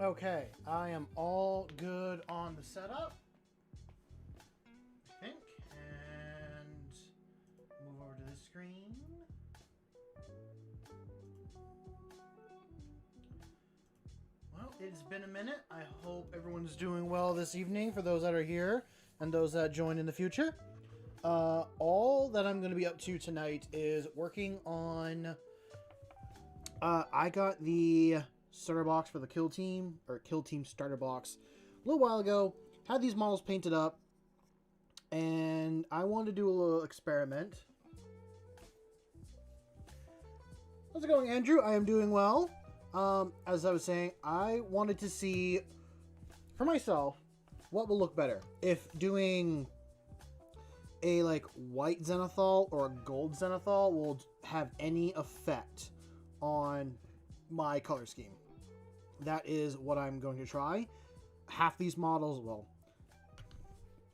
Okay, I am all good on the setup, I think, and move over to this screen. Well, it's been a minute. I hope everyone's doing well this evening for those that are here and those that join in the future. All that I'm going to be up to tonight is working on... I got the starter box for the Kill Team, or Kill Team starter box, a little while ago. Had these models painted up, and I wanted to do a little experiment. How's it going, Andrew? I am doing well. As I was saying, I wanted to see, for myself, what will look better. If doing a, like, white Zenithal or a gold Zenithal will have any effect on my color scheme. That is what I'm going to try. Half these models, well,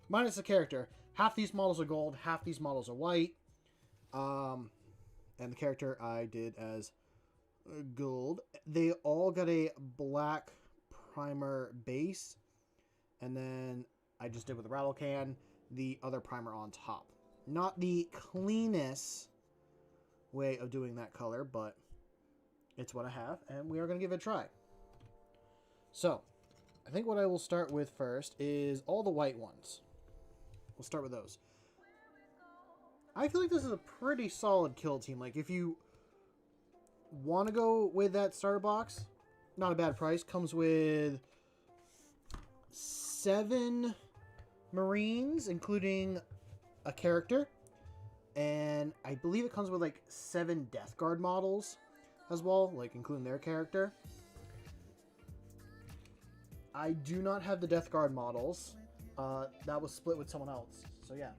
minus the character, half these models are gold, half these models are white. And the character I did as gold. They all got a black primer base, and then I just did with the rattle can the other primer on top. Not the cleanest way of doing that color, but it's what I have, and we are going to give it a try. So, I think what I will start with first is all the white ones. We'll start with those. I feel like this is a pretty solid kill team. Like, if you want to go with that starter box, not a bad price. Comes with 7 Marines, including a character. And I believe it comes with, like, 7 Death Guard models as well, like, including their character. I do not have the Death Guard models. That was split with someone else. So, yeah.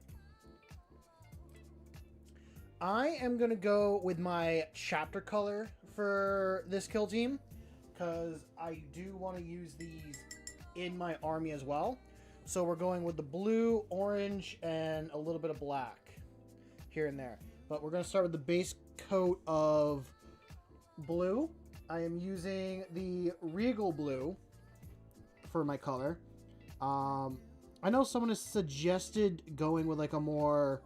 I am going to go with my chapter color for this kill team, because I do want to use these in my army as well. So we're going with the blue, orange, and a little bit of black here and there. But we're going to start with the base coat of blue. I am using the Regal Blue for my color. I know someone has suggested going with like a more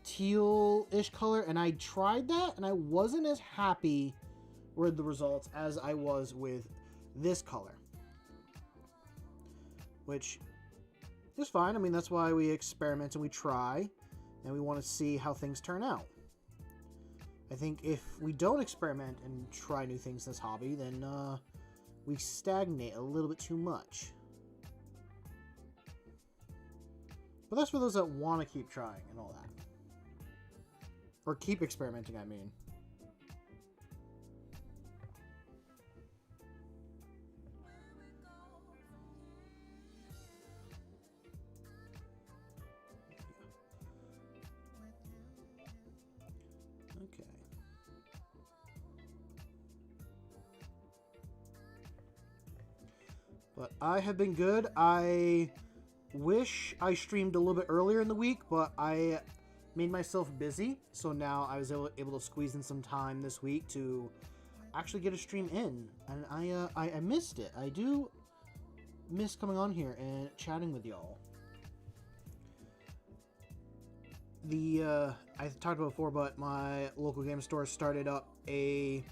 teal-ish color, and I tried that, and I wasn't as happy with the results as I was with this color, which is fine. I mean, that's why we experiment and we try, and we want to see how things turn out. I think if we don't experiment and try new things in this hobby, then we stagnate a little bit too much. But that's for those that want to keep trying and all that. Or keep experimenting, I mean. But I have been good. I wish I streamed a little bit earlier in the week, but I made myself busy. So now I was able to squeeze in some time this week to actually get a stream in. And I missed it. I do miss coming on here and chatting with y'all. I talked about before, but my local game store started up a,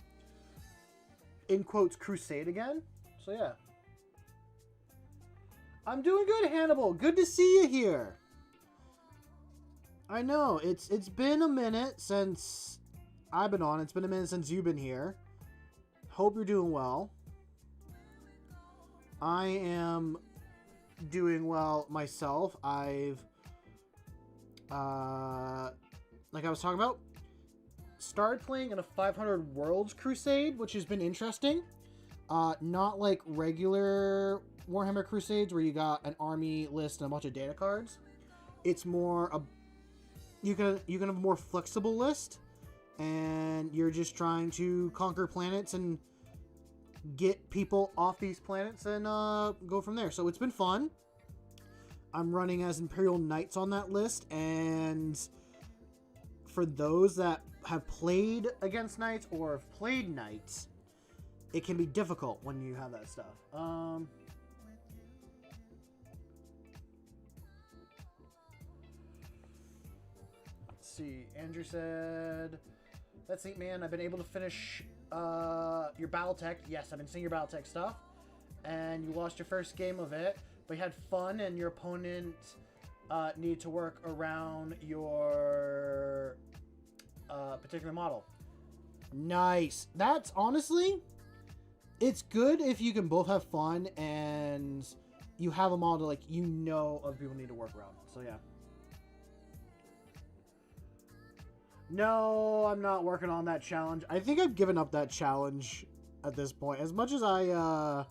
in quotes, crusade again. So yeah. I'm doing good, Hannibal. Good to see you here. I know, it's been a minute since I've been on. It's been a minute since you've been here. Hope you're doing well. I am doing well myself. I've like I was talking about, started playing in a 500 Worlds Crusade, which has been interesting. Not like regular Warhammer Crusades where you got an army list and a bunch of data cards. It's more you can have a more flexible list, and you're just trying to conquer planets and get people off these planets and go from there. So it's been fun. I'm running as Imperial Knights on that list, and for those that have played against Knights or have played Knights, it can be difficult when you have that stuff. Let's see. Andrew said, "That's neat, man. I've been able to finish your Battletech." Yes, I've been seeing your Battletech stuff. And you lost your first game of it, but you had fun, and your opponent needed to work around your particular model. Nice. That's honestly, it's good if you can both have fun and you have a model like other people need to work around. So yeah. No, I'm not working on that challenge. I think I've given up that challenge at this point. As much as I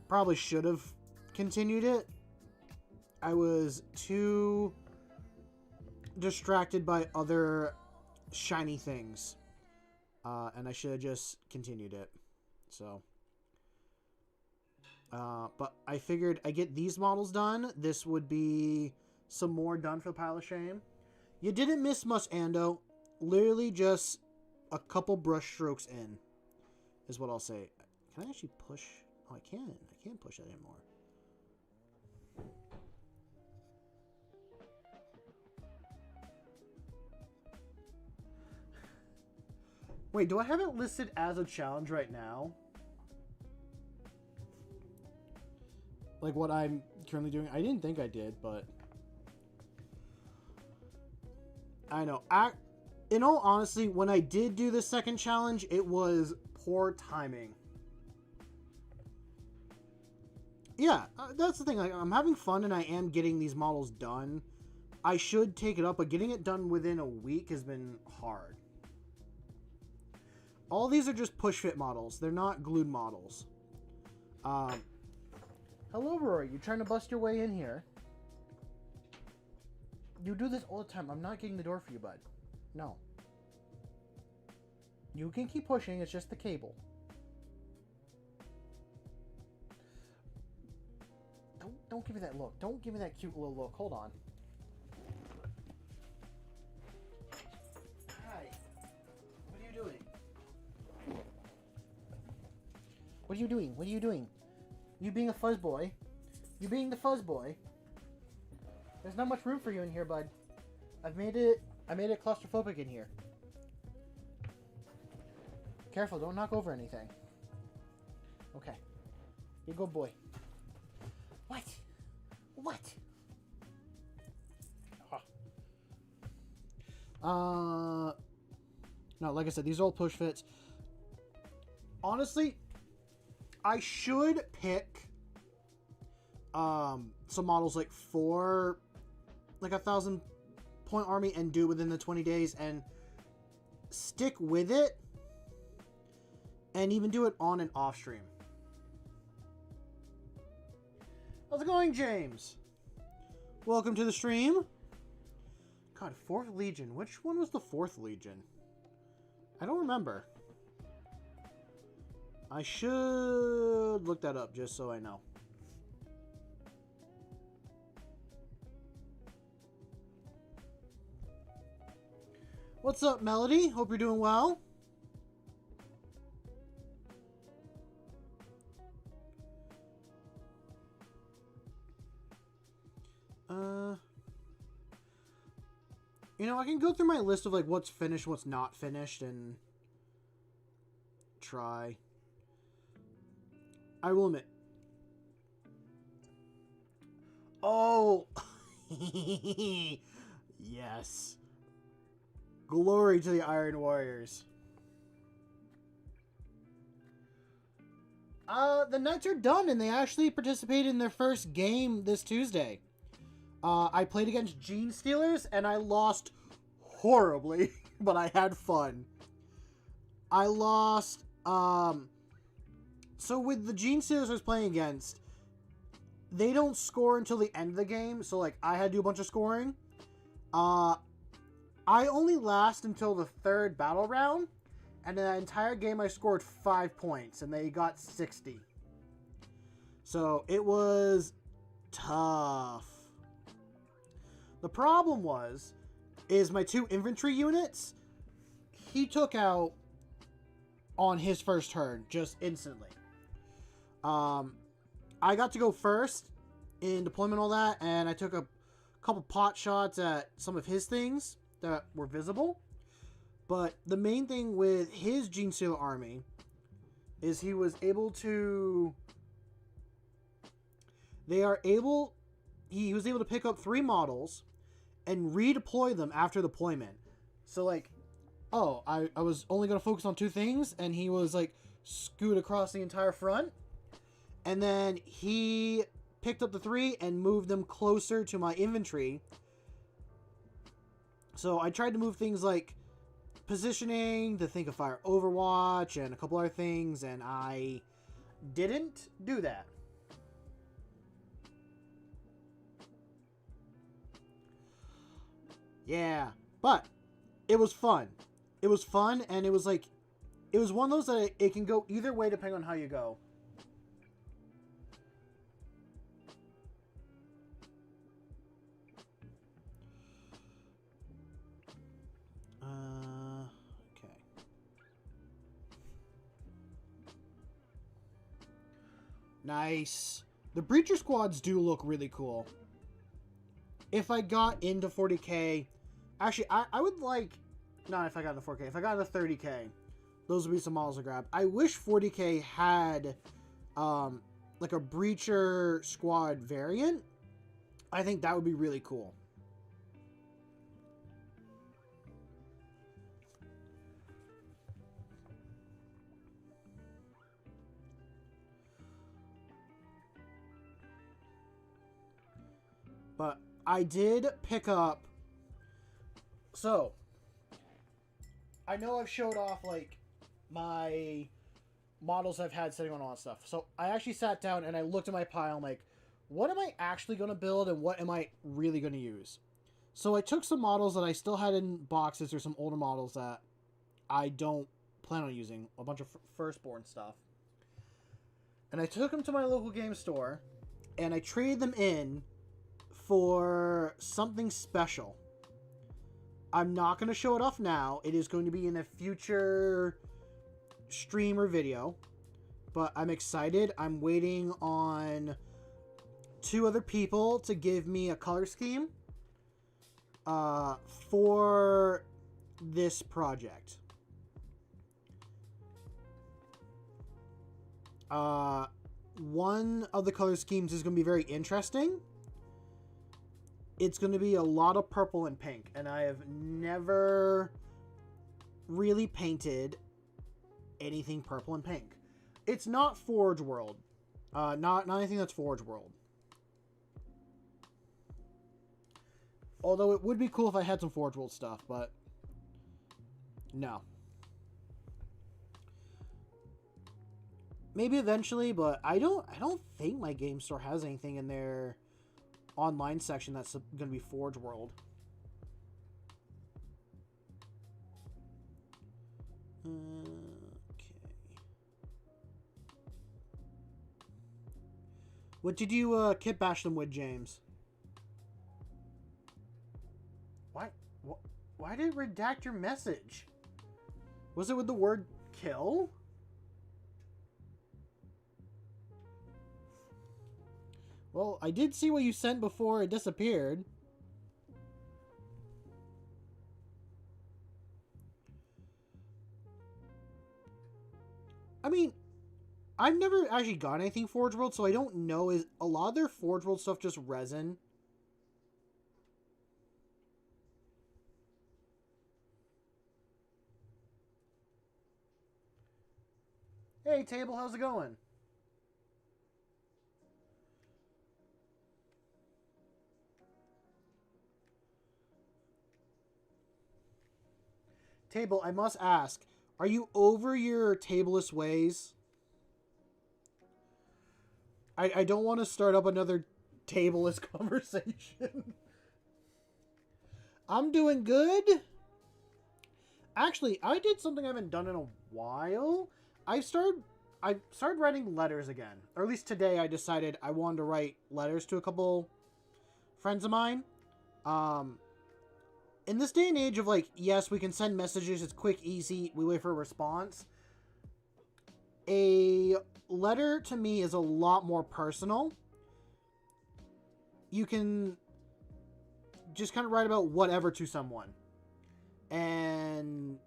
probably should have continued it, I was too distracted by other shiny things. And I should have just continued it. So. But I figured I get these models done. This would be some more done for the pile of shame. You didn't miss much, Ando. Literally just a couple brush strokes in is what I'll say. Can I actually push? Oh, I can. I can't push that anymore. Wait, do I have it listed as a challenge right now? Like what I'm currently doing? I didn't think I did, but I know. In all honesty, when I did do the second challenge, it was poor timing. Yeah, that's the thing. Like, I'm having fun and I am getting these models done. I should take it up, but getting it done within a week has been hard. All these are just push fit models. They're not glued models. Hello, Rory. You trying to bust your way in here? You do this all the time. I'm not getting the door for you, bud. No. You can keep pushing. It's just the cable. Don't give me that look. Don't give me that cute little look. Hold on. Hi. What are you doing? What are you doing? What are you doing? You being a fuzz boy. You being the fuzz boy. There's not much room for you in here, bud. I made it claustrophobic in here. Careful, don't knock over anything. Okay. You go, boy. What? What? No, like I said, these are all push fits. Honestly, I should pick some models like for like 1,000-point army and do it within the 20 days and stick with it and even do it on and off stream. How's it going, James? Welcome to the stream. God, 4th Legion. Which one was the 4th Legion? I don't remember. I should look that up just so I know. What's up, Melody? Hope you're doing well. You know, I can go through my list of like what's finished, what's not finished, and try. I will admit. Oh, yes. Glory to the Iron Warriors. The Knights are done, and they actually participated in their first game this Tuesday. I played against Gene Stealers, and I lost horribly, but I had fun. I lost, so with the Gene Stealers I was playing against, they don't score until the end of the game, so, like, I had to do a bunch of scoring. I only last until the third battle round, and in that entire game I scored 5 points, and they got 60. So, it was tough. The problem is my 2 infantry units, he took out on his first turn, just instantly. I got to go first in deployment and all that, and I took a couple pot shots at some of his things that were visible. But the main thing with his Gene Stealer army is he was able to... He was able to pick up 3 models and redeploy them after deployment. So, like, oh, I was only going to focus on 2 things, and he was, like, scoot across the entire front. And then he picked up the 3 and moved them closer to my infantry. So I tried to move things like positioning, to think of fire overwatch, and a couple other things, and I didn't do that. Yeah, but it was fun. It was fun, and it was like, it was one of those that it can go either way depending on how you go. Okay. Nice. The Breacher squads do look really cool. If I got into 40k, actually, I would like, not if I got into 4k, if I got into 30k, those would be some models to grab. I wish 40k had, like a Breacher squad variant. I think that would be really cool. But I did pick up... So, I know I've showed off, like, my models I've had sitting on all that stuff. So, I actually sat down and I looked at my pile and, like, what am I actually going to build and what am I really going to use? So, I took some models that I still had in boxes, or some older models that I don't plan on using. A bunch of firstborn stuff. And I took them to my local game store and I traded them in for something special. I'm not going to show it off now. It is going to be in a future stream or video. But I'm excited. I'm waiting on 2 other people to give me a color scheme for this project. One of the color schemes is going to be very interesting. It's going to be a lot of purple and pink, and I have never really painted anything purple and pink. It's not Forge World. Not anything that's Forge World. Although it would be cool if I had some Forge World stuff, but no. Maybe eventually, but I don't think my game store has anything in their online section that's going to be Forge World. Okay. What did you kit bash them with, James? Why? Why did it redact your message? Was it with the word kill? Well, I did see what you sent before it disappeared. I mean, I've never actually got anything Forge World, so I don't know. Is a lot of their Forge World stuff just resin? Hey, Table, how's it going? Table, I must ask, are you over your tableless ways? I don't want to start up another tableless conversation. I'm doing good. Actually, I did something I haven't done in a while. I started writing letters again. Or at least today I decided I wanted to write letters to a couple friends of mine. In this day and age of like, yes, we can send messages, it's quick, easy, we wait for a response. A letter to me is a lot more personal. You can just kind of write about whatever to someone. And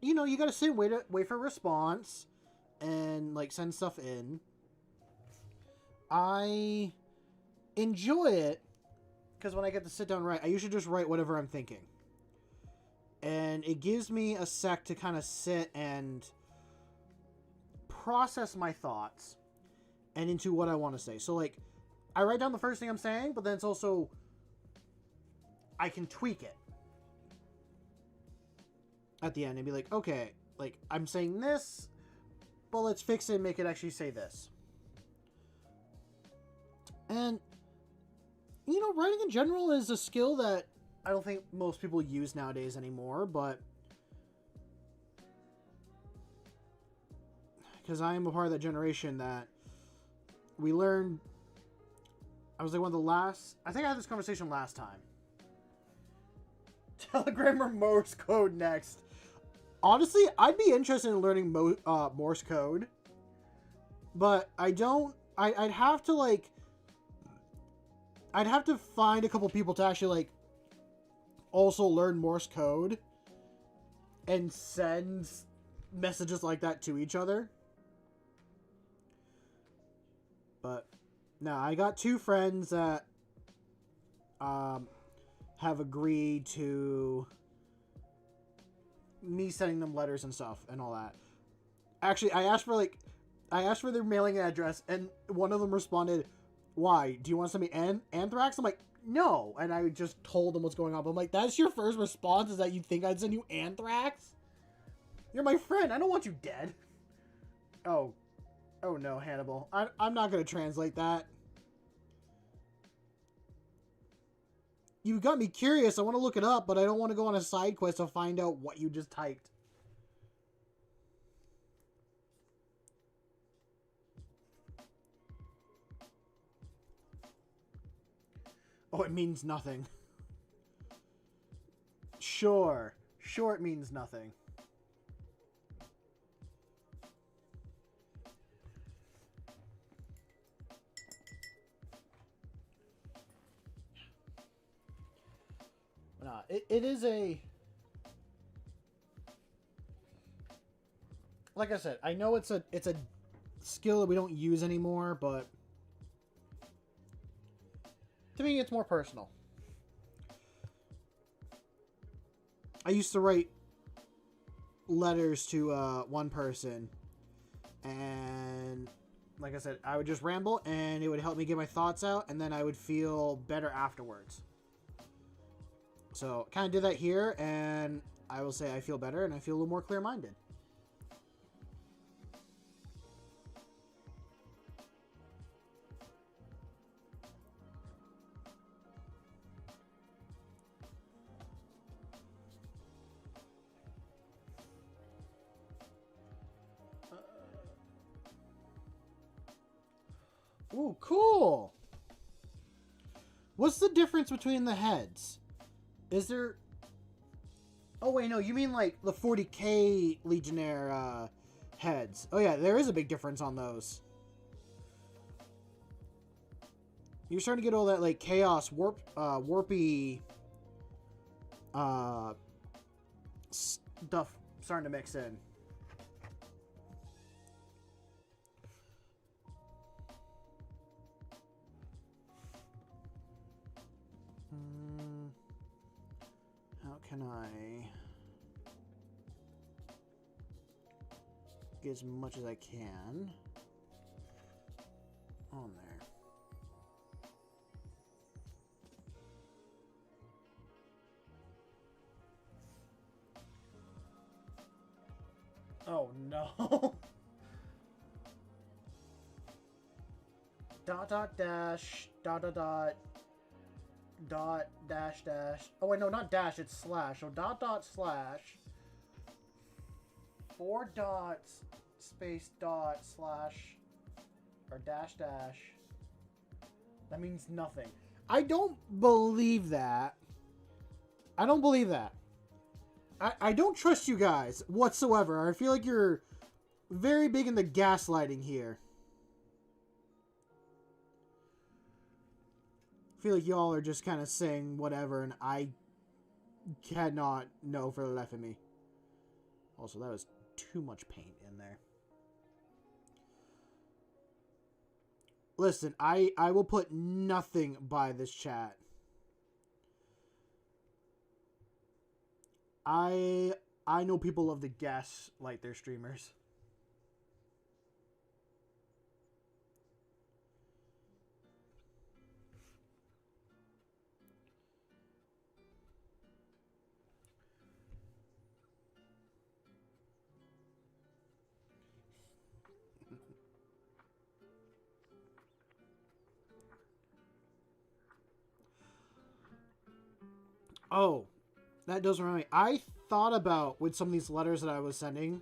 you know, you gotta sit and wait for a response and like send stuff in. I enjoy it because when I get to sit down and write, I usually just write whatever I'm thinking. And it gives me a sec to kind of sit and process my thoughts and into what I want to say. So like, I write down the first thing I'm saying, but then it's also, I can tweak it at the end and be like, okay, like I'm saying this, but let's fix it and make it actually say this. And you know, writing in general is a skill that I don't think most people use nowadays anymore, but because I am a part of that generation that we learned. I was like one of the last, I think I had this conversation last time. Telegram or Morse code next. Honestly, I'd be interested in learning Morse code, but I don't. I'd have to like. I'd have to find a couple people to actually like also learn Morse code and send messages like that to each other. But no, I got two friends that have agreed to me sending them letters and stuff and all that. Actually, I asked for their mailing address, and one of them responded, "Why? Do you want to send me anthrax?" I'm like, "No," and I just told them what's going on. But I'm like, "That's your first response? Is that you think I'd send you anthrax? You're my friend. I don't want you dead." Oh no, Hannibal. I'm not gonna translate that. You got me curious. I want to look it up, but I don't want to go on a side quest to find out what you just typed. Oh, it means nothing. Sure, it means nothing. Nah, it is a... Like I said, I know it's a skill that we don't use anymore, but to me, it's more personal. I used to write letters to one person, and like I said, I would just ramble, and it would help me get my thoughts out, and then I would feel better afterwards. So, kind of did that here, and I will say I feel better, and I feel a little more clear-minded. Ooh, cool. What's the difference between the heads? Is there... Oh, wait, no. You mean, like, the 40k Legionnaire heads. Oh, yeah. There is a big difference on those. You're starting to get all that, like, chaos, warpy... stuff starting to mix in. How can I get as much as I can on there? Oh no. Dash dash dash. Oh wait, no, not dash, it's slash. So slash 4 dots space dot slash or dash. That means nothing. I don't believe that. I don't believe that. I don't trust you guys whatsoever. I feel like you're very big in the gaslighting here. I feel like y'all are just kind of saying whatever, and I cannot know for the life of me. Also, that was too much paint in there. Listen, I will put nothing by this chat. I know people love to gaslight their streamers. Oh, that does remind me. I thought about, with some of these letters that I was sending,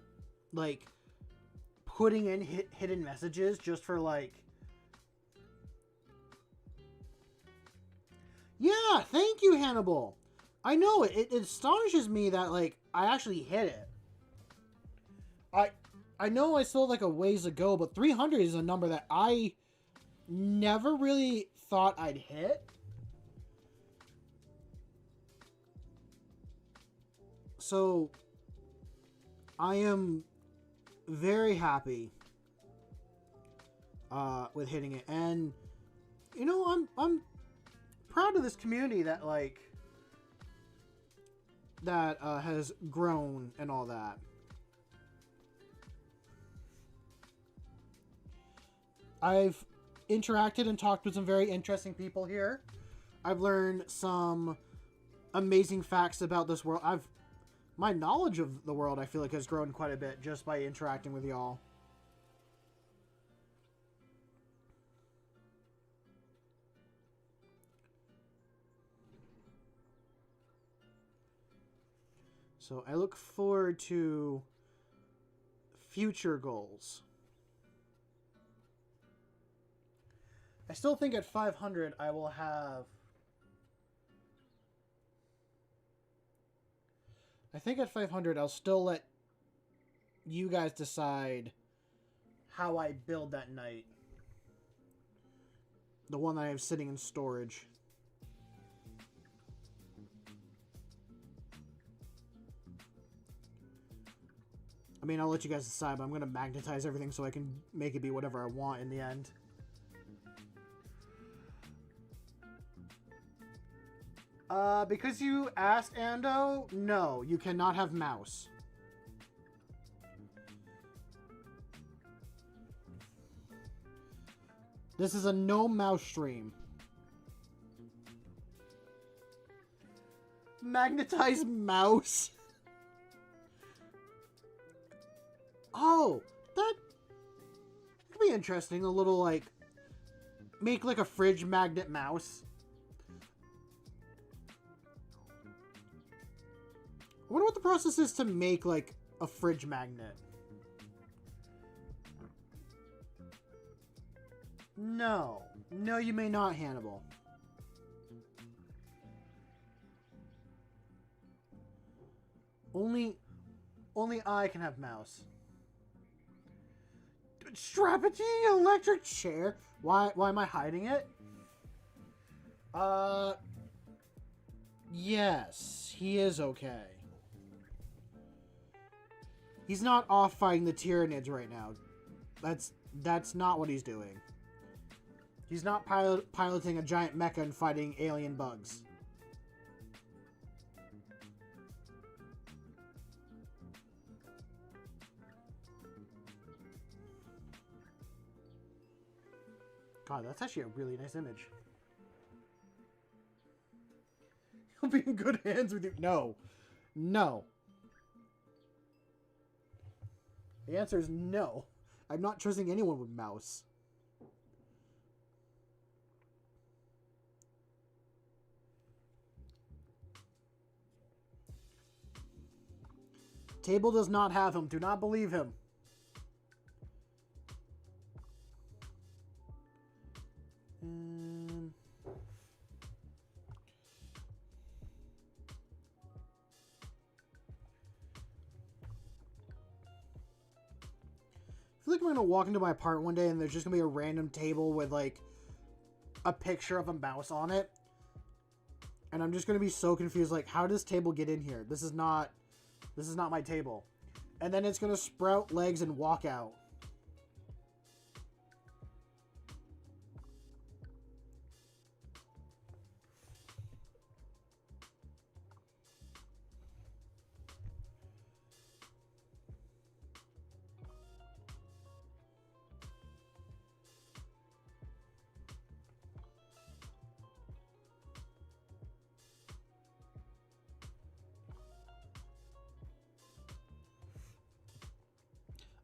like, putting in hidden messages just for, like... Yeah, thank you, Hannibal. I know, it astonishes me that, like, I actually hit it. I know I still have, like, a ways to go, but 300 is a number that I never really thought I'd hit. So, I am very happy with hitting it, and you know, I'm proud of this community that has grown and all that. I've interacted and talked with some very interesting people here. I've learned some amazing facts about this world. My knowledge of the world, I feel like, has grown quite a bit just by interacting with y'all. So I look forward to future goals. I still think at 500 I will have... I think at 500 I'll still let you guys decide how I build that knight. The one that I have sitting in storage. I mean, I'll let you guys decide, but I'm going to magnetize everything so I can make it be whatever I want in the end. Because you asked, Ando, no, you cannot have mouse. This is a no mouse stream. Magnetized mouse. Oh, that could be interesting. A little, like, make like a fridge magnet mouse. I wonder what the process is to make, like, a fridge magnet. No. No, you may not, Hannibal. Only I can have mouse. Strap it to the electric chair? Why am I hiding it? Yes, he is okay. He's not off fighting the Tyranids right now. That's not what he's doing. He's not piloting a giant mecha and fighting alien bugs. God, that's actually a really nice image. He'll be in good hands with you. No. No. The answer is no. I'm not trusting anyone with mouse. Table does not have him. Do not believe him. I feel like I'm gonna walk into my apartment one day and there's just gonna be a random table with like a picture of a mouse on it, and I'm just gonna be so confused. Like, how does table get in here? This is not my table. And then it's gonna sprout legs and walk out.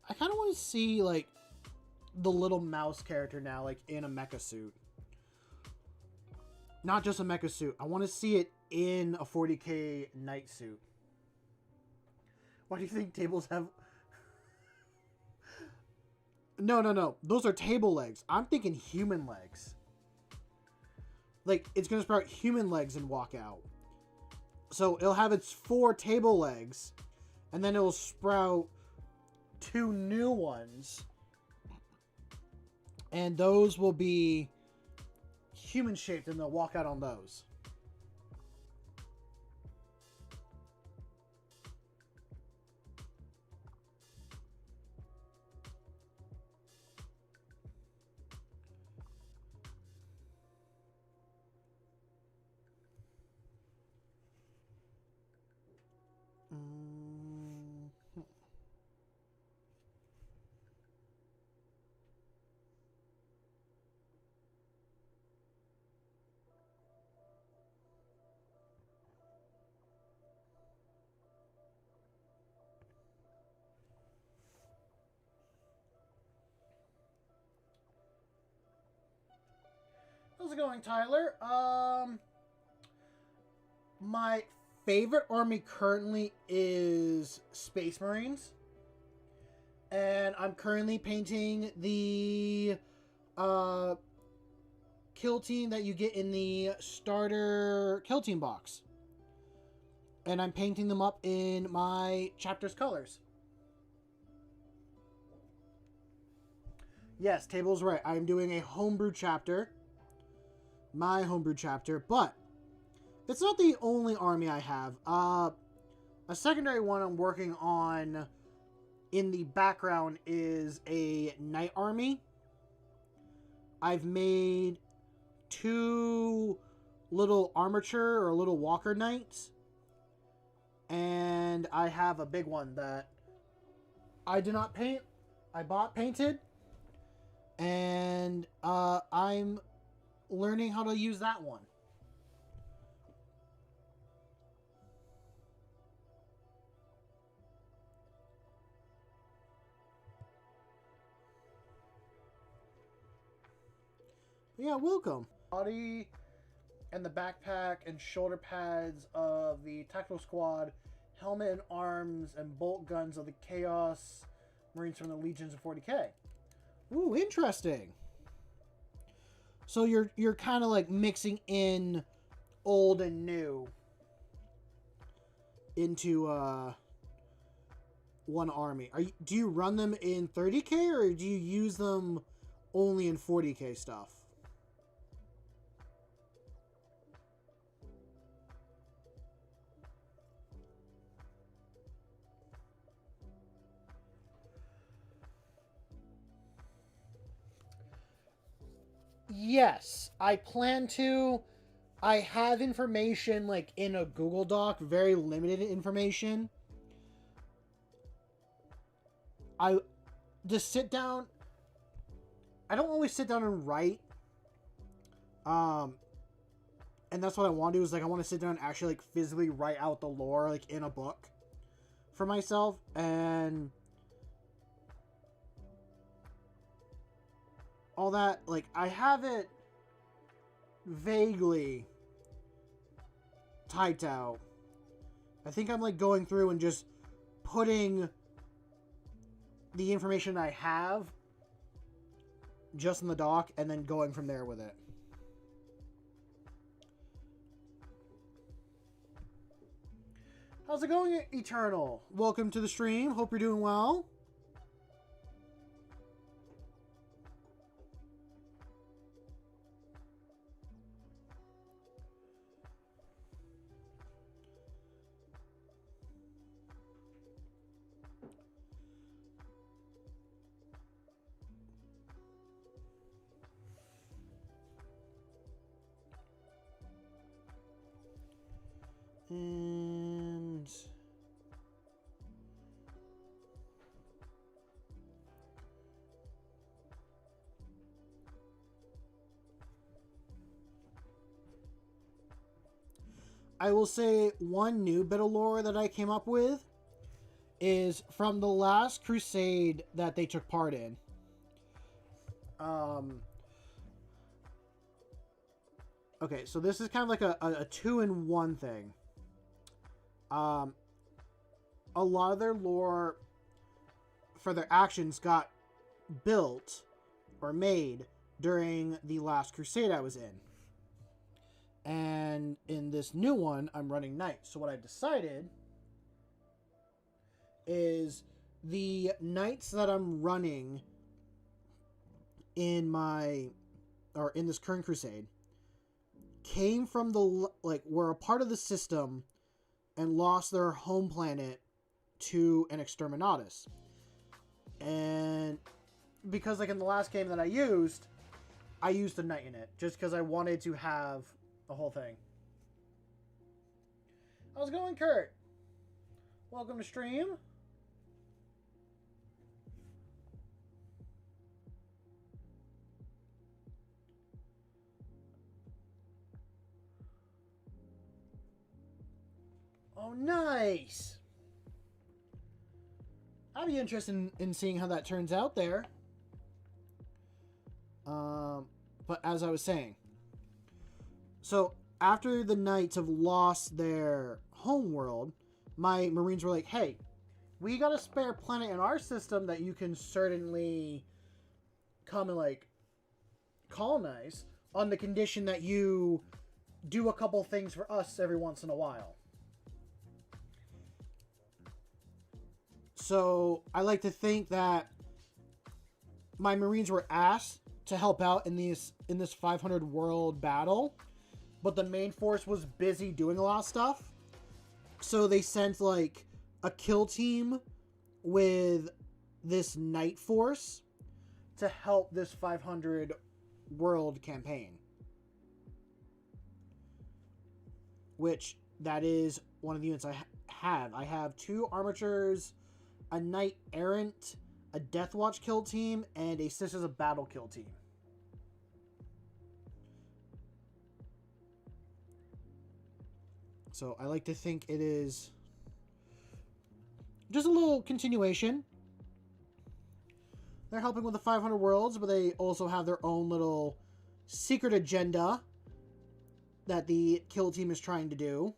I kind of want to see, like, the little mouse character now, like, in a mecha suit. Not just a mecha suit. I want to see it in a 40k knight suit. Why do you think tables have... No. Those are table legs. I'm thinking human legs. Like, it's going to sprout human legs and walk out. So, it'll have its 4 table legs, and then it'll sprout 2 new ones, and those will be human shaped, and they'll walk out on those. How's it going, Tyler? My favorite army currently is Space Marines. And I'm currently painting the kill team that you get in the starter kill team box. And I'm painting them up in my chapter's colors. Yes, Table's right. I'm doing a homebrew chapter. My homebrew chapter, but it's not the only army I have. A secondary one I'm working on in the background is a knight army. I've made 2 little armature or little walker knights, and I have a big one that I did not paint. I bought painted, and I'm learning how to use that one. But yeah, welcome. Body and the backpack and shoulder pads of the tactical squad, helmet and arms and bolt guns of the Chaos Marines from the Legions of 40k. Ooh, interesting. So you're kind of like mixing in old and new into one army. Do you run them in 30k or do you use them only in 40k stuff? Yes, I plan to. I have information like in a Google Doc, very limited information. I just sit down. I don't always sit down and write. And that's what I want to do is like I want to sit down and actually like physically write out the lore like in a book for myself, and all that. Like I have it vaguely typed out. I think I'm like going through and just putting the information I have just in the doc and then going from there with it. How's it going, Eternal? Welcome to the stream. Hope you're doing well. And I will say one new bit of lore that I came up with is from the last crusade that they took part in. Okay, so this is kind of like a two-in-one thing. A lot of their lore for their actions got built or made during the last crusade I was in. And in this new one, I'm running knights. So what I've decided is the knights that I'm running in this current crusade came from were a part of the system and lost their home planet to an exterminatus. And because like in the last game that I used a knight in it just because I wanted to have the whole thing. How's it going, Kurt? Welcome to stream. Oh, nice. I'd be interested in seeing how that turns out there. But as I was saying, so after the knights have lost their home world, my Marines were like, hey, we got a spare planet in our system that you can certainly come and like colonize on the condition that you do a couple things for us every once in a while. So I like to think that my Marines were asked to help out in this 500 world battle, but the main force was busy doing a lot of stuff. So they sent like a kill team with this knight force to help this 500 world campaign. Which that is one of the units I have. I have 2 armatures, a knight errant, a death watch kill team, and a sisters of battle kill team. So I like to think it is just a little continuation. They're helping with the 500 worlds, but they also have their own little secret agenda that the kill team is trying to do.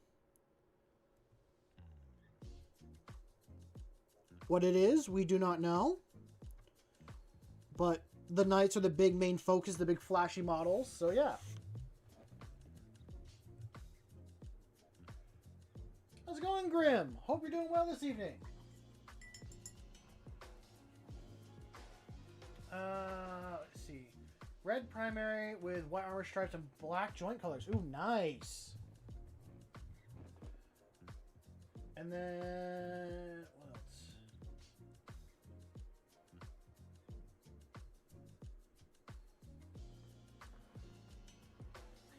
What it is, we do not know. But the knights are the big main focus, the big flashy models. So yeah. How's it going, Grim? Hope you're doing well this evening. Let's see. Red primary with white armor stripes and black joint colors. Ooh, nice. And then what else?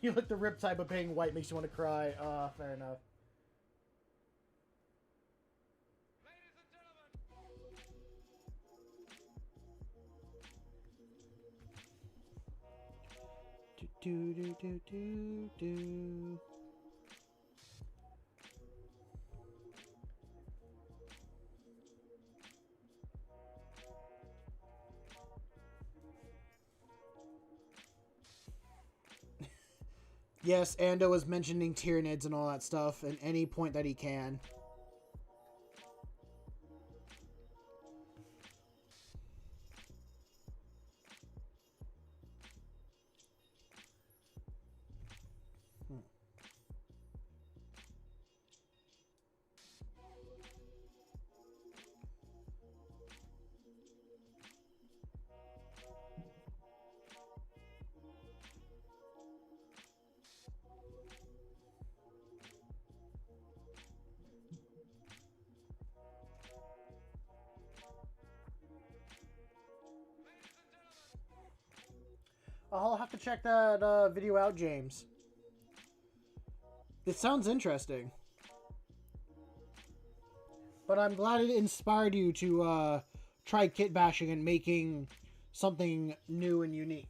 You look the riptide, but paying white makes you want to cry. Fair enough. Do do do do do. Yes, Ando was mentioning Tyranids and all that stuff at any point that he can. I'll have to check that video out, James. It sounds interesting. But I'm glad it inspired you to try kit bashing and making something new and unique.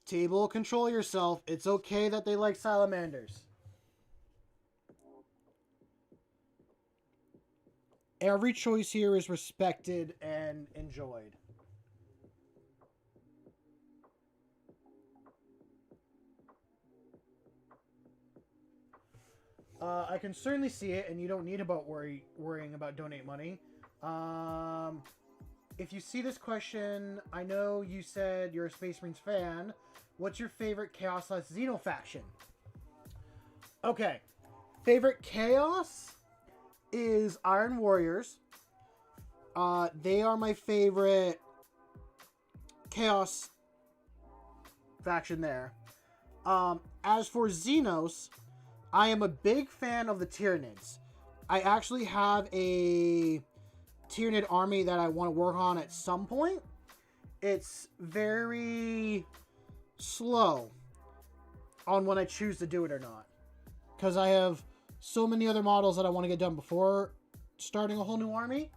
Table, control yourself. It's okay that they like salamanders. Every choice here is respected and enjoyed. I can certainly see it, and you don't need about worrying about donate money. If you see this question, I know you said you're a Space Marines fan. What's your favorite Chaos / Xeno faction? Okay. Favorite Chaos is Iron Warriors. They are my favorite Chaos faction there. As for Xenos, I am a big fan of the Tyranids. I actually have a Tyranid army that I want to work on at some point. It's very slow on when I choose to do it or not, because I have so many other models that I want to get done before starting a whole new army.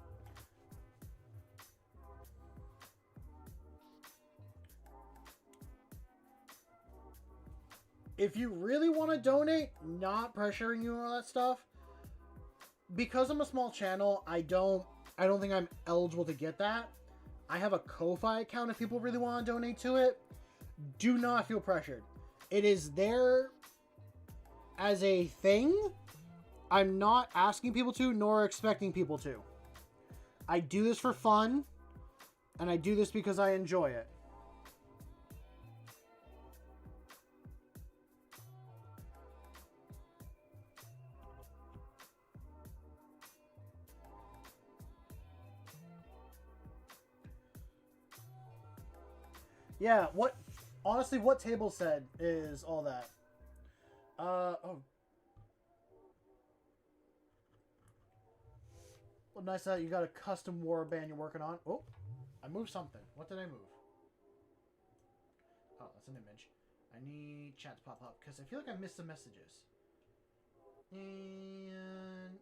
If you really want to donate, not pressuring you and all that stuff, because I'm a small channel, I don't think I'm eligible to get that. I have a Ko-Fi account if people really want to donate to it. Do not feel pressured. It is there as a thing. I'm not asking people to, nor expecting people to. I do this for fun, and I do this because I enjoy it. Yeah, honestly, what table said is all that. Oh. Well, nice that you got a custom warband you're working on. Oh, I moved something. What did I move? Oh, that's an image. I need chat to pop up, because I feel like I missed some messages. And...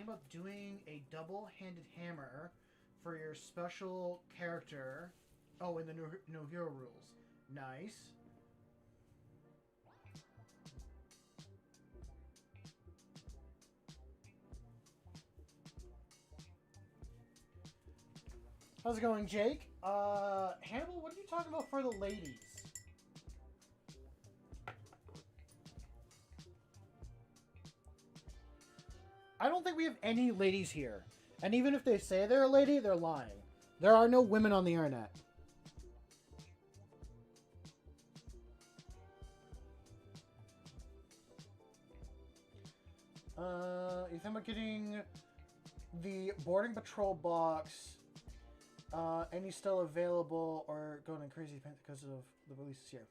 thinking about doing a double-handed hammer for your special character. Oh, in the new hero rules. Nice. How's it going, Jake? Hannibal, what are you talking about for the ladies? I don't think we have any ladies here. And even if they say they're a lady, they're lying. There are no women on the internet. You think about getting the boarding patrol box, any still available, or going crazy because of the releases here?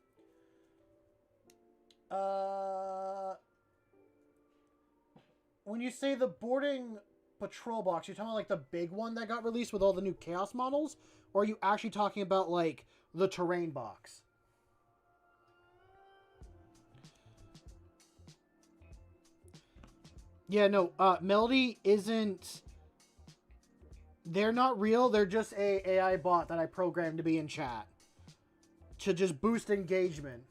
When you say the boarding patrol box, you're talking about like the big one that got released with all the new Chaos models? Or are you actually talking about like the terrain box? Yeah, no, Melody isn't... They're not real, they're just a AI bot that I programmed to be in chat. To just boost engagement.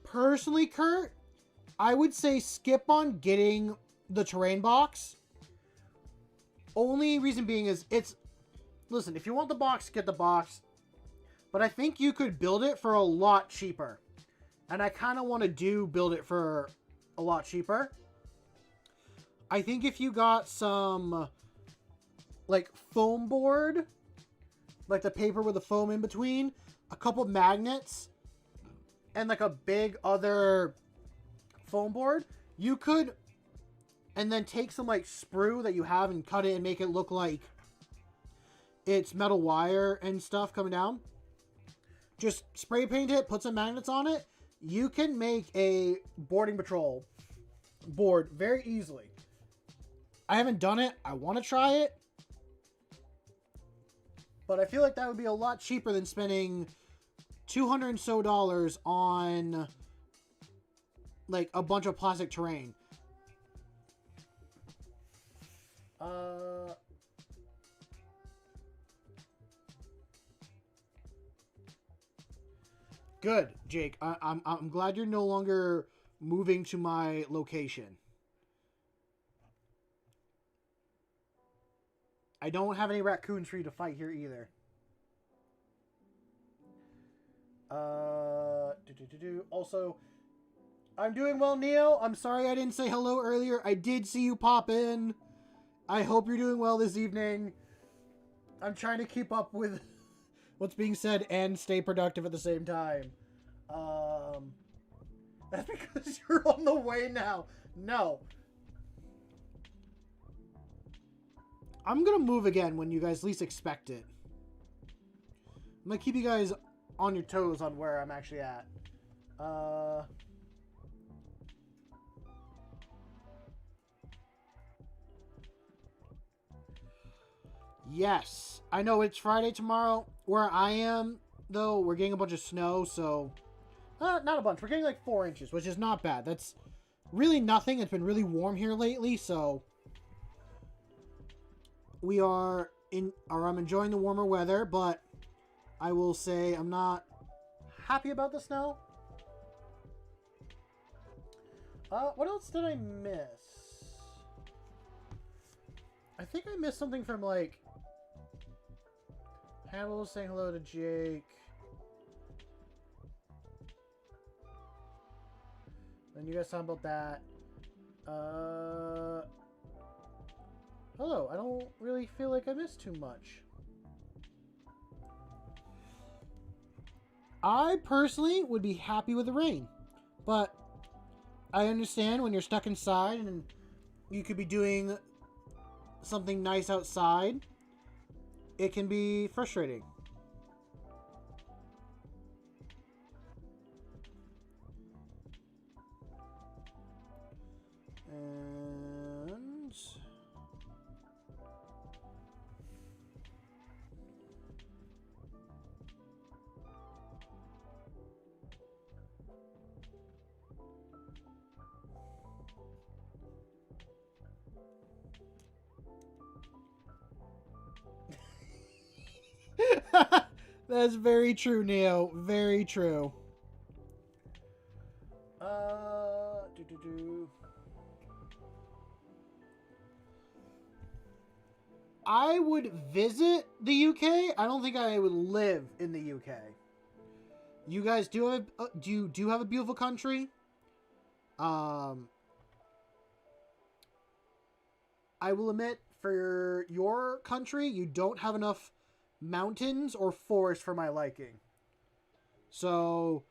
Personally, Kurt, I would say skip on getting the terrain box. Only reason being is it's... Listen, if you want the box, get the box. But I think you could build it for a lot cheaper. And I kind of want to build it for a lot cheaper. I think if you got some, like, foam board, like the paper with the foam in between, a couple magnets, and like a big other foam board, you could, and then take some like sprue that you have and cut it and make it look like it's metal wire and stuff coming down. Just spray paint it, put some magnets on it. You can make a boarding patrol board very easily. I haven't done it. I want to try it. But I feel like that would be a lot cheaper than spending $200 and so on like a bunch of plastic terrain. Good, Jake. I'm glad you're no longer moving to my location. I don't have any raccoons for you to fight here either. Also, I'm doing well, Neo. I'm sorry I didn't say hello earlier. I did see you pop in. I hope you're doing well this evening. I'm trying to keep up with what's being said and stay productive at the same time. That's because you're on the way now. No. I'm gonna move again when you guys least expect it. I'm gonna keep you guys on your toes on where I'm actually at. Yes. I know it's Friday tomorrow. Where I am, though, we're getting a bunch of snow, so... not a bunch. We're getting like 4 inches, which is not bad. That's really nothing. It's been really warm here lately, so... We are in... Or I'm enjoying the warmer weather, but... I will say I'm not happy about the snow. What else did I miss? I think I missed something from, like... Hannibal saying hello to Jake. Then you guys talking about that. Hello, I don't really feel like I missed too much. I personally would be happy with the rain. But I understand when you're stuck inside and you could be doing something nice outside. It can be frustrating. And... That's very true, Neo. Very true. I would visit the UK. I don't think I would live in the UK. You guys do have do have a beautiful country. I will admit, for your country, you don't have enough mountains or forest for my liking. So,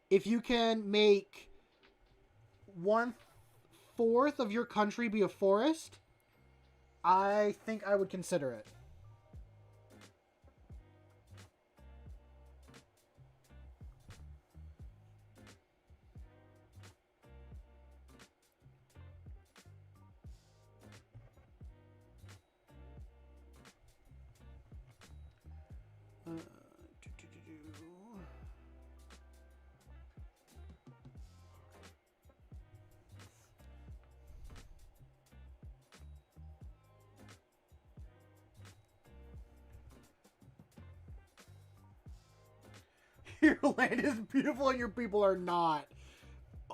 if you can make 1/4 of your country be a forest, I think I would consider it. Your land is beautiful and your people are not.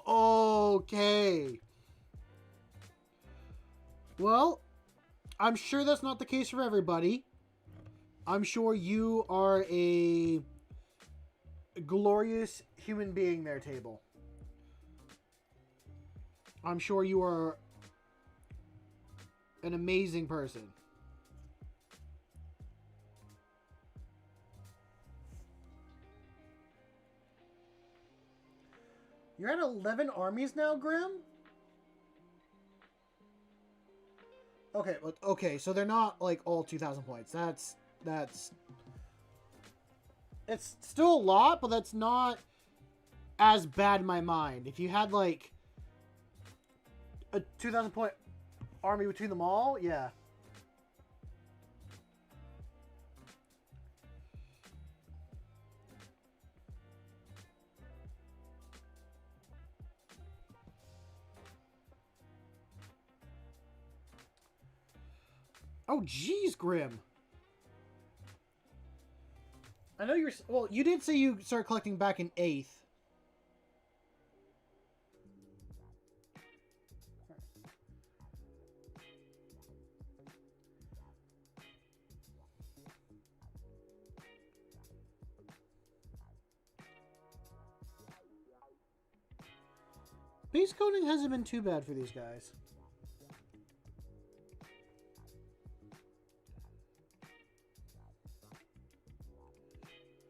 Okay. Well, I'm sure that's not the case for everybody. I'm sure you are a glorious human being there, Table. I'm sure you are an amazing person. You're at 11 armies now, Grim? Okay, so they're not like all 2,000 points. That's it's still a lot, but that's not as bad in my mind. If you had like a 2,000 point army between them all, yeah. Oh, geez, Grim. I know you're... Well, you did say you started collecting back in 8th. Base coding hasn't been too bad for these guys.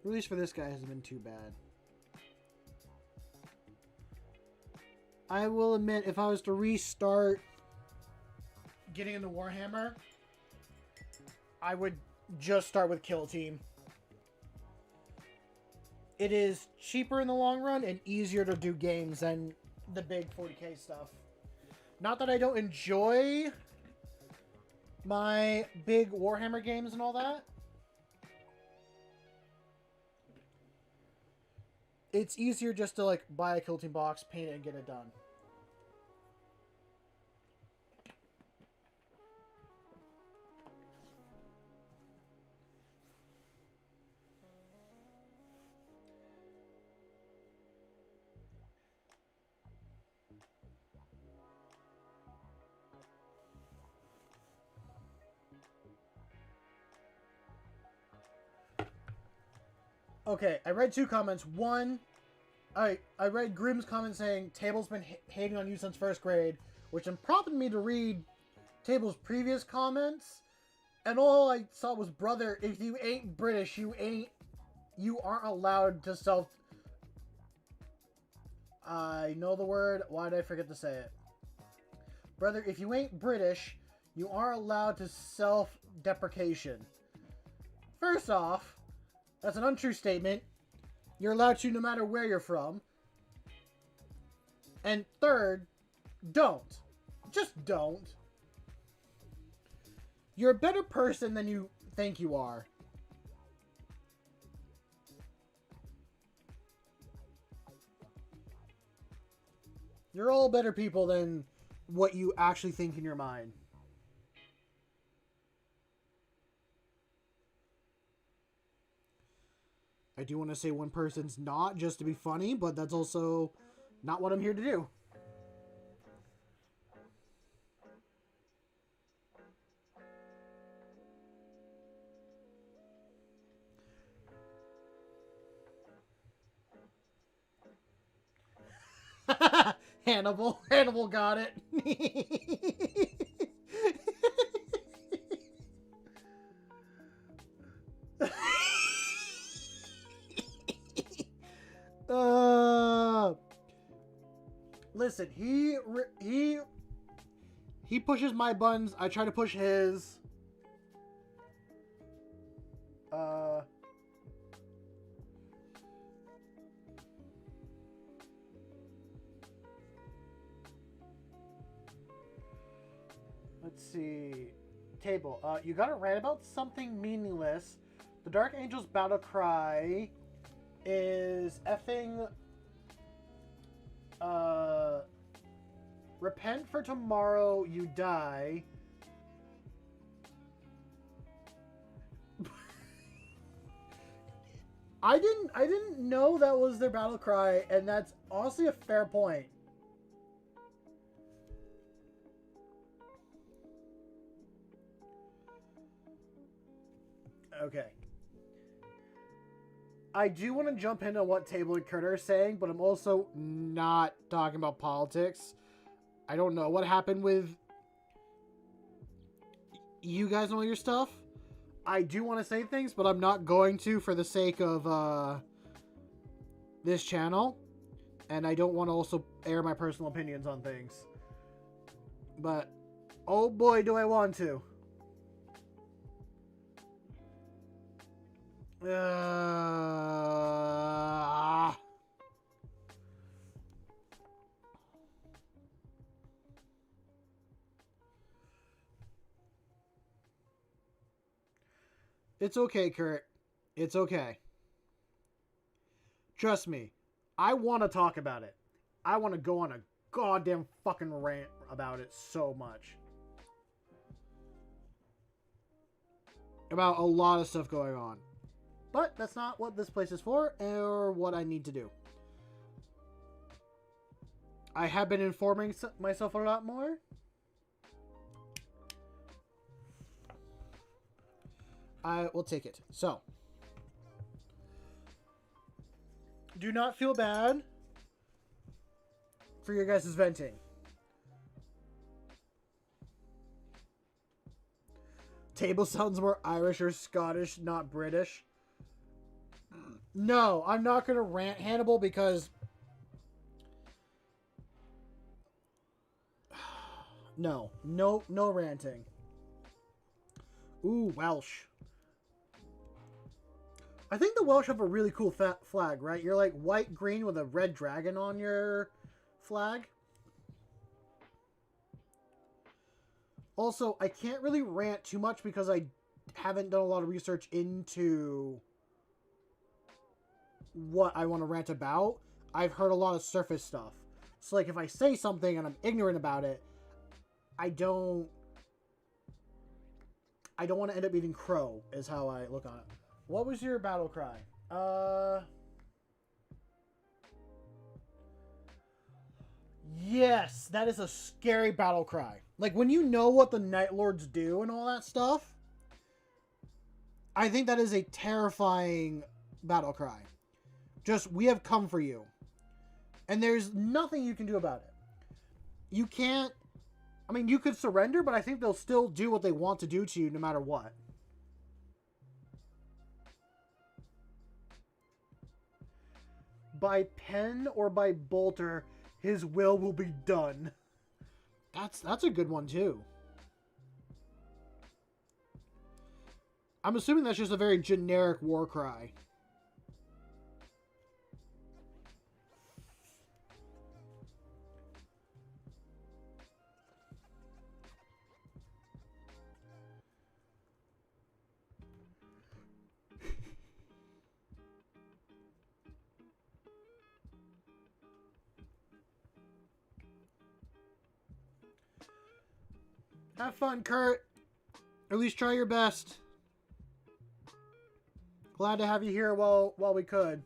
At least for this guy, hasn't been too bad. I will admit, if I was to restart getting into Warhammer, I would just start with Kill Team. It is cheaper in the long run and easier to do games than the big 40k stuff. Not that I don't enjoy my big Warhammer games and all that. It's easier just to like buy a Kill Team box, paint it, and get it done. Okay, I read 2 comments. One, I read Grimm's comment saying Table's been hating on you since 1st grade, which prompted me to read Table's previous comments, and all I saw was, brother, if you ain't British, you aren't allowed to self... I know the word, why did I forget to say it? Brother, if you ain't British, you aren't allowed to self-deprecation. First off, that's an untrue statement. You're allowed to no matter where you're from. And third, don't. Just don't. You're a better person than you think you are. You're all better people than what you actually think in your mind. I do want to say one person's not just to be funny, but that's also not what I'm here to do. Hannibal got it. Listen, he pushes my buttons. I try to push his. Let's see. Table. You gotta rant about something meaningless. The Dark Angel's battle cry is effing repent for tomorrow you die. I didn't know that was their battle cry, and that's honestly a fair point. Okay. I do want to jump into what Table and Kurt are saying, but I'm also not talking about politics. I don't know what happened with you guys and all your stuff. I do want to say things, but I'm not going to for the sake of this channel. And I don't want to also air my personal opinions on things. But, oh boy, do I want to. It's okay, Kurt. It's okay. Trust me. I want to talk about it. I want to go on a goddamn fucking rant about it so much. About a lot of stuff going on. But that's not what this place is for, or what I need to do. I have been informing myself a lot more. I will take it. So, do not feel bad for your guys' venting. Table sounds more Irish or Scottish, not British. No, I'm not going to rant, Hannibal, because... No ranting. Ooh, Welsh. I think the Welsh have a really cool flag, right? You're like white, green with a red dragon on your flag. Also, I can't really rant too much because I haven't done a lot of research into what I want to rant about. I've heard a lot of surface stuff. So, like, if I say something and I'm ignorant about it, I don't want to end up eating crow, is how I look on it. What was your battle cry? Yes, that is a scary battle cry. Like, when you know what the Night Lords do and all that stuff, I think that is a terrifying battle cry. Just, we have come for you. And there's nothing you can do about it. You can't... I mean, you could surrender, but I think they'll still do what they want to do to you no matter what. By pen or by bolter, his will be done. That's a good one, too. I'm assuming that's just a very generic war cry. Have fun, Kurt. At least try your best. Glad to have you here while we could.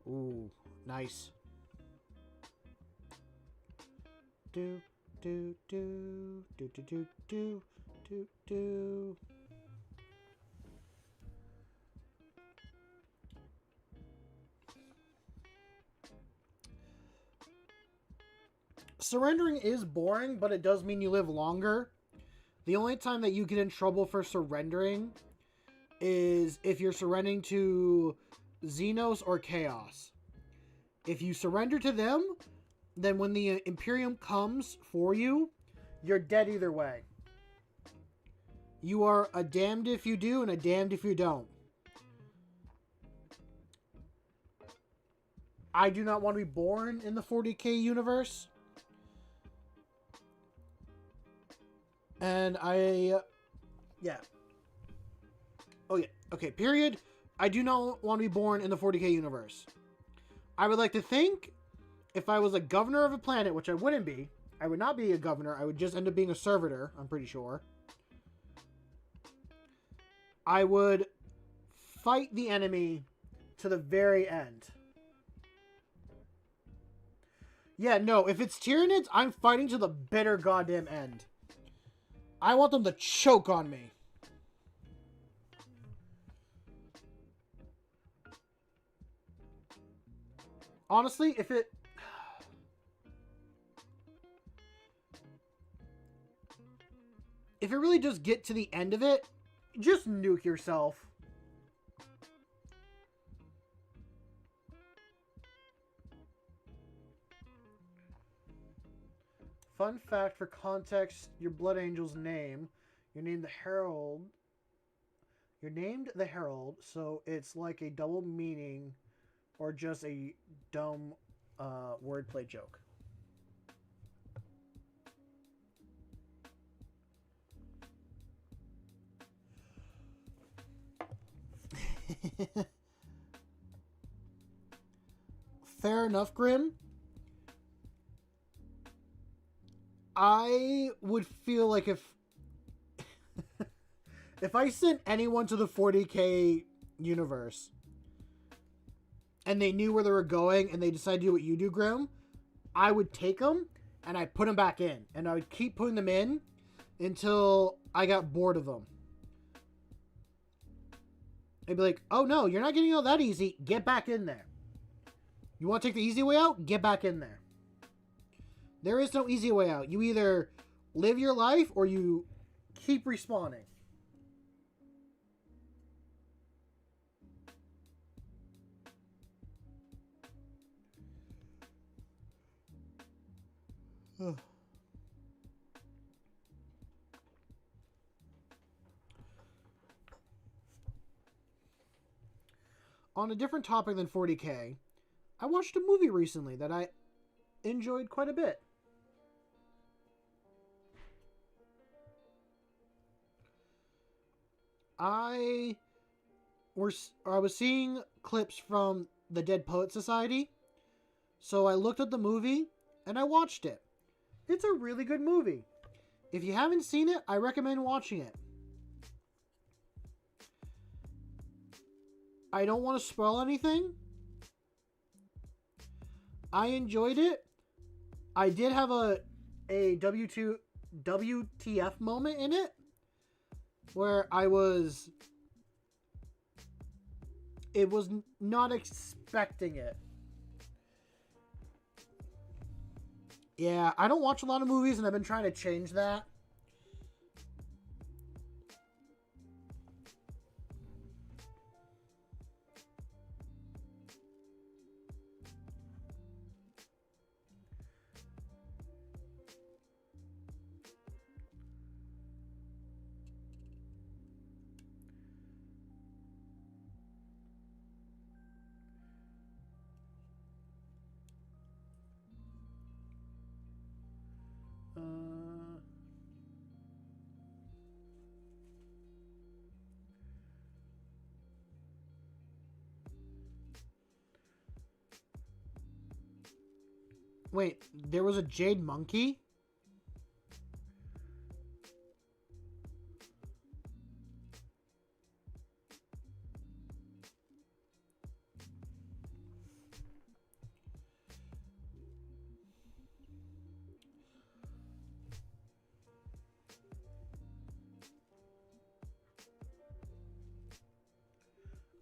Ooh, nice. Do do do do do do do do do. Surrendering is boring, but it does mean you live longer. The only time that you get in trouble for surrendering is if you're surrendering to Xenos or Chaos. If you surrender to them, then when the Imperium comes for you, you're dead either way. You are a damned if you do and a damned if you don't. I do not want to be born in the 40k universe. And yeah. Oh yeah, okay, period. I do not want to be born in the 40k universe. I would like to think if I was a governor of a planet, which I wouldn't be, I would not be a governor, I would just end up being a servitor, I'm pretty sure. I would fight the enemy to the very end. Yeah, no, if it's Tyranids, I'm fighting to the bitter goddamn end. I want them to choke on me. Honestly, if it really does get to the end of it, just nuke yourself. Fun fact for context, your Blood Angel's name, you're named the Herald. You're named the Herald, so it's like a double meaning or just a dumb wordplay joke. Fair enough, Grim. I would feel like if if I sent anyone to the 40k universe and they knew where they were going and they decided to do what you do, Grim, I would take them and I'd put them back in. And I would keep putting them in until I got bored of them. I'd be like, oh no, you're not getting out that easy. Get back in there. You want to take the easy way out? Get back in there. There is no easy way out. You either live your life or you keep respawning. On a different topic than 40k, I watched a movie recently that I enjoyed quite a bit. I was seeing clips from the Dead Poet Society, so I looked at the movie and I watched it. It's a really good movie. If you haven't seen it, I recommend watching it. I don't want to spoil anything. I enjoyed it. I did have a WTF moment in it where I was not expecting it. Yeah, I don't watch a lot of movies and I've been trying to change that. Wait, there was a Jade Monkey?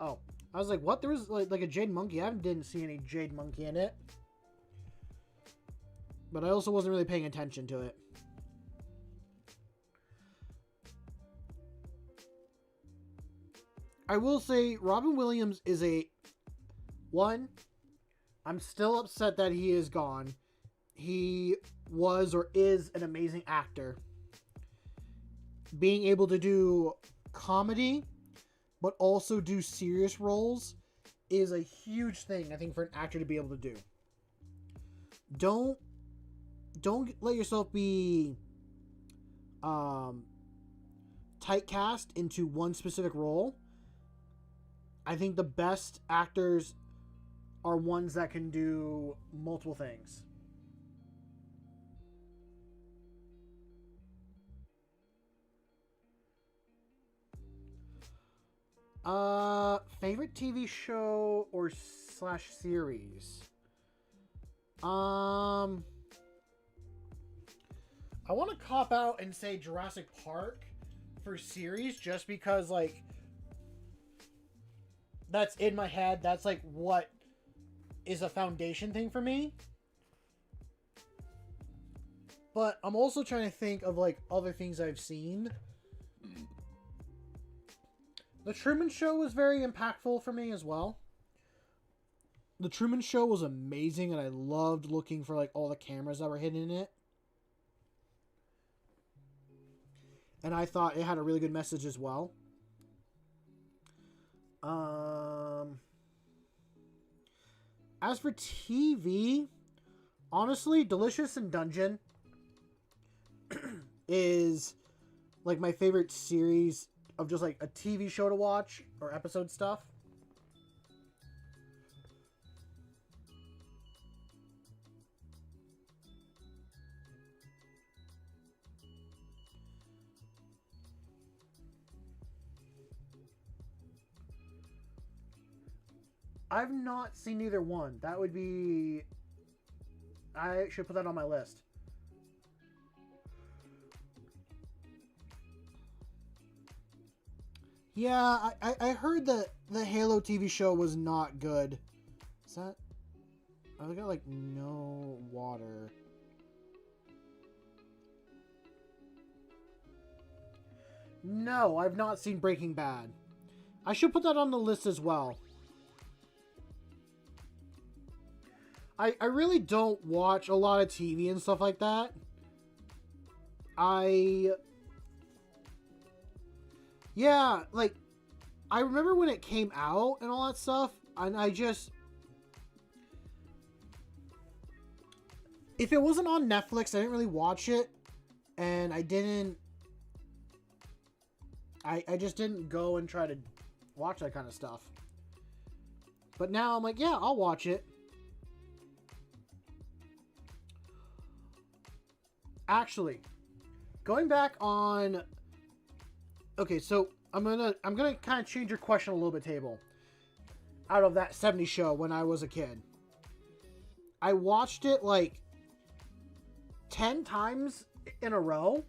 Oh, I was like, what? There was like a Jade Monkey. I didn't see any Jade Monkey in it. But I also wasn't really paying attention to it. I will say Robin Williams is one, I'm still upset that he is gone. He was or is an amazing actor. Being able to do comedy, but also do serious roles is a huge thing, I think, for an actor to be able to do. Don't let yourself be typecast into one specific role. I think the best actors are ones that can do multiple things. Favorite TV show or slash series? I want to cop out and say Jurassic Park for series, just because, like, that's in my head. That's, like, what is a foundation thing for me. But I'm also trying to think of, like, other things I've seen. The Truman Show was very impactful for me as well. The Truman Show was amazing, and I loved looking for, like, all the cameras that were hidden in it. And I thought it had a really good message as well. As for TV, honestly, Delicious in Dungeon is, like, my favorite series of just, like, a TV show to watch or episode stuff. I've not seen either one. That would be... I should put that on my list. Yeah, I heard that the Halo TV show was not good. Is that... I got, like, no water. No, I've not seen Breaking Bad. I should put that on the list as well. I really don't watch a lot of TV and stuff like that. Yeah, like, I remember when it came out and all that stuff, and I just... If it wasn't on Netflix, I didn't really watch it, and I just didn't go and try to watch that kind of stuff. But now I'm like, yeah, I'll watch it. Actually, going back on... Okay, so I'm gonna kind of change your question a little bit, Table. Out of that 70s show when I was a kid. I watched it like 10 times in a row.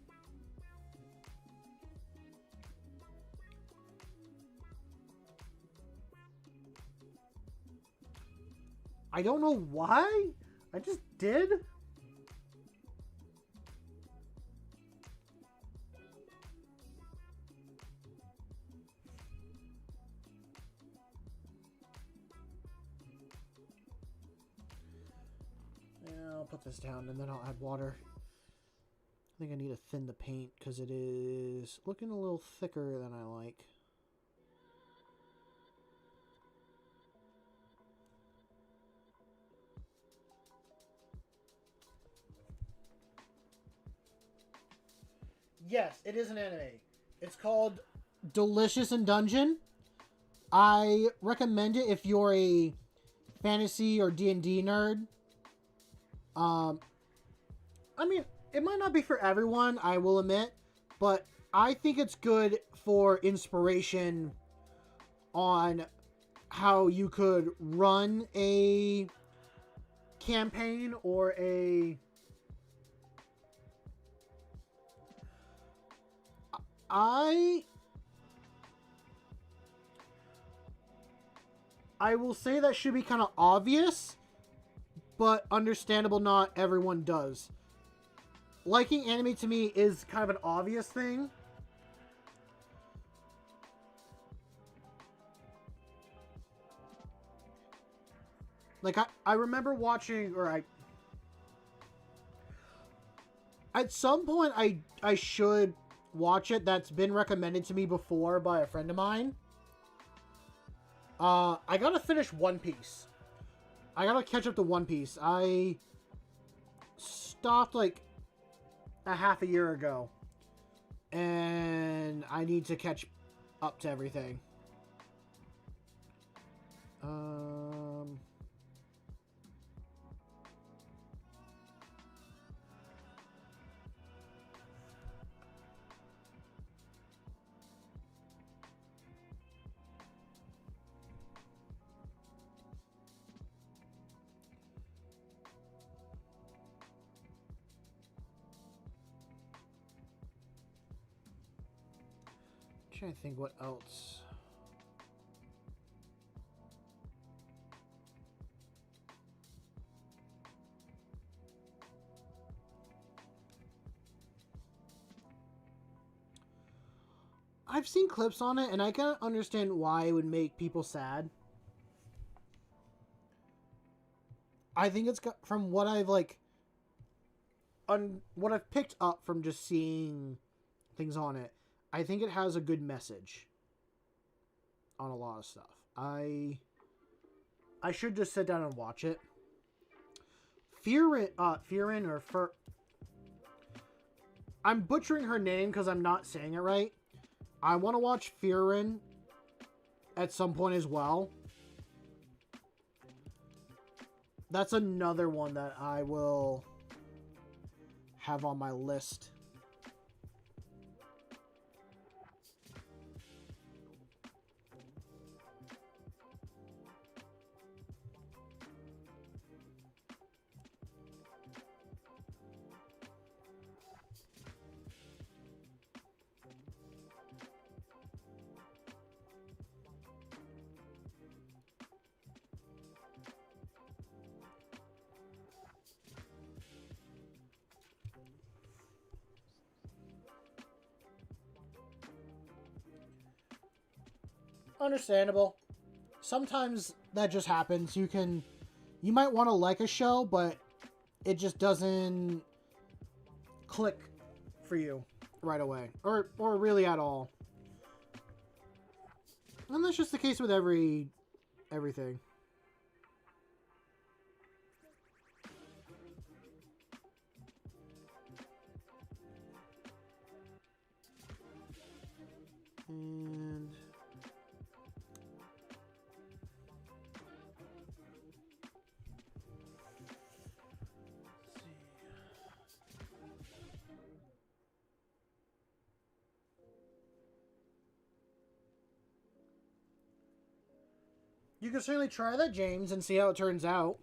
I don't know why. I just did. I'll put this down and then I'll add water. I think I need to thin the paint because it is looking a little thicker than I like. Yes, it is an anime. It's called Delicious in Dungeon. I recommend it if you're a fantasy or D&D nerd. Um, I mean, it might not be for everyone, I will admit, but I think it's good for inspiration on how you could run a campaign or I I will say that should be kind of obvious, but understandable not everyone does. Liking anime to me is kind of an obvious thing. Like I remember watching, or I at some point I should watch it. That's been recommended to me before by a friend of mine. I gotta finish One Piece. I gotta catch up to One Piece. I stopped like a half a year ago, and I need to catch up to everything. Um, trying to think what else. I've seen clips on it, and I can understand why it would make people sad. I think it's got, from what I've like, what I've picked up from just seeing things on it. I think it has a good message on a lot of stuff. I should just sit down and watch it. Fearin or Fur. I'm butchering her name because I'm not saying it right. I want to watch Fearin at some point as well. That's another one that I will have on my list. Understandable. Sometimes that just happens. You might want to like a show, but it just doesn't click for you right away, or really at all. And that's just the case with everything. And you can certainly try that, James, and see how it turns out.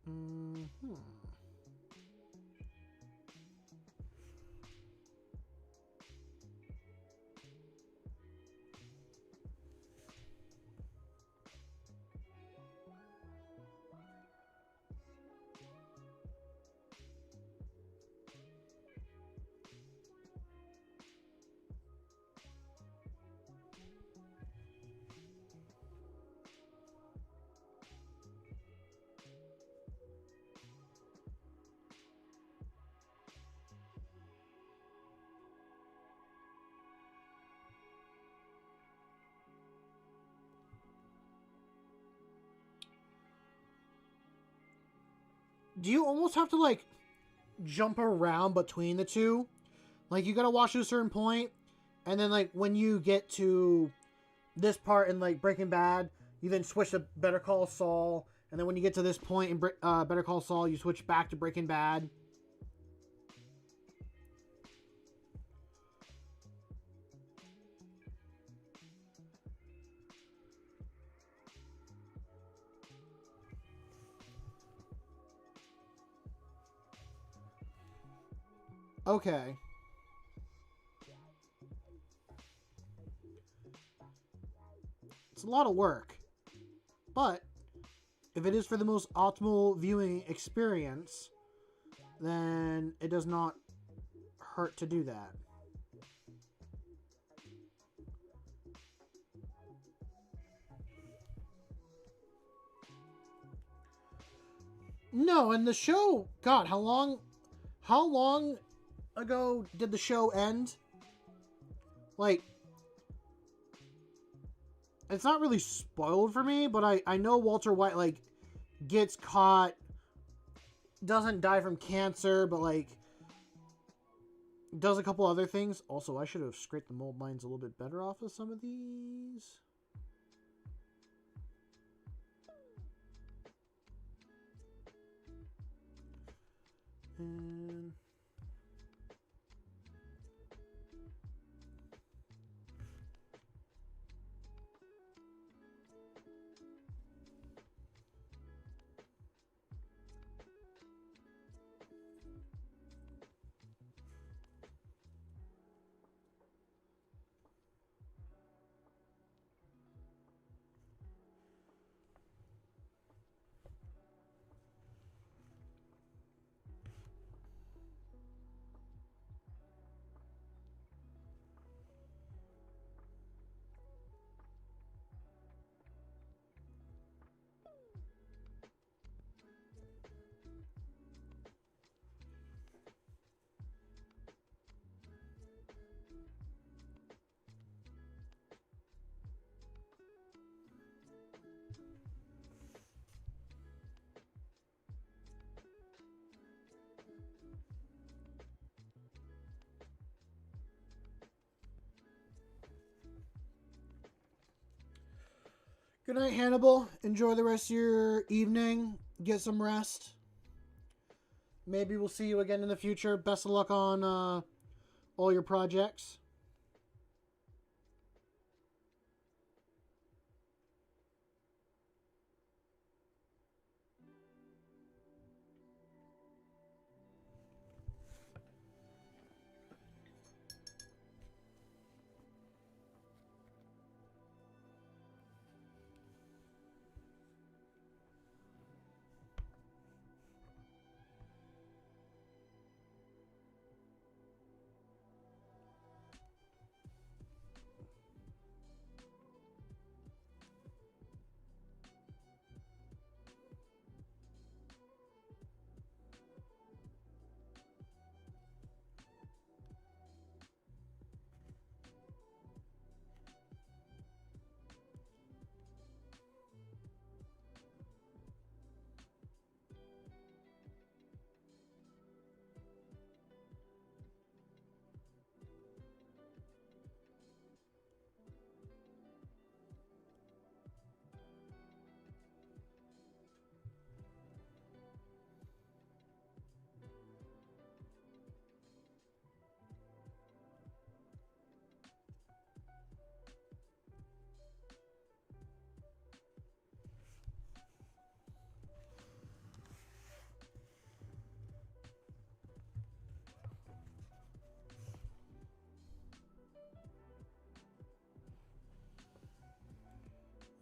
Mm-hmm. do you almost have to like jump around between the two? Like you gotta watch to a certain point, and then like when you get to this part in like Breaking Bad, you then switch to Better Call Saul, and then when you get to this point in Better Call Saul, you switch back to Breaking Bad. Okay. It's a lot of work. But if it is for the most optimal viewing experience, then it does not hurt to do that. No, and the show, God, how long ago did the show end? Like, it's not really spoiled for me, but I know Walter White, like, gets caught, doesn't die from cancer, but, like, does a couple other things. Also, I should have scraped the mold lines a little bit better off of some of these. And good night, Hannibal. Enjoy the rest of your evening. Get some rest. Maybe we'll see you again in the future. Best of luck on all your projects.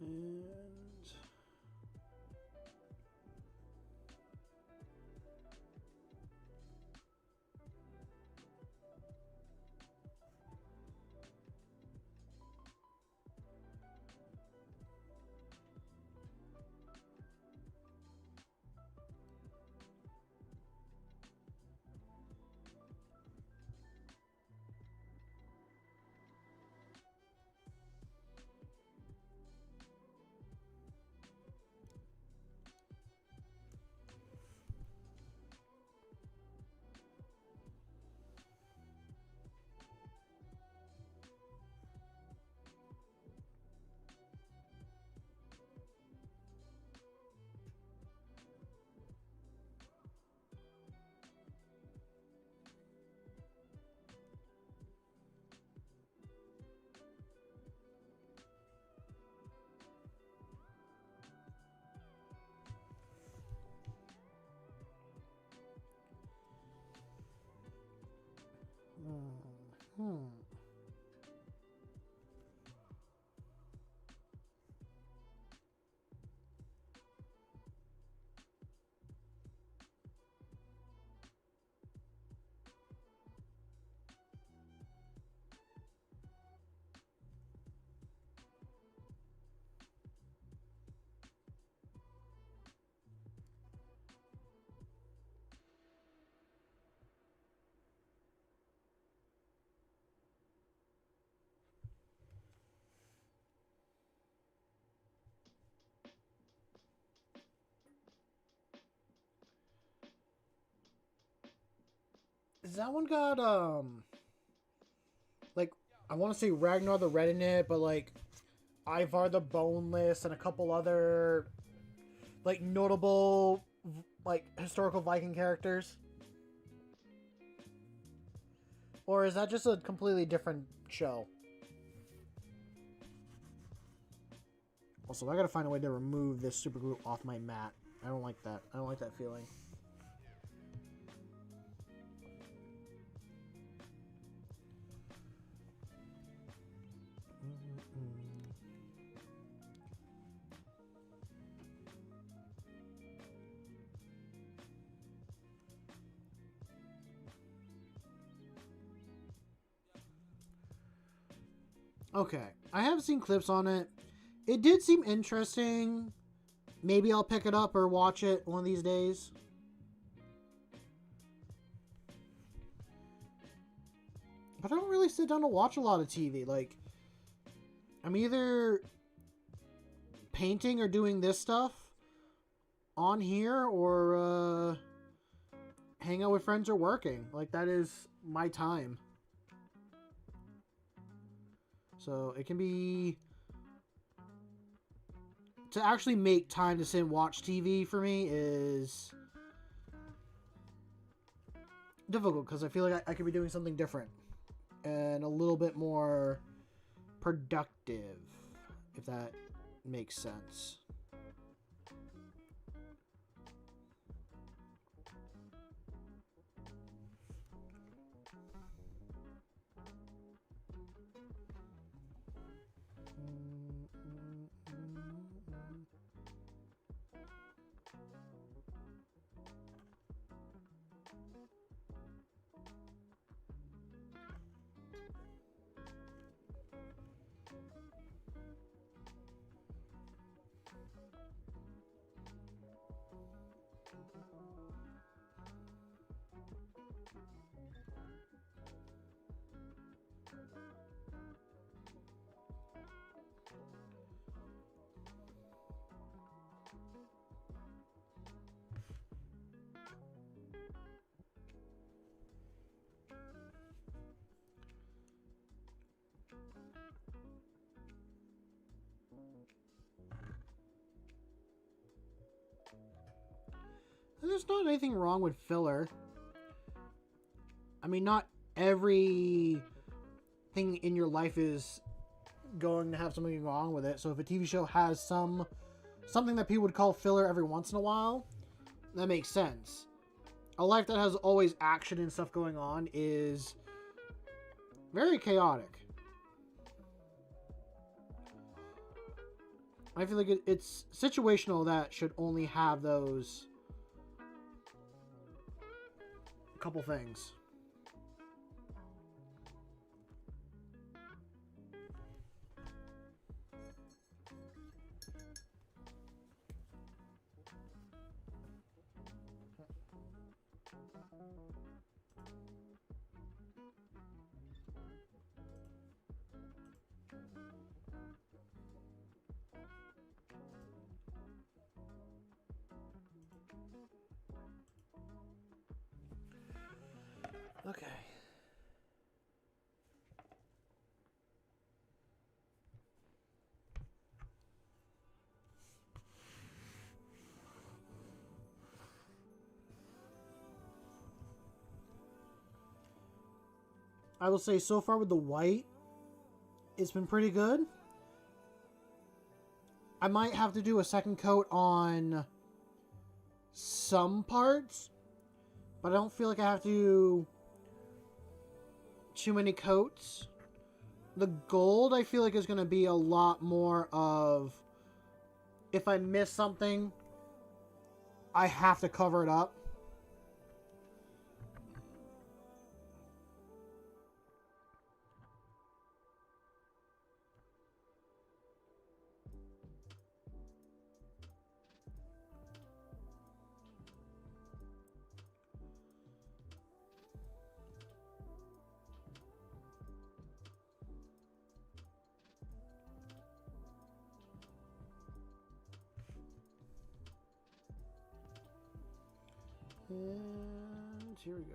And Is that one got like, I want to say Ragnar the Red in it, but like Ivar the Boneless and a couple other like notable like historical Viking characters? Or is that just a completely different show? Also, I gotta find a way to remove this superglue off my mat. I don't like that. I don't like that feeling. Okay, I have seen clips on it. It did seem interesting. Maybe I'll pick it up or watch it one of these days. But I don't really sit down to watch a lot of TV. Like, I'm either painting or doing this stuff on here or hang out with friends or working. Like, that is my time. So it can be... To actually make time to sit and watch TV for me is difficult because I feel like I could be doing something different and a little bit more productive, if that makes sense. There's not anything wrong with filler. I mean, not every thing in your life is going to have something wrong with it. So if a TV show has something that people would call filler every once in a while, that makes sense. A life that has always action and stuff going on is very chaotic. I feel like it's situational that should only have those couple things. Okay. I will say so far with the white, it's been pretty good. I might have to do a second coat on some parts, but I don't feel like I have to too many coats. The gold, I feel like, is going to be a lot more of, if I miss something, I have to cover it up. And here we go.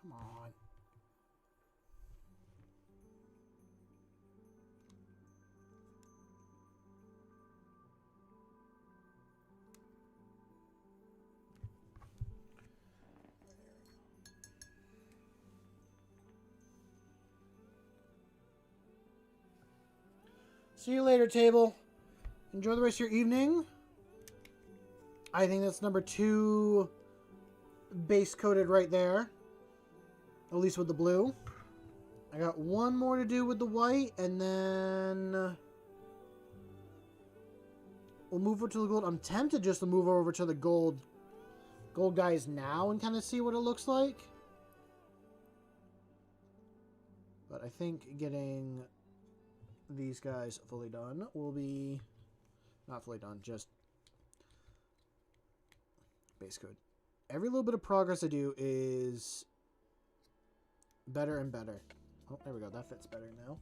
Come on. See you later, table. Enjoy the rest of your evening. I think that's number 2 base coated right there. At least with the blue. I got one more to do with the white, and then we'll move over to the gold. I'm tempted just to move over to the gold guys now and kind of see what it looks like. But I think getting these guys fully done will be... Not fully done, just base coat. Every little bit of progress I do is better and better. Oh, there we go. That fits better now.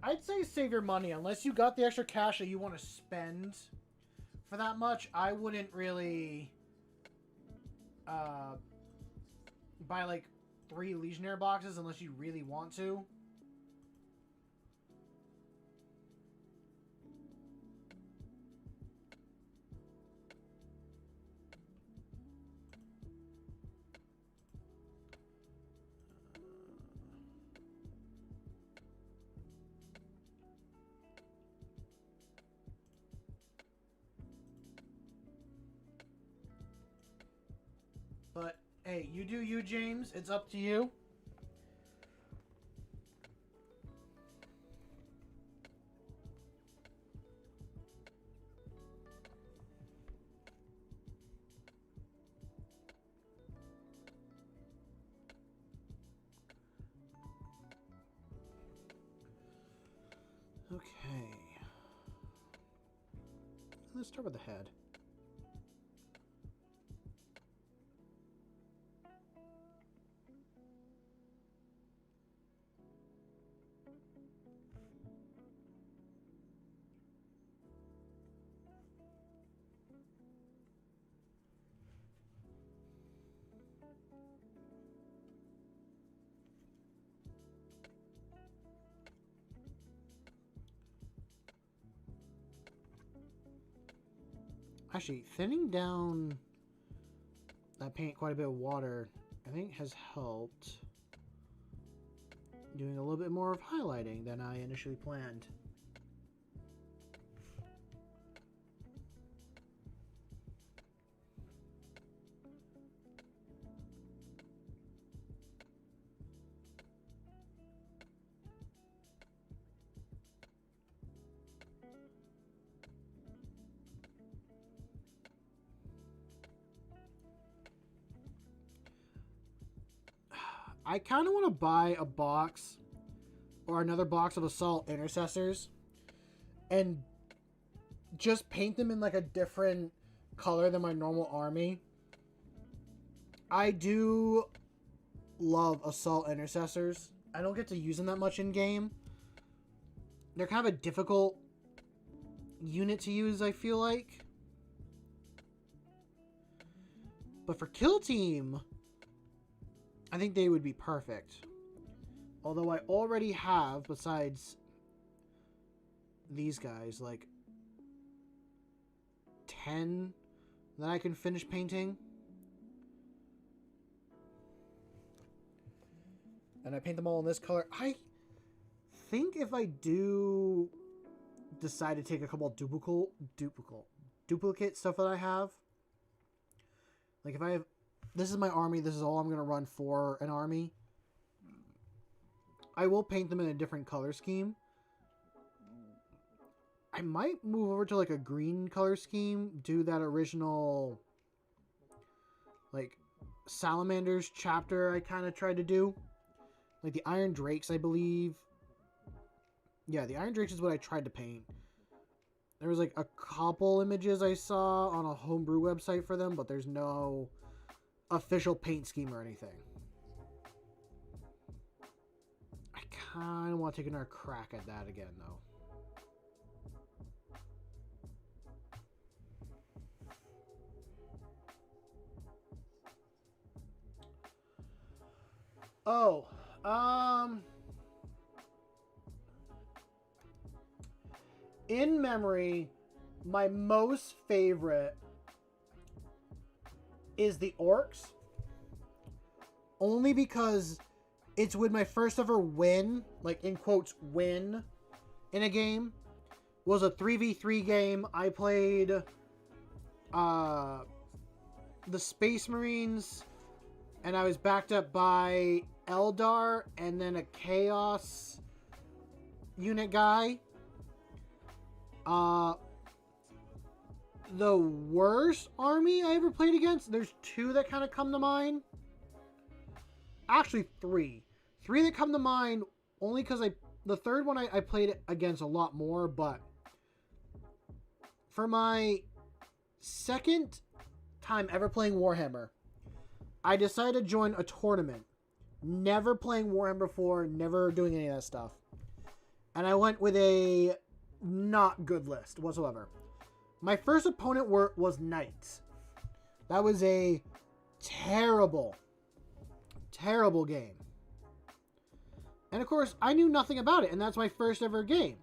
I'd say save your money. Unless you got the extra cash that you want to spend for that much, I wouldn't really buy like 3 Legionnaire boxes unless you really want to. But, hey, you do you, James. It's up to you. Okay. Let's start with the head. Actually, thinning down that paint quite a bit of water, I think has helped. Doing a little bit more of highlighting than I initially planned. I kind of want to buy a box or another box of Assault Intercessors and just paint them in like a different color than my normal army. I do love Assault Intercessors. I don't get to use them that much in game. They're kind of a difficult unit to use, I feel like. But for Kill Team, I think they would be perfect. Although I already have, besides these guys, like 10 that I can finish painting. And I paint them all in this color. I think if I do decide to take a couple of duplicate stuff that I have, like if I have, this is my army, this is all I'm going to run for an army, I will paint them in a different color scheme. I might move over to like a green color scheme, do that original like Salamanders chapter I kind of tried to do. Like the Iron Drakes, I believe. Yeah, the Iron Drakes is what I tried to paint. There was like a couple images I saw on a homebrew website for them, but there's no official paint scheme or anything. I kind of want to take another crack at that again, though. Oh, in memory, my most favorite is the Orcs. Only because it's with my first ever win, like in quotes, win in a game. Was a 3v3 game. I played the Space Marines, and I was backed up by Eldar and then a Chaos unit guy. The worst army I ever played against, there's two that kind of come to mind. Actually, three. Three that come to mind only because the third one I played against a lot more, but for my second time ever playing Warhammer, I decided to join a tournament. Never playing Warhammer before, never doing any of that stuff. And I went with a not good list whatsoever. My first opponent was Knights. That was a terrible game. And of course, I knew nothing about it, and that's my first ever game.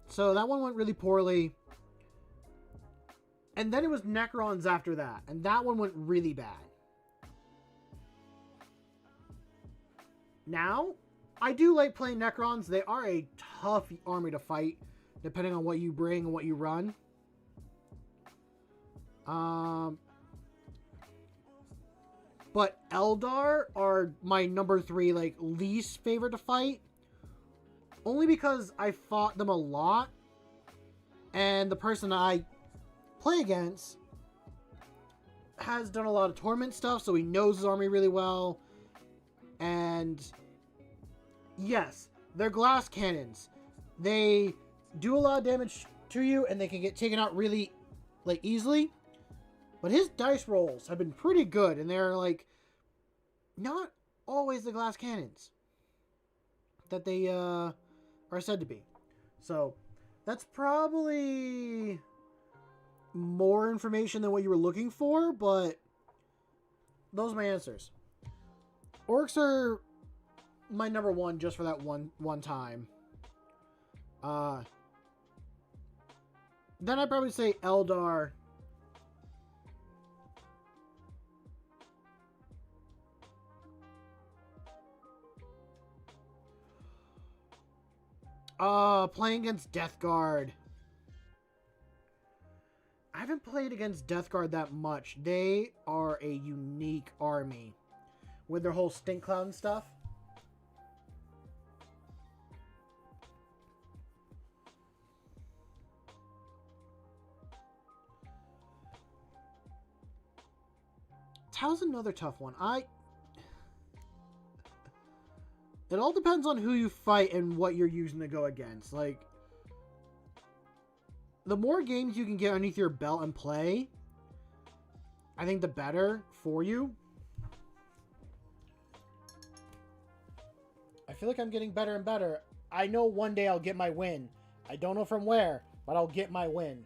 So that one went really poorly. And then it was Necrons after that, and that one went really bad. Now, I do like playing Necrons. They are a tough army to fight, depending on what you bring and what you run. But Eldar are my number 3, like, least favorite to fight. Only because I fought them a lot. And the person I play against has done a lot of tournament stuff, so he knows his army really well. And yes, they're glass cannons. They do a lot of damage to you, and they can get taken out really, like, easily. But his dice rolls have been pretty good, and they're, like, not always the glass cannons that they are said to be. So, that's probably more information than what you were looking for, but those are my answers. Orcs are my number 1 just for that one time. Then I'd probably say Eldar. Playing against Death Guard. I haven't played against Death Guard that much. They are a unique army with their whole stink cloud and stuff. Tao's another tough one. It all depends on who you fight and what you're using to go against. Like, the more games you can get underneath your belt and play, I think the better for you. I feel like I'm getting better and better. I know one day I'll get my win. I don't know from where, but I'll get my win.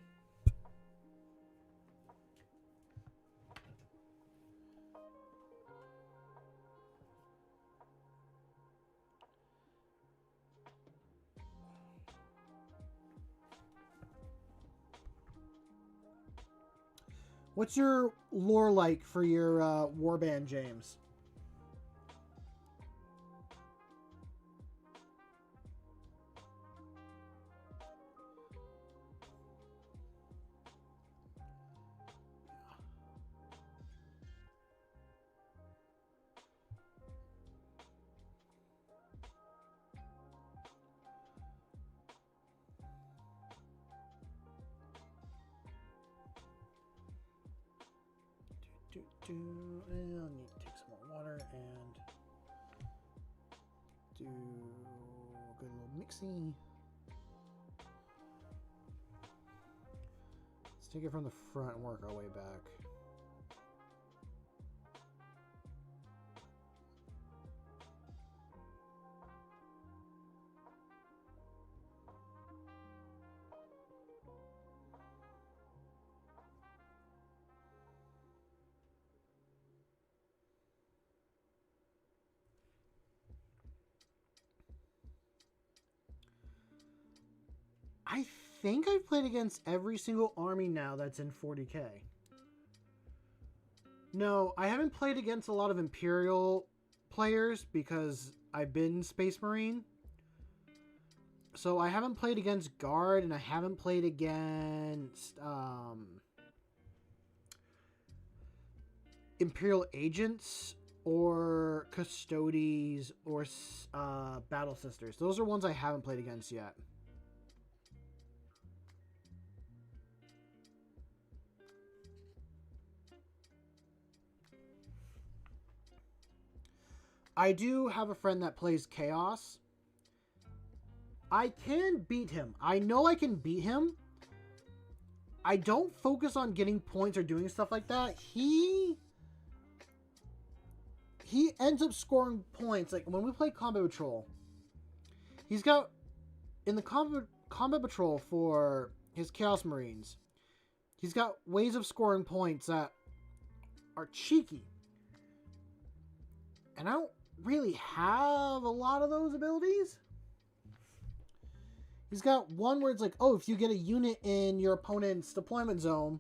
What's your lore like for your warband, James? And I'll need to take some more water and do a good little mixy. Let's take it from the front and work our way back. I think I've played against every single army now that's in 40k. No, I haven't played against a lot of Imperial players because I've been Space Marine. So I haven't played against Guard and I haven't played against Imperial Agents or Custodes or Battle Sisters. Those are ones I haven't played against yet. I do have a friend that plays Chaos. I can beat him. I know I can beat him. I don't focus on getting points or doing stuff like that. He ends up scoring points. Like, when we play Combat Patrol, he's got, in the Combat Patrol for his Chaos Marines, he's got ways of scoring points that are cheeky. And I don't really have a lot of those abilities. He's got one where it's like, oh, if you get a unit in your opponent's deployment zone,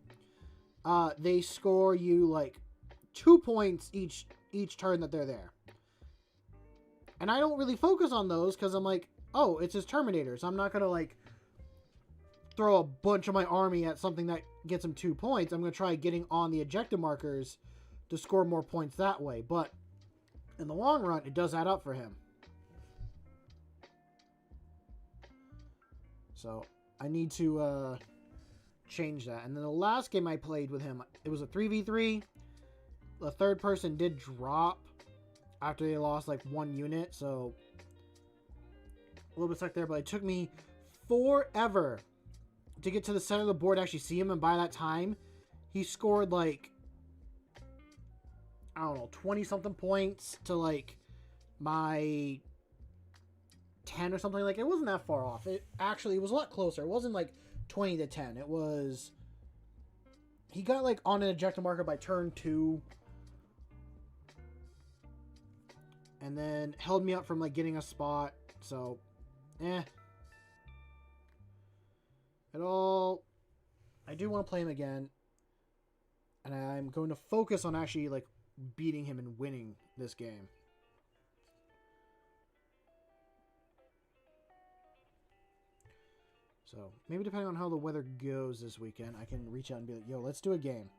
they score you like 2 points each turn that they're there. And I don't really focus on those because I'm like, oh, it's his Terminators. I'm not going to like throw a bunch of my army at something that gets him 2 points. I'm going to try getting on the objective markers to score more points that way. But in the long run, it does add up for him. So I need to change that. And then the last game I played with him, it was a 3v3. The third person did drop after they lost like 1 unit. So a little bit stuck there. But it took me forever to get to the center of the board to actually see him. And by that time, he scored like, I don't know, 20-something points to like my 10 or something. Like, it wasn't that far off. It was a lot closer. It wasn't like 20 to 10. It was, he got like on an objective marker by turn 2. And then held me up from like getting a spot. So, It all I do want to play him again. And I'm going to focus on actually, like, beating him and winning this game. So, maybe depending on how the weather goes this weekend, I can reach out and be like, yo, let's do a game.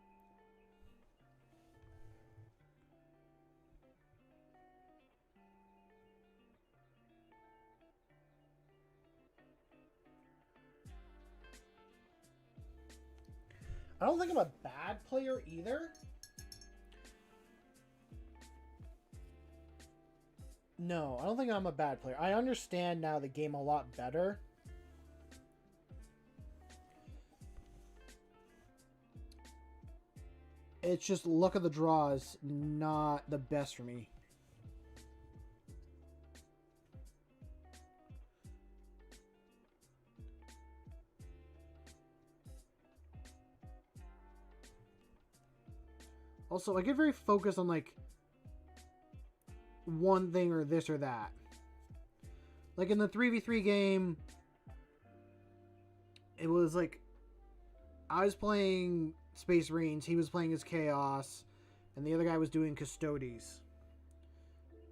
I don't think I'm a bad player either. No, I don't think I'm a bad player. I understand now the game a lot better. It's just luck of the draw is not the best for me. Also, I get very focused on, like, one thing or this or that. Like, in the 3v3 game, it was, like, I was playing Space Marines, he was playing as Chaos, and the other guy was doing Custodes.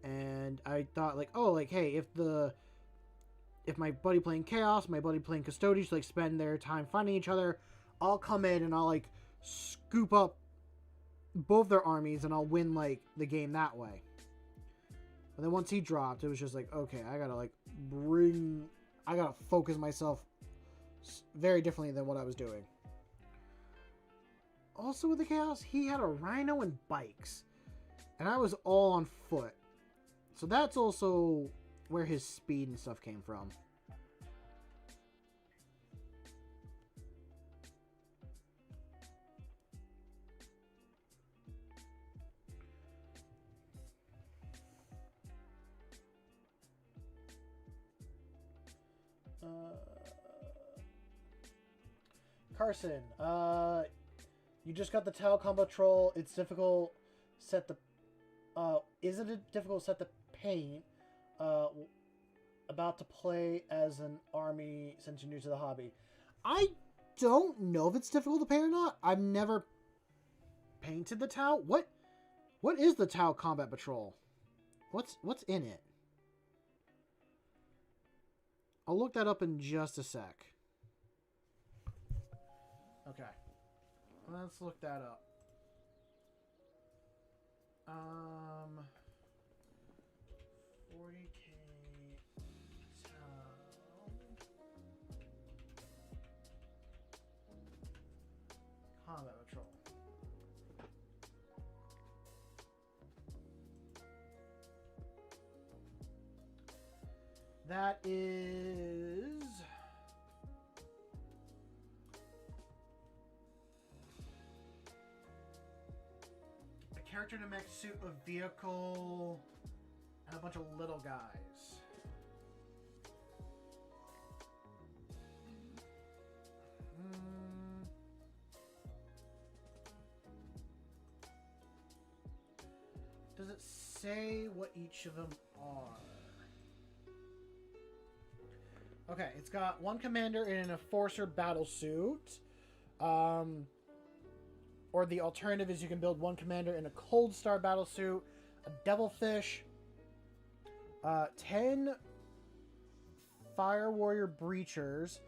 And I thought, like, oh, like, hey, if my buddy playing Chaos, my buddy playing Custodes, like, spend their time finding each other, I'll come in and I'll, like, scoop up both their armies and I'll win, like, the game that way. And then once he dropped, it was just like, okay, I gotta focus myself very differently than what I was doing. Also with the Chaos, he had a Rhino and bikes. And I was all on foot. So that's also where his speed and stuff came from. Carson, you just got the Tau Combat Troll. It's difficult set the... isn't it difficult set the paint? About to play as an army since you're new to the hobby. I don't know if it's difficult to paint or not. I've never painted the Tau. What is the Tau Combat Patrol? What's in it? I'll look that up in just a sec. Okay. Let's look that up. 40k Combat Patrol. That is... a character in a mech suit, a vehicle, and a bunch of little guys. Does it say what each of them are? Okay, it's got one commander in an enforcer battle suit. Or the alternative is you can build one commander in a Cold Star battle suit, a Devilfish, 10 Fire Warrior Breachers.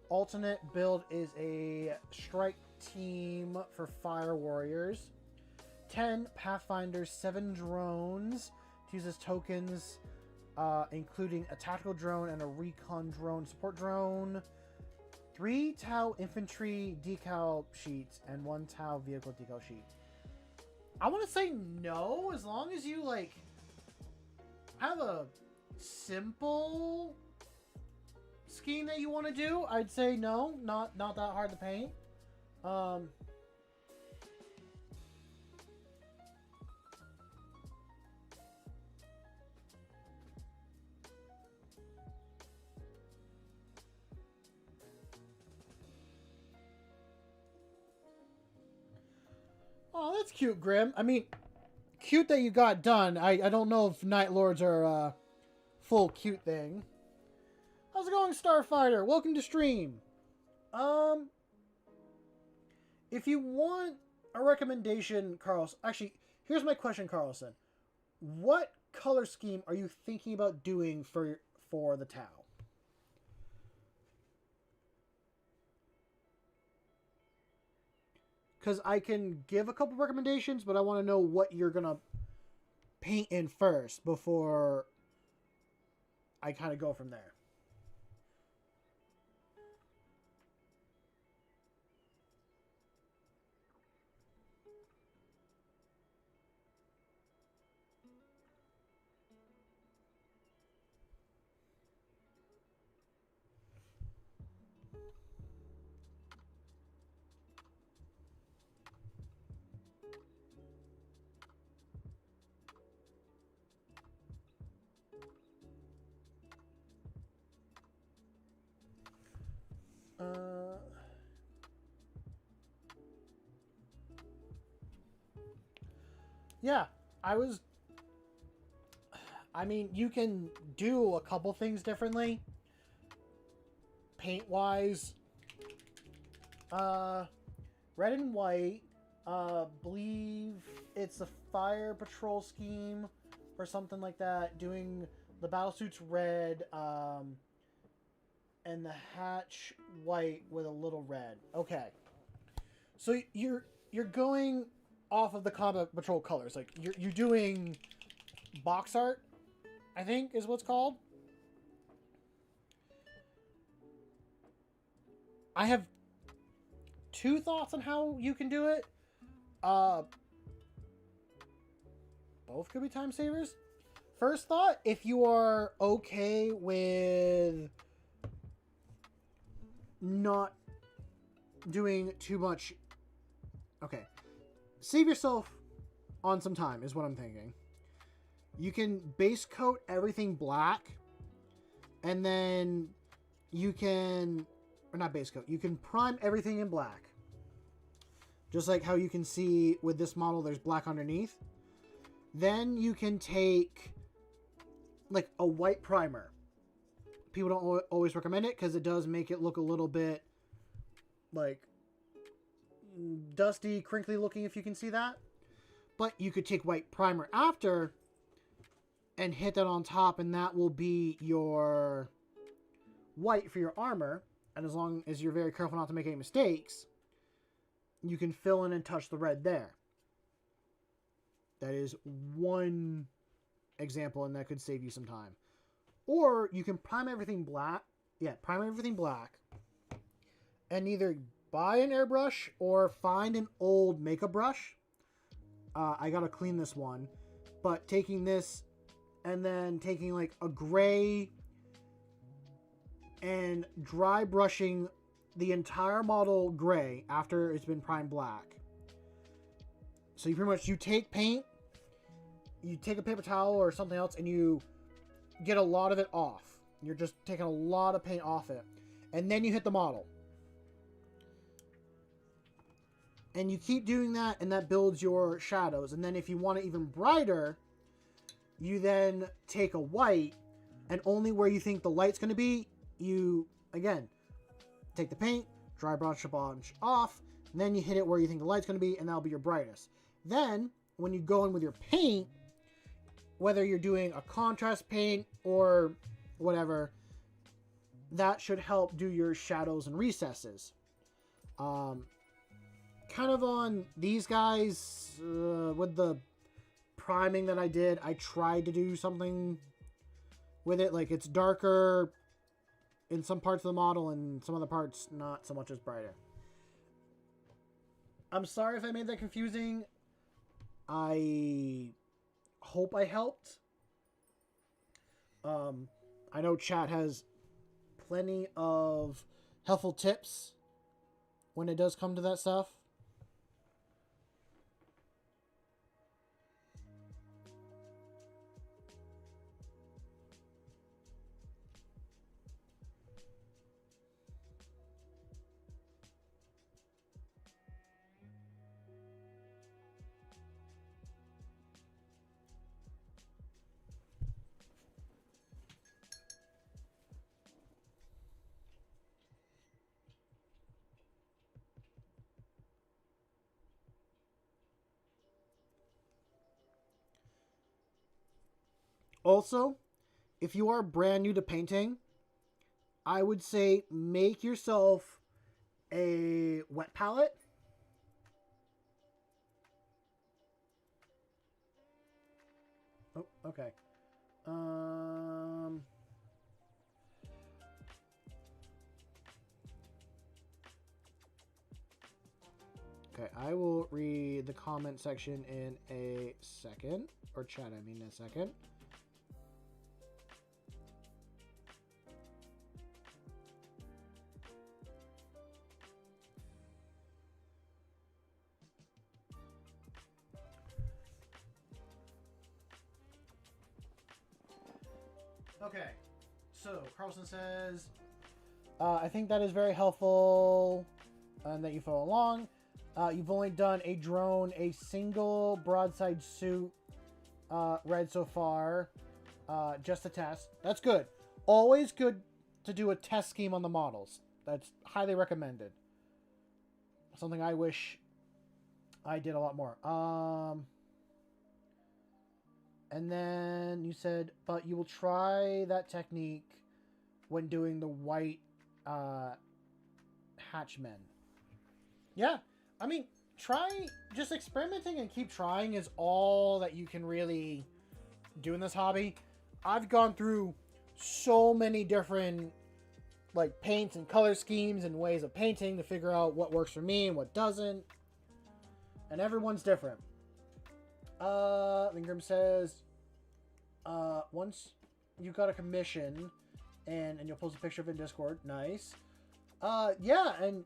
Alternate build is a Strike Team for Fire Warriors. 10 Pathfinders, 7 drones to use as tokens, including a tactical drone and a recon drone support drone. 3 Tau infantry decal sheets and 1 Tau vehicle decal sheet. I want to say no, as long as you, like, have a simple scheme that you want to do. I'd say no, not that hard to paint. Oh, that's cute, Grim. I mean, cute that you got done. I don't know if Night Lords are a full cute thing. How's it going, Starfighter? Welcome to stream. If you want a recommendation, Carlson, actually, here's my question, Carlson. What color scheme are you thinking about doing for the Tau? Because I can give a couple recommendations, but I want to know what you're going to paint in first before I kind of go from there. Yeah, I was. I mean, you can do a couple things differently. Paint wise, red and white. Believe it's a fire patrol scheme or something like that. Doing the battle suits red, and the hatch white with a little red. Okay, so you're going off of the combat patrol colors. Like you're doing box art, I think is what's called. I have two thoughts on how you can do it. Both could be time savers. First thought, if you are okay with not doing too much, okay, save yourself on some time is what I'm thinking. You can base coat everything black, and then you can, or not base coat, you can prime everything in black. Just like how you can see with this model, there's black underneath. Then you can take like a white primer. People don't always recommend it because it does make it look a little bit like dusty, crinkly looking, if you can see that. But you could take white primer after and hit that on top, and that will be your white for your armor. And as long as you're very careful not to make any mistakes, you can fill in and touch the red there. That is one example, and that could save you some time. Or you can prime everything black. Yeah, prime everything black. And either buy an airbrush or find an old makeup brush. I gotta clean this one. But taking this and then taking like a gray and dry brushing the entire model gray after it's been primed black. So you pretty much, you take paint, you take a paper towel or something else, and you get a lot of it off. You're just taking a lot of paint off it. And then you hit the model. And you keep doing that, and that builds your shadows. And then if you want it even brighter, you then take a white, and only where you think the light's going to be, you, again, take the paint, dry brush a bunch off, and then you hit it where you think the light's going to be, and that'll be your brightest. Then, when you go in with your paint, whether you're doing a contrast paint or whatever, that should help do your shadows and recesses. Kind of on these guys, with the priming that I did, I tried to do something with it. Like, it's darker in some parts of the model, and some other parts not so much as brighter. I'm sorry if I made that confusing. I hope I helped. I know chat has plenty of helpful tips when it does come to that stuff. Also, if you are brand new to painting, I would say make yourself a wet palette. Oh, okay. Okay, I will read the comment section in a second. Or chat, I mean, in a second. Okay, so Carlson says, I think that is very helpful and that you follow along. You've only done a drone, a single broadside suit read so far, just a test. That's good. Always good to do a test scheme on the models. That's highly recommended. Something I wish I did a lot more. And then you said, but you will try that technique when doing the white hatchmen. Yeah, I mean, try just experimenting and keep trying is all that you can really do in this hobby. I've gone through so many different like paints and color schemes and ways of painting to figure out what works for me and what doesn't. And everyone's different. Ingram says, once you got a commission and you'll post a picture of it in Discord. Nice. Yeah, and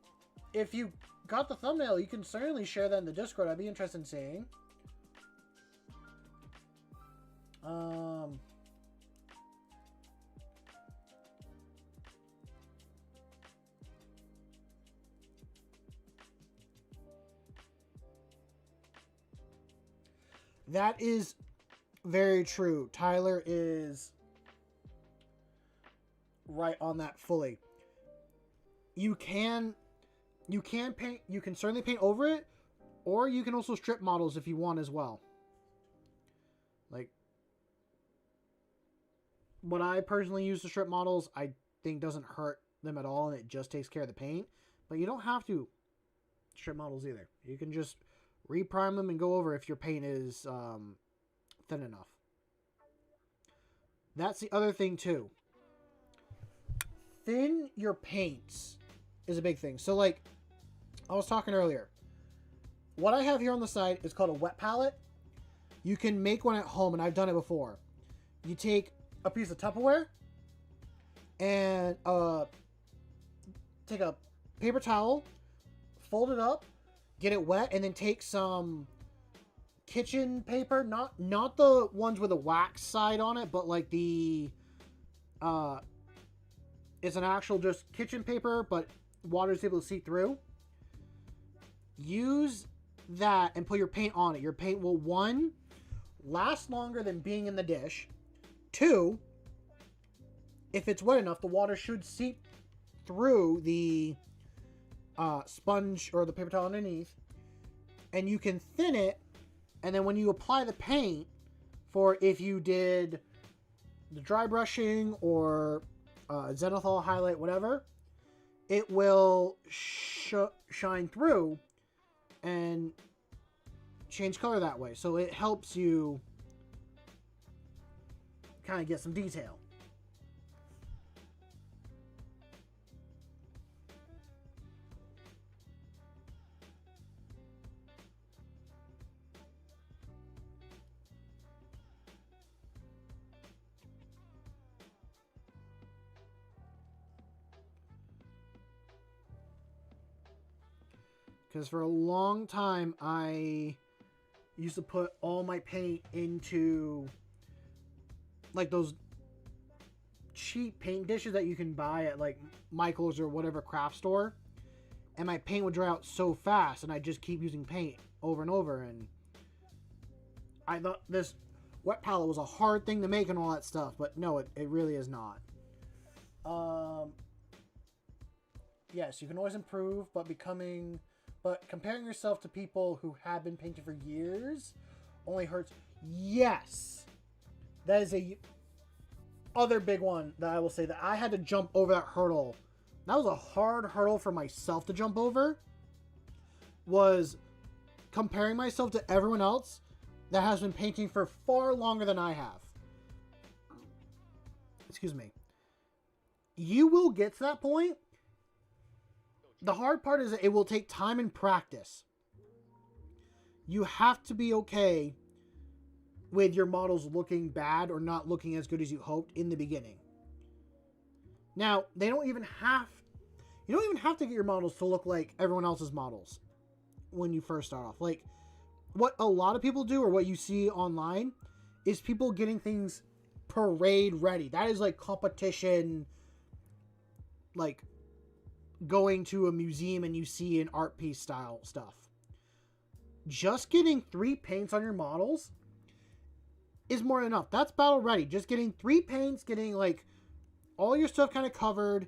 if you got the thumbnail, you can certainly share that in the Discord. I'd be interested in seeing. That is very true. Tyler is right on that fully. You can paint, you can certainly paint over it, or you can also strip models if you want as well. Like, what I personally use to strip models, I think doesn't hurt them at all, and it just takes care of the paint. But you don't have to strip models either. You can just reprime them and go over if your paint is thin enough. That's the other thing too. Thin your paints is a big thing. So like I was talking earlier, what I have here on the side is called a wet palette. You can make one at home, and I've done it before. You take a piece of Tupperware and take a paper towel, fold it up, get it wet, and then take some kitchen paper, not the ones with a wax side on it, but like the it's an actual just kitchen paper, but water is able to seep through. Use that and put your paint on it. Your paint will, 1, last longer than being in the dish. 2, if it's wet enough, the water should seep through the sponge or the paper towel underneath, and you can thin it, and then when you apply the paint, for if you did the dry brushing or zenithal highlight, whatever, it will shine through and change color that way. So it helps you kind of get some detail. Because for a long time, I used to put all my paint into like those cheap paint dishes that you can buy at like Michael's or whatever craft store. And my paint would dry out so fast, and I just keep using paint over and over. And I thought this wet palette was a hard thing to make and all that stuff. But no, it really is not. Yes, you can always improve, but comparing yourself to people who have been painting for years only hurts. Yes. That is a other big one that I will say that I had to jump over that hurdle. That was a hard hurdle for myself to jump over. Was comparing myself to everyone else that has been painting for far longer than I have. Excuse me. You will get to that point. The hard part is that it will take time and practice. You have to be okay with your models looking bad or not looking as good as you hoped in the beginning. Now, you don't even have to get your models to look like everyone else's models when you first start off. Like, what a lot of people do, or what you see online, is people getting things parade ready. That is like competition, like going to a museum and you see an art piece style stuff. Just getting 3 paints on your models is more than enough. That's battle ready. Just getting 3 paints, getting like all your stuff kind of covered.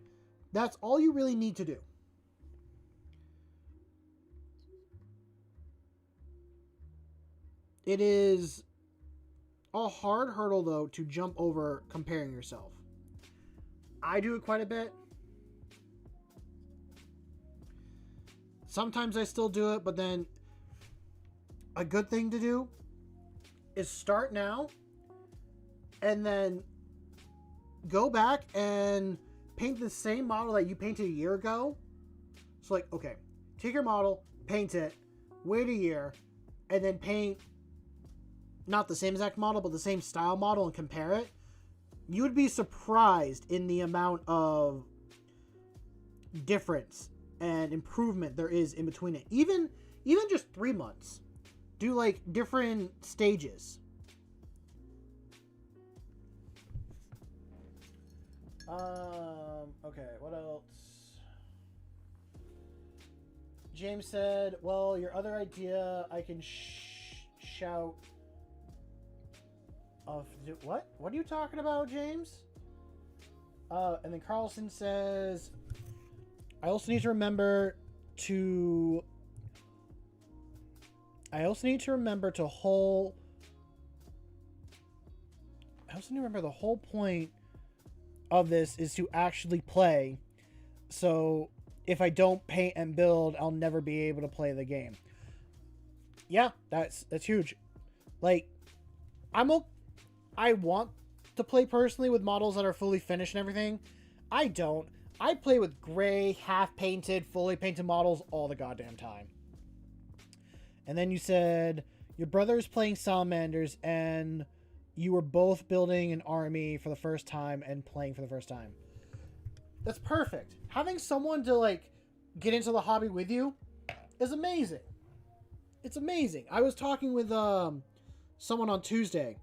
That's all you really need to do. It is a hard hurdle, though, to jump over comparing yourself. I do it quite a bit. Sometimes I still do it, but then a good thing to do is start now and then go back and paint the same model that you painted a year ago. So, like, okay, take your model, paint it, wait a year, and then paint not the same exact model, but the same style model and compare it. You would be surprised in the amount of difference and improvement there is in between it. Even just 3 months. Do like different stages. Okay, what else? James said, well, your other idea, I can shout of what? What are you talking about, James? And then Carlson says, I also need to remember the whole point of this is to actually play. So if I don't paint and build, I'll never be able to play the game. Yeah, that's huge. Like, I want to play personally with models that are fully finished and everything. I don't. I play with gray, half-painted, fully painted models all the goddamn time. And then you said your brother is playing Salamanders and you were both building an army for the first time and playing for the first time. That's perfect. Having someone to, like, get into the hobby with you is amazing. It's amazing. I was talking with someone on Tuesday,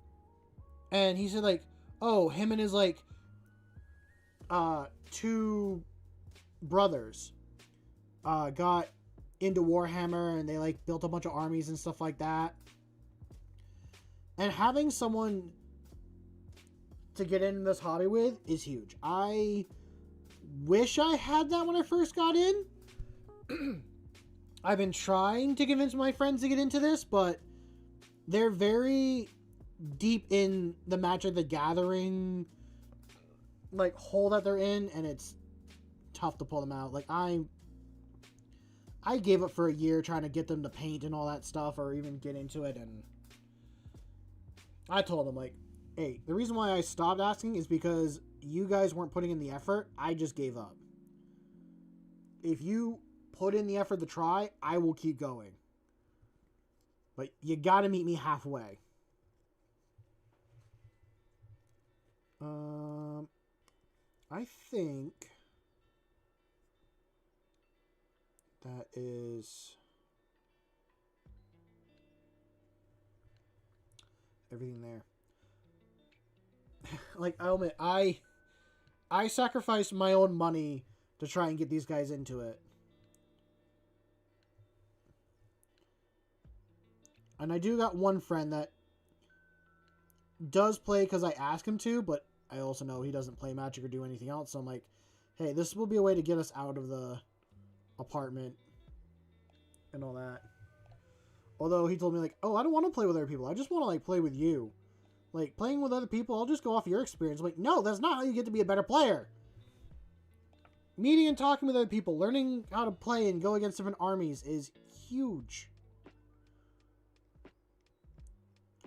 and he said, like, oh, him and his, like, 2 brothers got into Warhammer, and they, like, built a bunch of armies and stuff like that. And having someone to get in this hobby with is huge. I wish I had that when I first got in. I've been trying to convince my friends to get into this, but they're very deep in the Magic the Gathering, like, hole that they're in, and it's tough to pull them out. Like, I gave up for a year trying to get them to paint and all that stuff, or even get into it, and I told them, like, hey, the reason why I stopped asking is because you guys weren't putting in the effort. I just gave up. If you put in the effort to try, I will keep going. But you gotta meet me halfway. I think that is everything there. Like, I'll admit, I sacrificed my own money to try and get these guys into it. And I do got one friend that does play because I ask him to, but I also know he doesn't play Magic or do anything else. So I'm like, hey, this will be a way to get us out of the apartment and all that. Although he told me, like, oh, I don't want to play with other people. I just want to, like, play with you. Like, playing with other people, I'll just go off your experience. Like, no, that's not how you get to be a better player. Meeting and talking with other people, learning how to play and go against different armies is huge.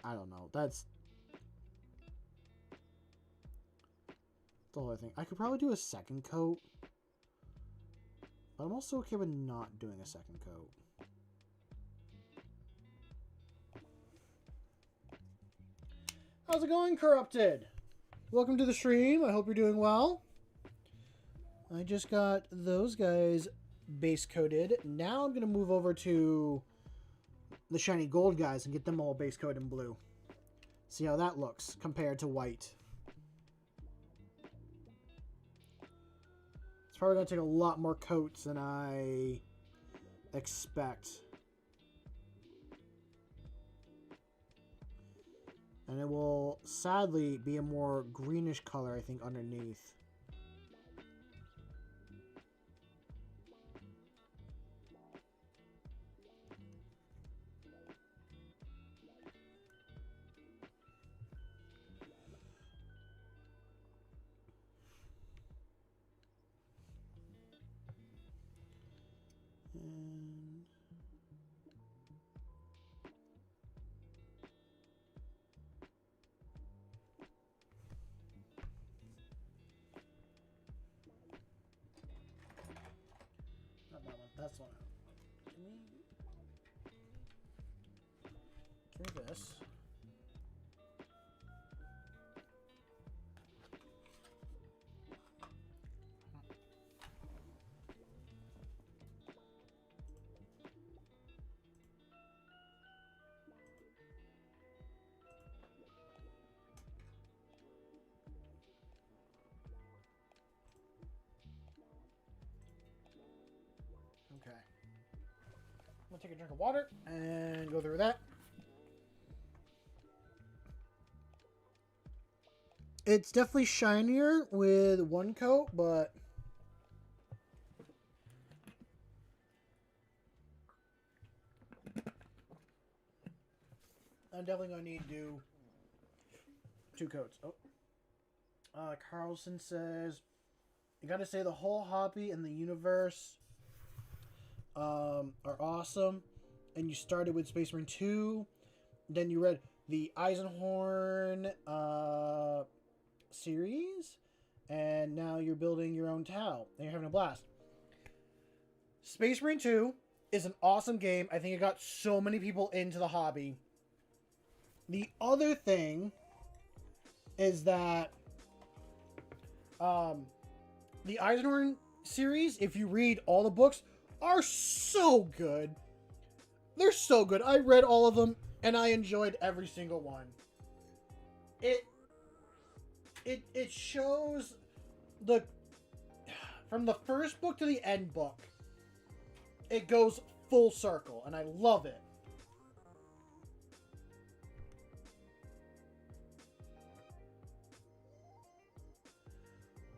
I don't know. That's the whole thing. I could probably do a second coat. But I'm also okay with not doing a second coat. How's it going, Corrupted? Welcome to the stream. I hope you're doing well. I just got those guys base coated. Now I'm going to move over to the shiny gold guys and get them all base coated in blue. See how that looks compared to white. It's probably going to take a lot more coats than I expect. And it will sadly be a more greenish color, I think, underneath. And not that one. That's one. Give me this. Okay. I'm gonna take a drink of water and go through that. It's definitely shinier with one coat, but I'm definitely gonna need to do 2 coats. Oh, Carlson says, "You gotta say the whole hobby and the universe are awesome, and you started with Space Marine 2, then you read the Eisenhorn series, and now you're building your own Tau, and you're having a blast." Space Marine 2 is an awesome game. I think it got so many people into the hobby. The other thing is that the Eisenhorn series, if you read all the books, are so good. They're so good. I read all of them, and I enjoyed every single one. It shows the from the first book to the end book. It goes full circle, and I love it.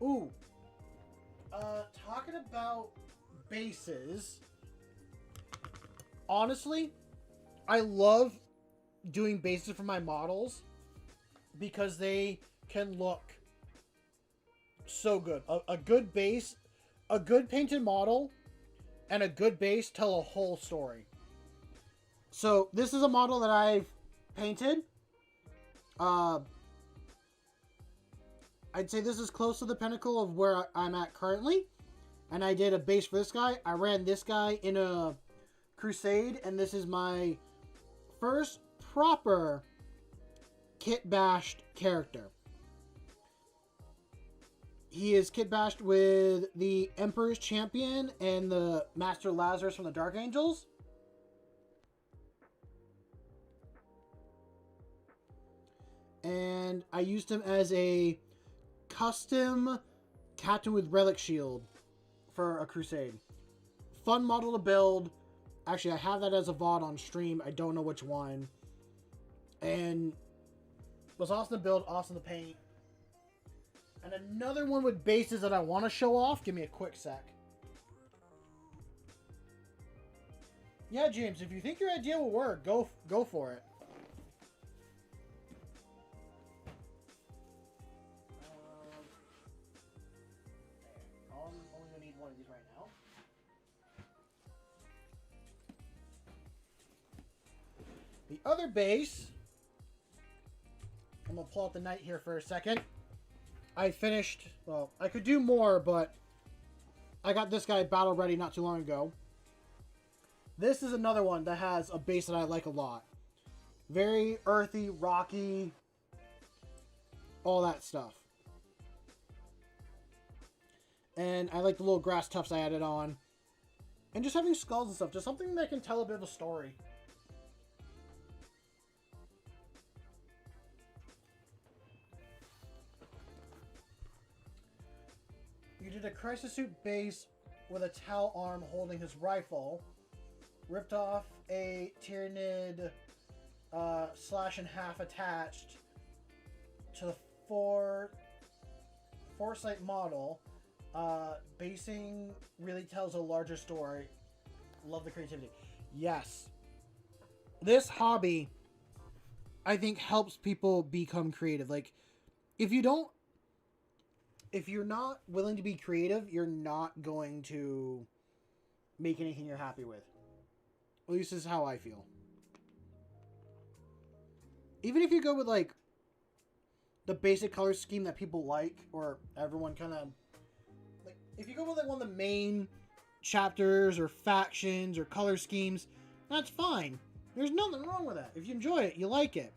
Ooh. Talking about bases. Honestly, I love doing bases for my models because they can look so good. A good base, a good painted model, and a good base tell a whole story. So this is a model that I've painted. I'd say this is close to the pinnacle of where I'm at currently. And I did a base for this guy. I ran this guy in a Crusade, and this is my first proper kit bashed character. He is kit bashed with the Emperor's Champion and the Master Lazarus from the Dark Angels. And I used him as a custom Captain with Relic Shield for a Crusade. Fun model to build. Actually, I have that as a VOD on stream. I don't know which one. And was awesome to build, awesome to paint. And another one with bases that I want to show off. Give me a quick sec. Yeah, James, if you think your idea will work, go for it. one of these right now. The other base, I'm going to pull out the knight here for a second. I finished, well, I could do more, but I got this guy battle ready not too long ago. This is another one that has a base that I like a lot. Very earthy, rocky, all that stuff. And I like the little grass tufts I added on. And just having skulls and stuff. Just something that can tell a bit of a story. You did a crisis suit base with a towel arm holding his rifle. Ripped off a Tyranid slash and half attached to the foresight model. Basing really tells a larger story. Love the creativity. Yes. This hobby, I think, helps people become creative. Like, if you're not willing to be creative, you're not going to make anything you're happy with. At least this is how I feel. Even if you go with, like, the basic color scheme that people like, or everyone kind of... like, if you go with, like, one of the main chapters or factions or color schemes, that's fine. There's nothing wrong with that. If you enjoy it, you like it.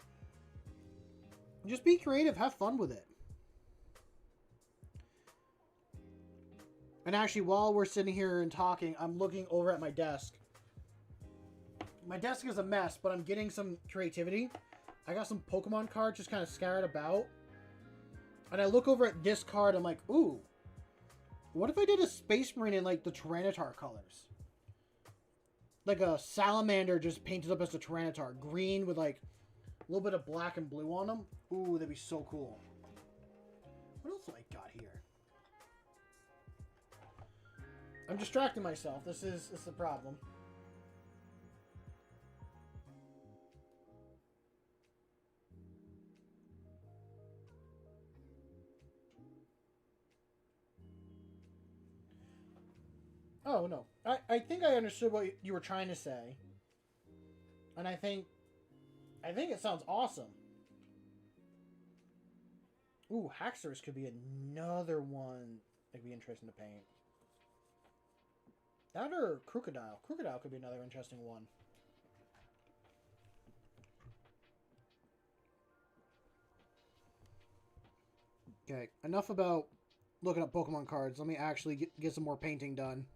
Just be creative. Have fun with it. And actually, while we're sitting here and talking, I'm looking over at my desk. My desk is a mess, but I'm getting some creativity. I got some Pokemon cards just kind of scattered about. And I look over at this card, I'm like, ooh. What if I did a Space Marine in, like, the Tyranitar colors? Like a salamander just painted up as the Tyranitar. Green with, like, a little bit of black and blue on them. Ooh, that'd be so cool. What else have I got here? I'm distracting myself. This is the problem. Oh, no. I think I understood what you were trying to say. And I think it sounds awesome. Ooh, Haxorus could be another one that could be interesting to paint. That or Crocodile. Crocodile could be another interesting one. Okay, enough about looking up Pokemon cards. Let me actually get some more painting done.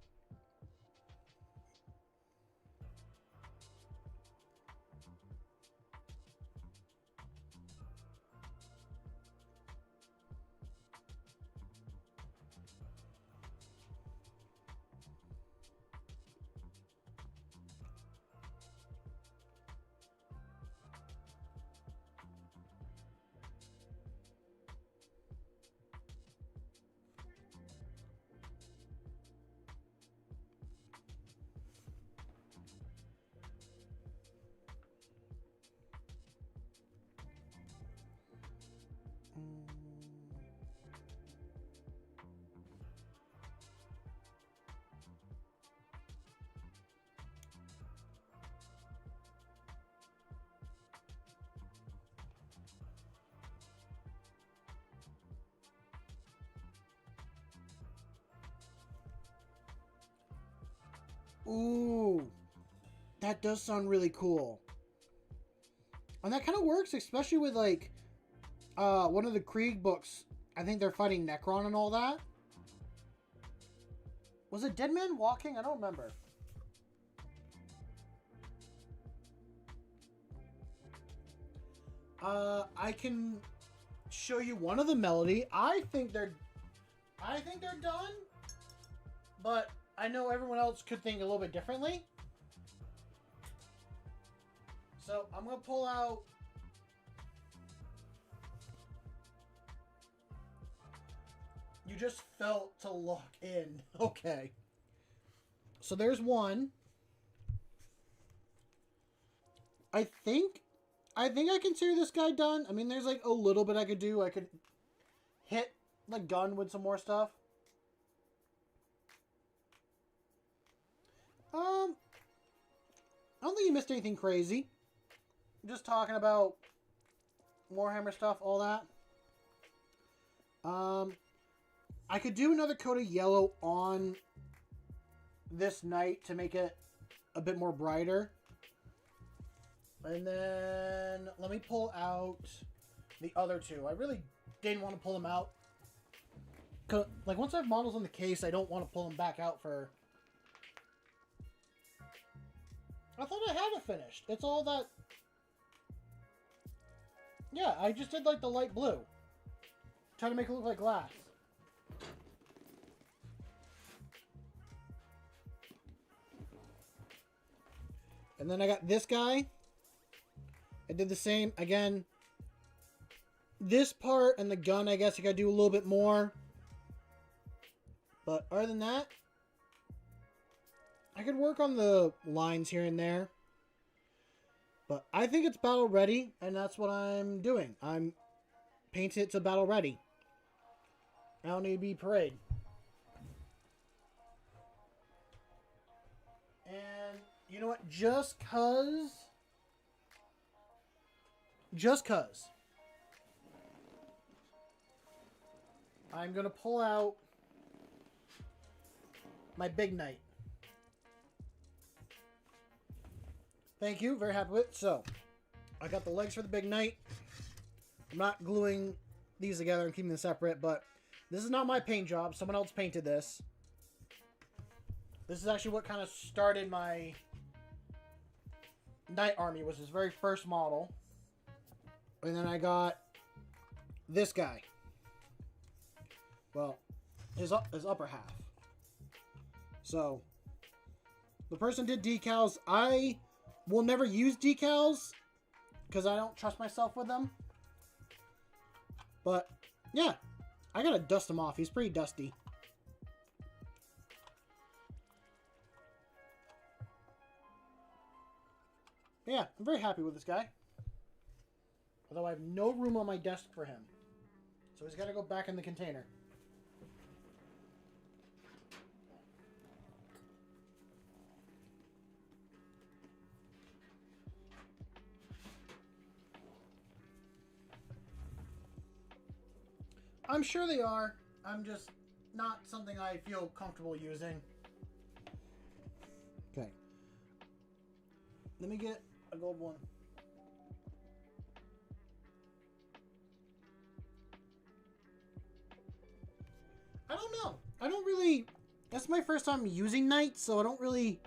Ooh, that does sound really cool. And that kind of works, especially with, like, one of the Krieg books. I think they're fighting Necron and all that. Was it Dead Man Walking? I don't remember. I can show you one of the melody. I think they're done, but I know everyone else could think a little bit differently. So I'm gonna pull out. You just felt to lock in. Okay. So there's one. I think I consider this guy done. I mean, there's like a little bit I could do. I could hit the gun with some more stuff. I don't think you missed anything crazy. Just talking about Warhammer stuff, all that. I could do another coat of yellow on this knight to make it a bit more brighter. And then let me pull out the other two. I really didn't want to pull them out. Like, once I have models on the case, I don't want to pull them back out for... I thought I had it finished. It's all that... Yeah, I just did, like, the light blue. Try to make it look like glass. And then I got this guy. I did the same. Again, this part and the gun, I guess I gotta do a little bit more. But other than that, I could work on the lines here and there. But I think it's battle ready, and that's what I'm doing. I'm painting it to battle ready. I don't need to be parade. And you know what? Just cause, I'm gonna pull out my big knight. Thank you, very happy with it. So, I got the legs for the big knight. I'm not gluing these together and keeping them separate, but this is not my paint job. Someone else painted this. This is actually what kind of started my knight army, was his very first model. And then I got this guy. Well, his upper half. So, the person did decals. I will never use decals because I don't trust myself with them. But, yeah. I gotta dust him off. He's pretty dusty. But yeah, I'm very happy with this guy. Although I have no room on my desk for him. So he's got to go back in the container. I'm sure they are. I'm just not something I feel comfortable using. Okay. Let me get a gold one. I don't know. I don't really... That's my first time using knights, so I don't really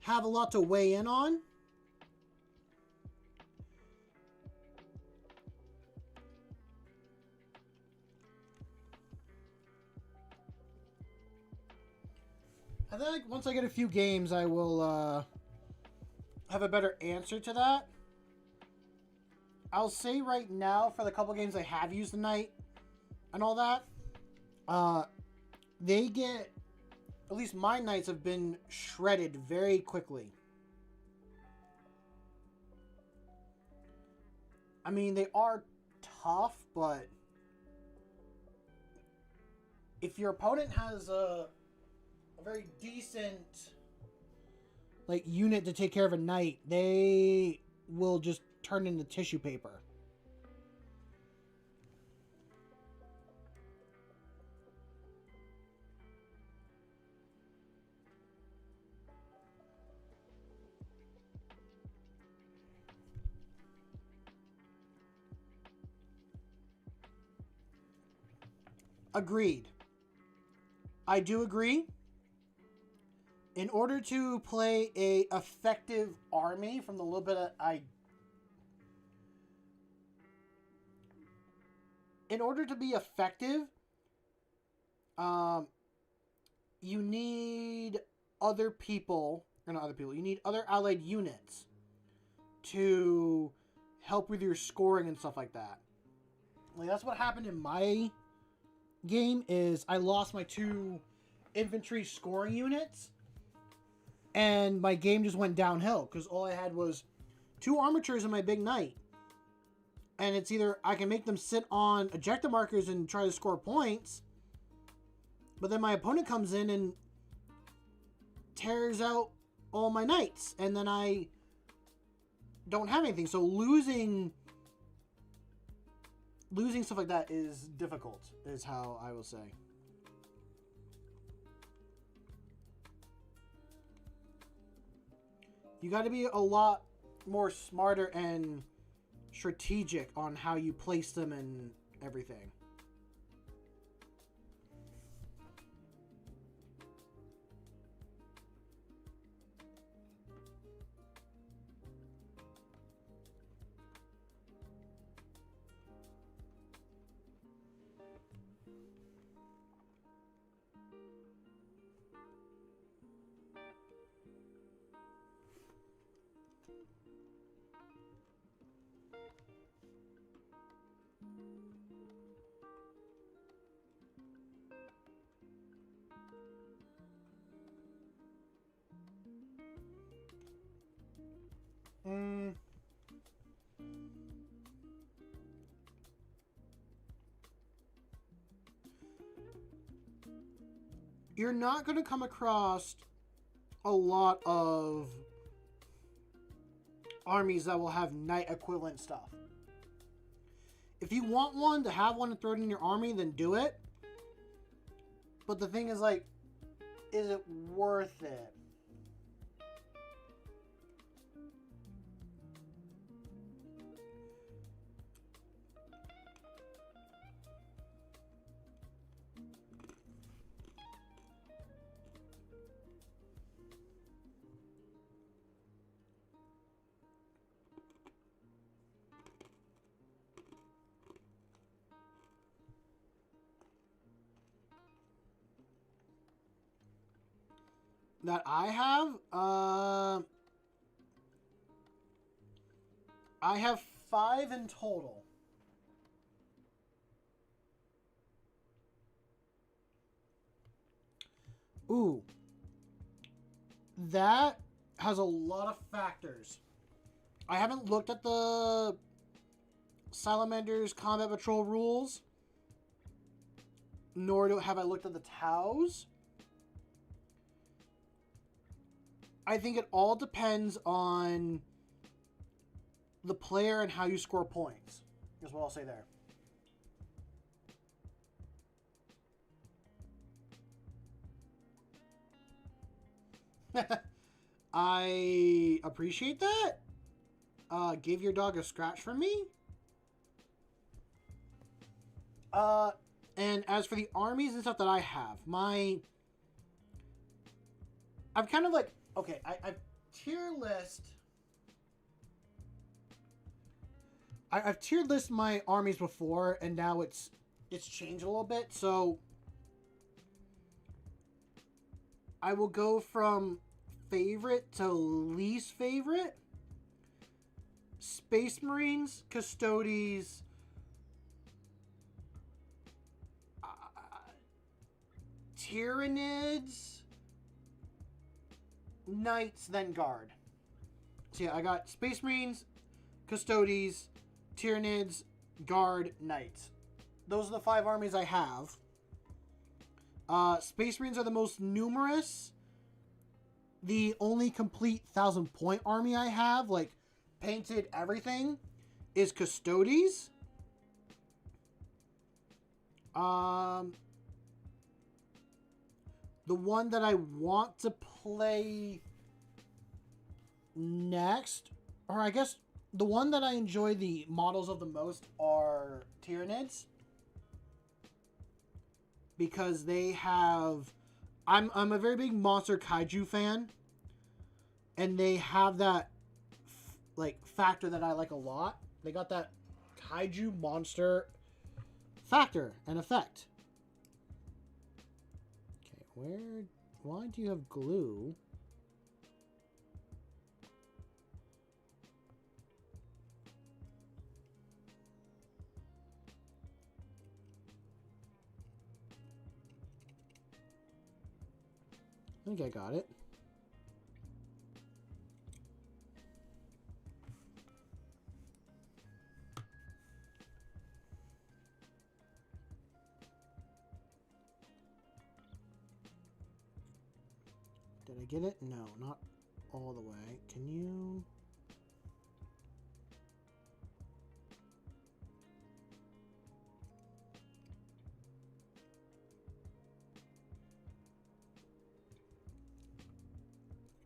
have a lot to weigh in on. I think once I get a few games, I will have a better answer to that. I'll say right now, for the couple games I have used the knight and all that, they get, at least my knights have been shredded very quickly. I mean, they are tough, but if your opponent has a very decent like unit to take care of a knight, they will just turn into tissue paper. Agreed. I do agree. In order to play a effective army, from the little bit in order to be effective, you need other people, or not other people, you need other allied units to help with your scoring and stuff like that. Like, that's what happened in my game, is I lost my 2 infantry scoring units. And my game just went downhill because all I had was 2 armatures and my big knight. And it's either I can make them sit on objective markers and try to score points, but then my opponent comes in and tears out all my knights, and then I don't have anything. So losing stuff like that is difficult, is how I will say. You got to be a lot more smarter and strategic on how you place them and everything. You're not going to come across a lot of armies that will have knight equivalent stuff. If you want one to have one and throw it in your army, then do it. But the thing is, like, is it worth it? That I have 5 in total. Ooh. That has a lot of factors. I haven't looked at the Salamander's Combat Patrol rules, nor have I looked at the Taos. I think it all depends on the player and how you score points, is what I'll say there. I appreciate that. Give your dog a scratch from me. And as for the armies and stuff that I have, I've kind of like, okay, I've tier list. I've tiered list my armies before, and now it's changed a little bit. So I will go from favorite to least favorite. Space Marines, Custodes, Tyranids, Knights, then Guard. So yeah, I got Space Marines, Custodes, Tyranids, Guard, Knights. Those are the 5 armies I have. Space Marines are the most numerous. The only complete 1,000-point army I have, like painted everything, is Custodes. The one that I want to play next, or I guess the one that I enjoy the models of the most, are Tyranids. Because they have... I'm a very big Monster Kaiju fan. And they have that factor that I like a lot. They got that Kaiju monster factor and effect. Okay, why do you have glue? I think I got it. Did I get it? No, not all the way. Can you...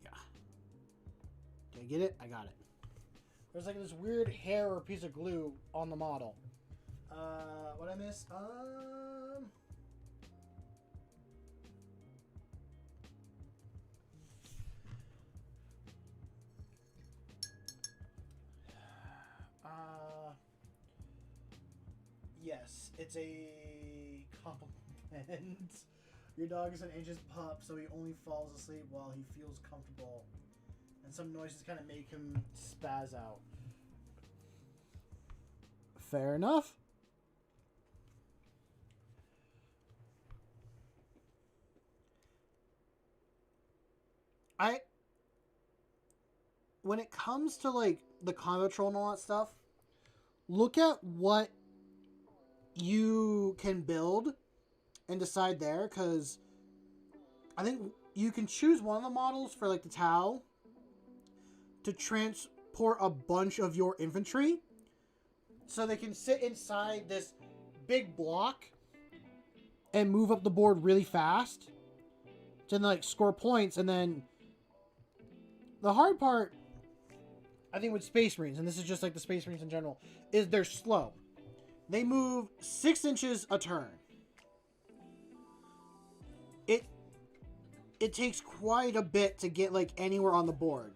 Yeah. Did I get it? I got it. There's like this weird hair or piece of glue on the model. What I miss? Yes, it's a compliment. Your dog is an anxious pup, so he only falls asleep while he feels comfortable. And some noises kind of make him spaz out. Fair enough. When it comes to like the combo troll and all that stuff, look at what you can build and decide there, because I think you can choose one of the models for like the Tau to transport a bunch of your infantry so they can sit inside this big block and move up the board really fast to then like score points. And then the hard part, I think, with Space Marines, and this is just like the Space Marines in general, is they're slow. They move 6 inches a turn. It takes quite a bit to get like anywhere on the board.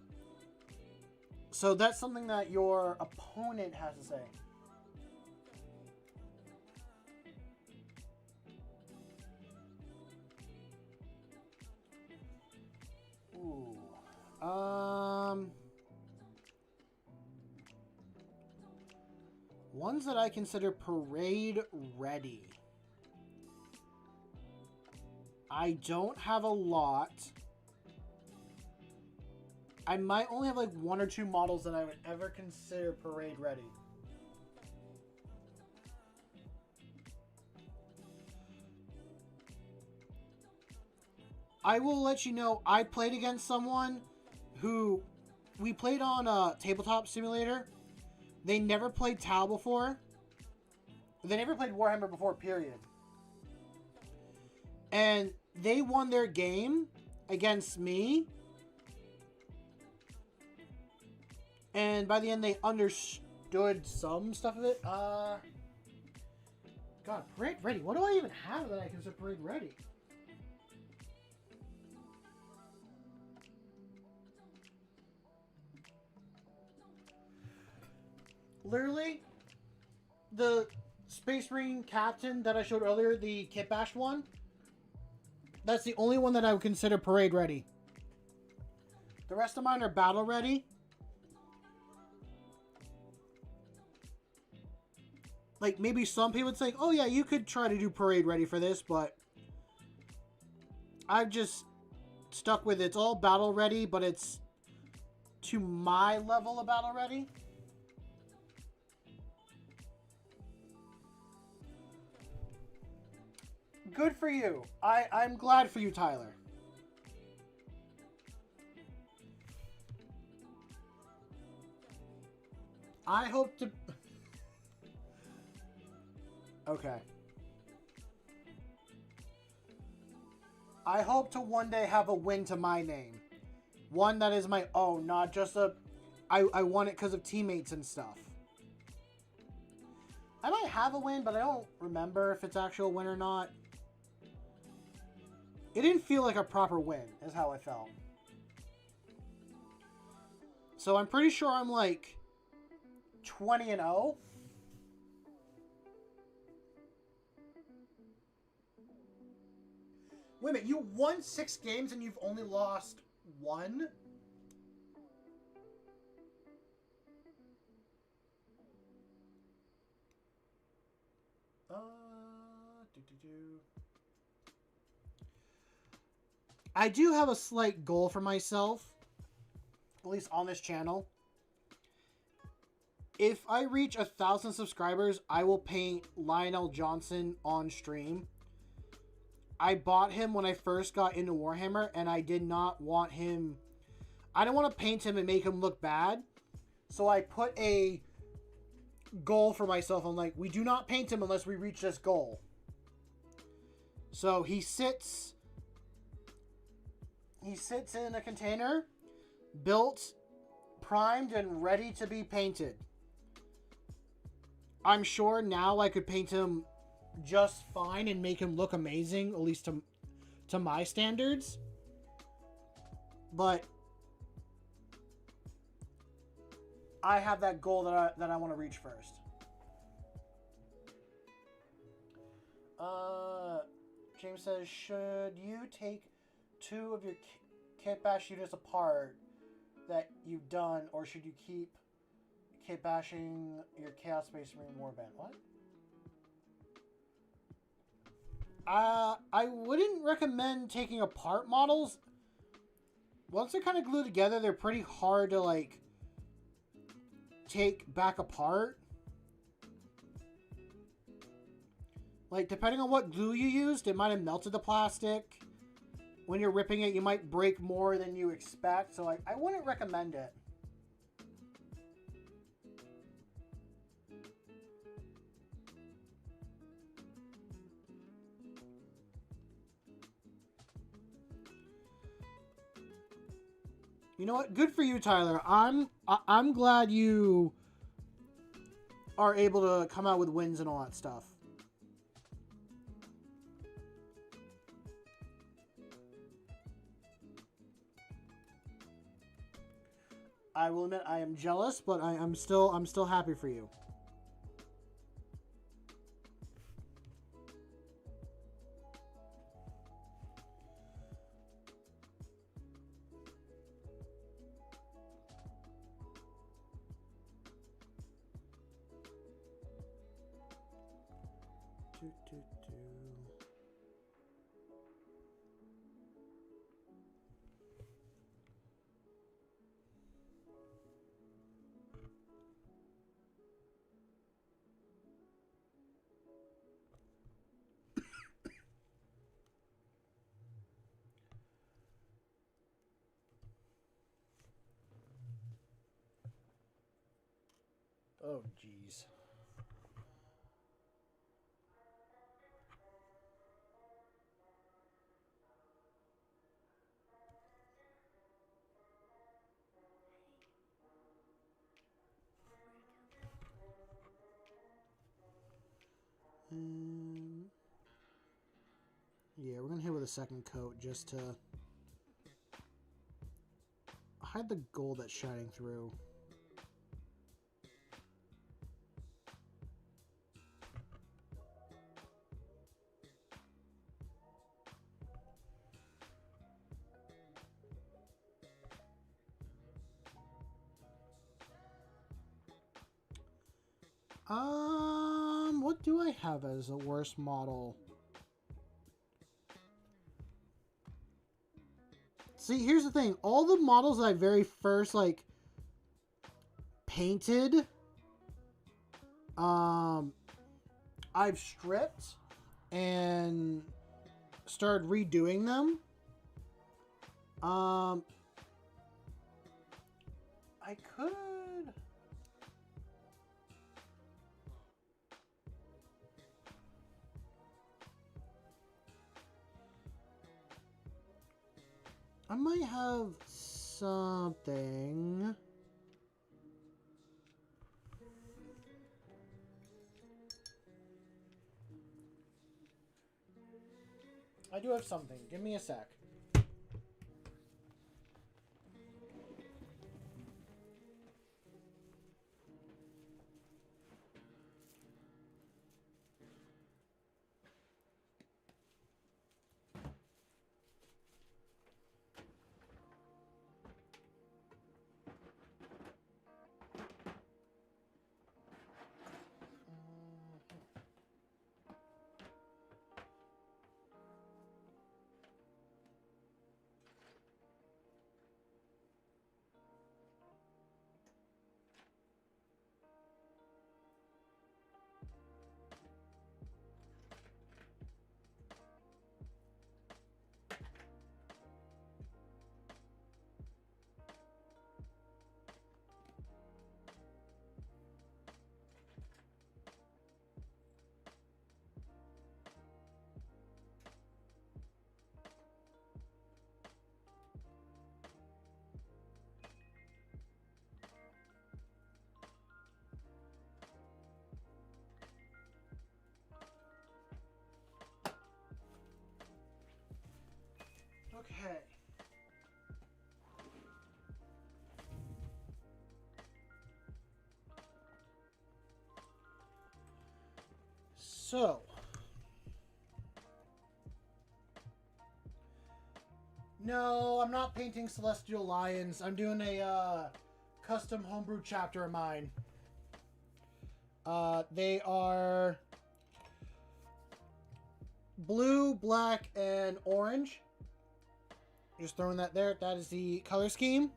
So that's something that your opponent has to say. Ooh. Ones that I consider parade ready. I don't have a lot. I might only have like 1 or 2 models that I would ever consider parade ready. I will let you know, I played against someone who we played on a tabletop simulator. They never played Tau before. They never played Warhammer before, period. And they won their game against me. And by the end, they understood some stuff of it. God, parade ready. What do I even have that I consider parade ready? Literally, the Space Marine captain that I showed earlier, the Kit Bash one, that's the only one that I would consider parade ready. The rest of mine are battle ready. Like, maybe some people would say, oh yeah, you could try to do parade ready for this, but I've just stuck with it. It's all battle ready, but it's to my level of battle ready. Good for you. I'm glad for you, Tyler. I hope to... Okay. I hope to one day have a win to my name. One that is my own, not just a... I won it because of teammates and stuff. I might have a win, but I don't remember if it's actual win or not. It didn't feel like a proper win, is how I felt. So I'm pretty sure I'm like 20-0. Wait a minute, you won 6 games and you've only lost 1? I do have a slight goal for myself, at least on this channel. If I reach 1,000 subscribers, I will paint Lionel Johnson on stream. I bought him when I first got into Warhammer, and I did not want him... I don't want to paint him and make him look bad. So I put a goal for myself. I'm like, we do not paint him unless we reach this goal. So he sits in a container, built, primed, and ready to be painted. I'm sure now I could paint him just fine and make him look amazing, at least to my standards. But I have that goal that I want to reach first. James says, should you take 2 of your kit bash units apart that you've done, or should you keep kit bashing your Chaos Space Marine Warband? What? I wouldn't recommend taking apart models. Once they're kind of glued together, they're pretty hard to, like, take back apart. Like, depending on what glue you used, it might have melted the plastic. When you're ripping it, you might break more than you expect. So, like, I wouldn't recommend it. You know what? Good for you, Tyler. I'm glad you are able to come out with wins and all that stuff. I will admit I am jealous, but I'm still happy for you. Oh, jeez. Yeah, we're gonna hit with a second coat just to hide the gold that's shining through. What do I have as a worst model? See, here's the thing. All the models that I very first, like, painted, I've stripped and started redoing them. I could... I might have something. I do have something. Give me a sec. So, no, I'm not painting Celestial Lions. I'm doing a custom homebrew chapter of mine. They are blue, black, and orange. Just throwing that there. That is the color scheme.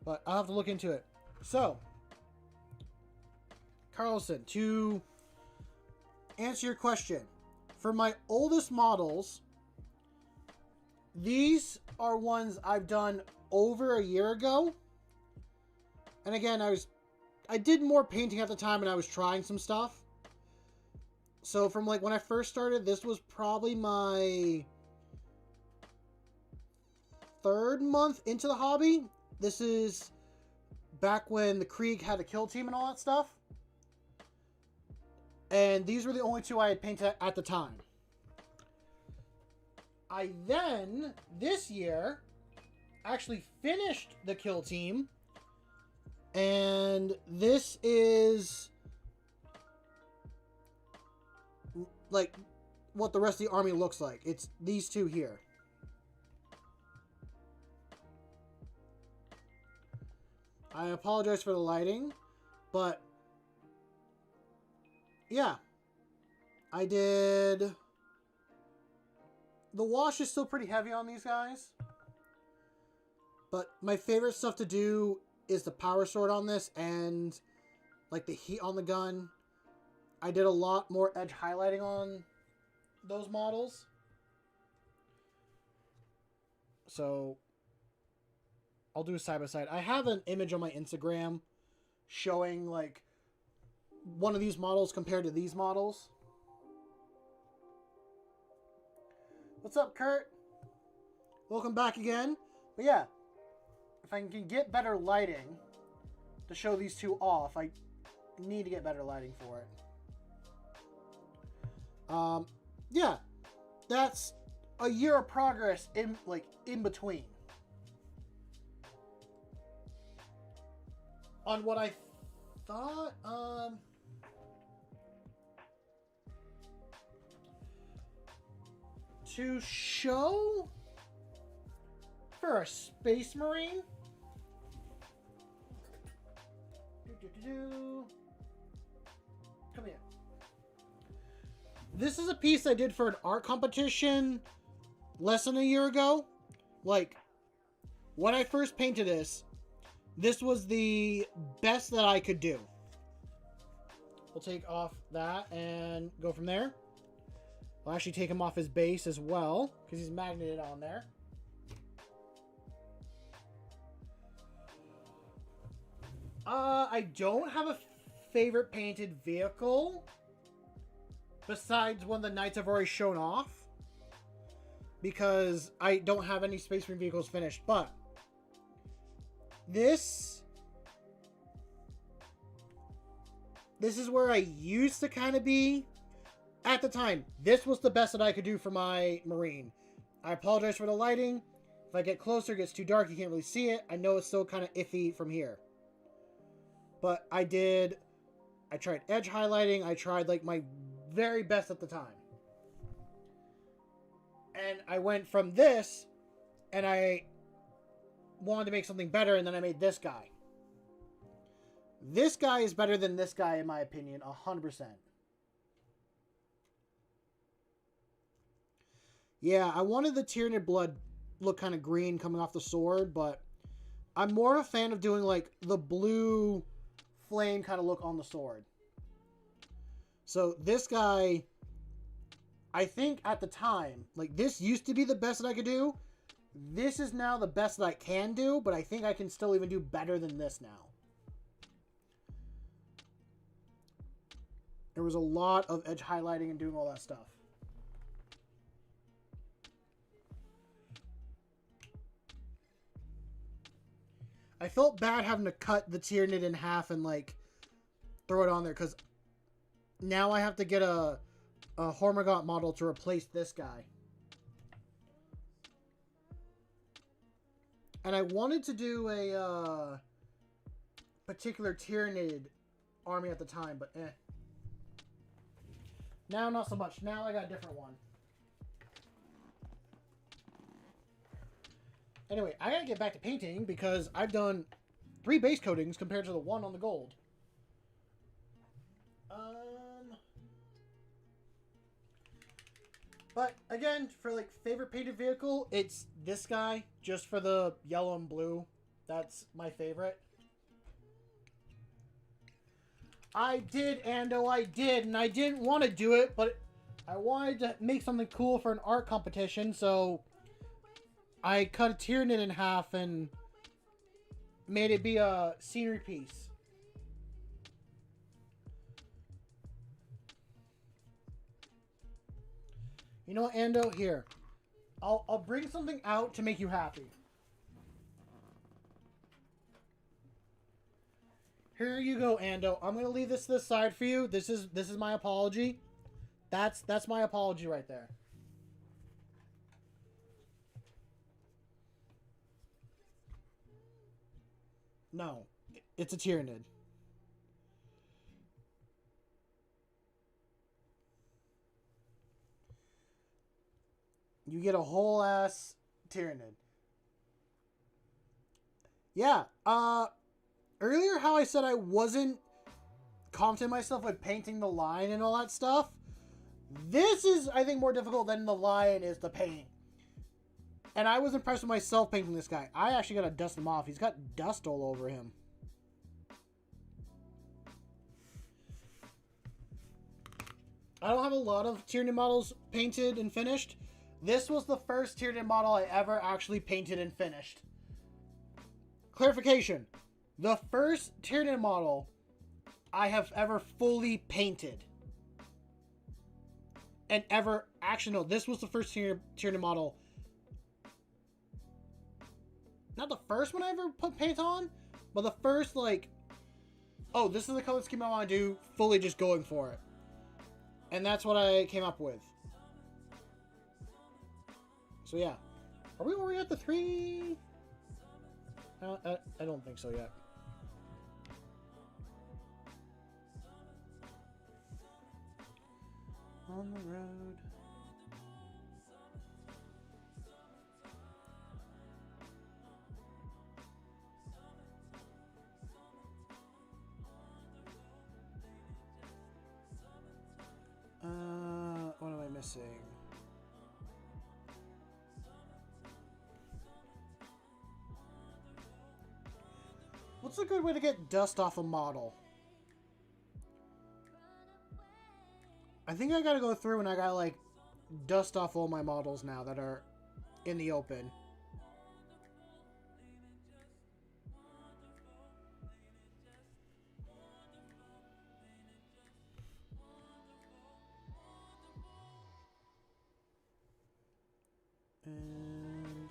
But I'll have to look into it. So, Carlson, to answer your question, for my oldest models, these are ones I've done over a year ago. And again, I did more painting at the time and I was trying some stuff. So from like when I first started, this was probably my 3rd month into the hobby. This is back when the Krieg had a kill team and all that stuff. And these were the only 2 I had painted at the time. I then, this year, actually finished the kill team. And this is like what the rest of the army looks like. It's these 2 here. I apologize for the lighting, but yeah, I did. The wash is still pretty heavy on these guys, but my favorite stuff to do is the power sword on this and like the heat on the gun. I did a lot more edge highlighting on those models. So I'll do a side by side. I have an image on my Instagram showing like one of these models compared to these models. What's up, Kurt? Welcome back again. But yeah, if I can get better lighting to show these 2 off, I need to get better lighting for it. Yeah, that's a year of progress in between. On what I thought, to show for a Space Marine. Come here. This is a piece I did for an art competition less than a year ago. Like, when I first painted this was the best that I could do. We'll take off that and go from there. I'll actually take him off his base as well, because he's magneted on there. I don't have a favorite painted vehicle besides one of the knights I've already shown off, because I don't have any Space Marine vehicles finished. But this is where I used to kind of be at the time. This was the best that I could do for my Marine. I apologize for the lighting. If I get closer, it gets too dark, you can't really see it. I know it's still kind of iffy from here. But I tried edge highlighting. I tried like my very best at the time. And I went from this, and I wanted to make something better, and then I made this guy. This guy is better than this guy, in my opinion, 100%. Yeah, I wanted the Tyranid blood look kind of green coming off the sword, but I'm more of a fan of doing like the blue flame kind of look on the sword. So this guy, I think at the time, like this used to be the best that I could do. This is now the best that I can do, but I think I can still even do better than this now. There was a lot of edge highlighting and doing all that stuff. I felt bad having to cut the Tyranid in half and like throw it on there, because now I have to get a Hormigaunt model to replace this guy. And I wanted to do a particular Tyranid army at the time, but eh. Now, not so much. Now I got a different one. Anyway, I gotta get back to painting because I've done 3 base coatings compared to the 1 on the gold. But again, for like favorite painted vehicle, it's this guy just for the yellow and blue. That's my favorite. I did, Ando, I did, and I didn't want to do it, but I wanted to make something cool for an art competition, so I cut a Tyranid in half and made it be a scenery piece. You know what, Ando? Here. I'll bring something out to make you happy. Here you go, Ando. I'm gonna leave this to the side for you. This is my apology. That's my apology right there. No, it's a Tyranid. You get a whole ass Tyranid. Yeah, earlier how I said I wasn't confident myself with painting the line and all that stuff. This is, I think, more difficult than the lion is to paint. And I was impressed with myself painting this guy. I actually got to dust him off. He's got dust all over him. I don't have a lot of Tyranid models painted and finished. This was the first Tyranid model I ever actually painted and finished. Clarification. The first Tyranid model I have ever fully painted. And ever... Actually, no. This was the first Tyranid model. Not the first one I ever put paint on. But the first, like... Oh, this is the color scheme I want to do. Fully just going for it. And that's what I came up with. So, yeah. Are we already at the 3? I don't think so yet. On the road. What am I missing? What's a good way to get dust off a model? I think I gotta go through and I gotta, like, dust off all my models now that are in the open. And...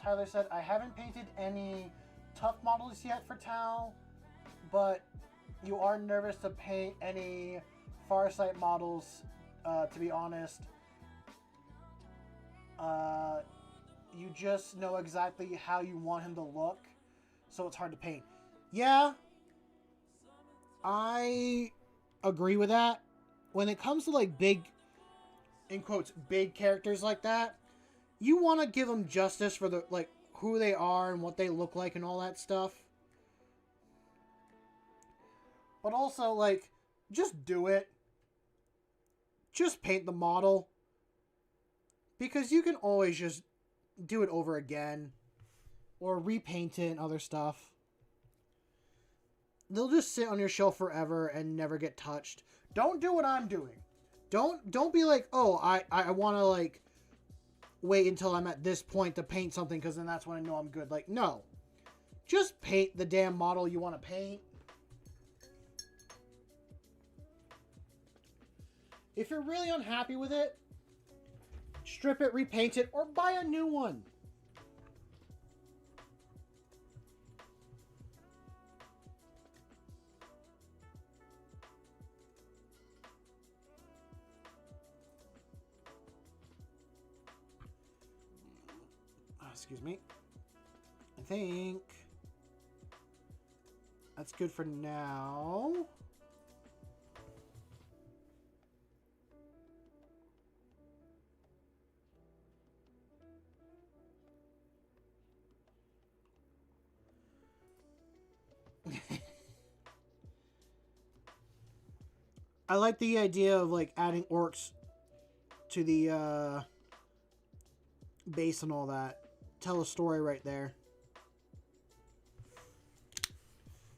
Tyler said, I haven't painted any tough models yet for Tau, but you are nervous to paint any Farsight models, to be honest. You just know exactly how you want him to look, so it's hard to paint. Yeah, I agree with that. When it comes to, like, big, in quotes, big characters like that, you want to give them justice for the, like, who they are and what they look like and all that stuff. But also, like, just do it. Just paint the model. Because you can always just do it over again. Or repaint it and other stuff. They'll just sit on your shelf forever and never get touched. Don't do what I'm doing. Don't be like, oh, I want to, like, wait until I'm at this point to paint something because then that's when I know I'm good. Like, no. Just paint the damn model you want to paint. If you're really unhappy with it, strip it, repaint it, or buy a new one. Excuse me. I think That's good for now. I like the idea of like adding orcs to the base and all that. Tell a story right there.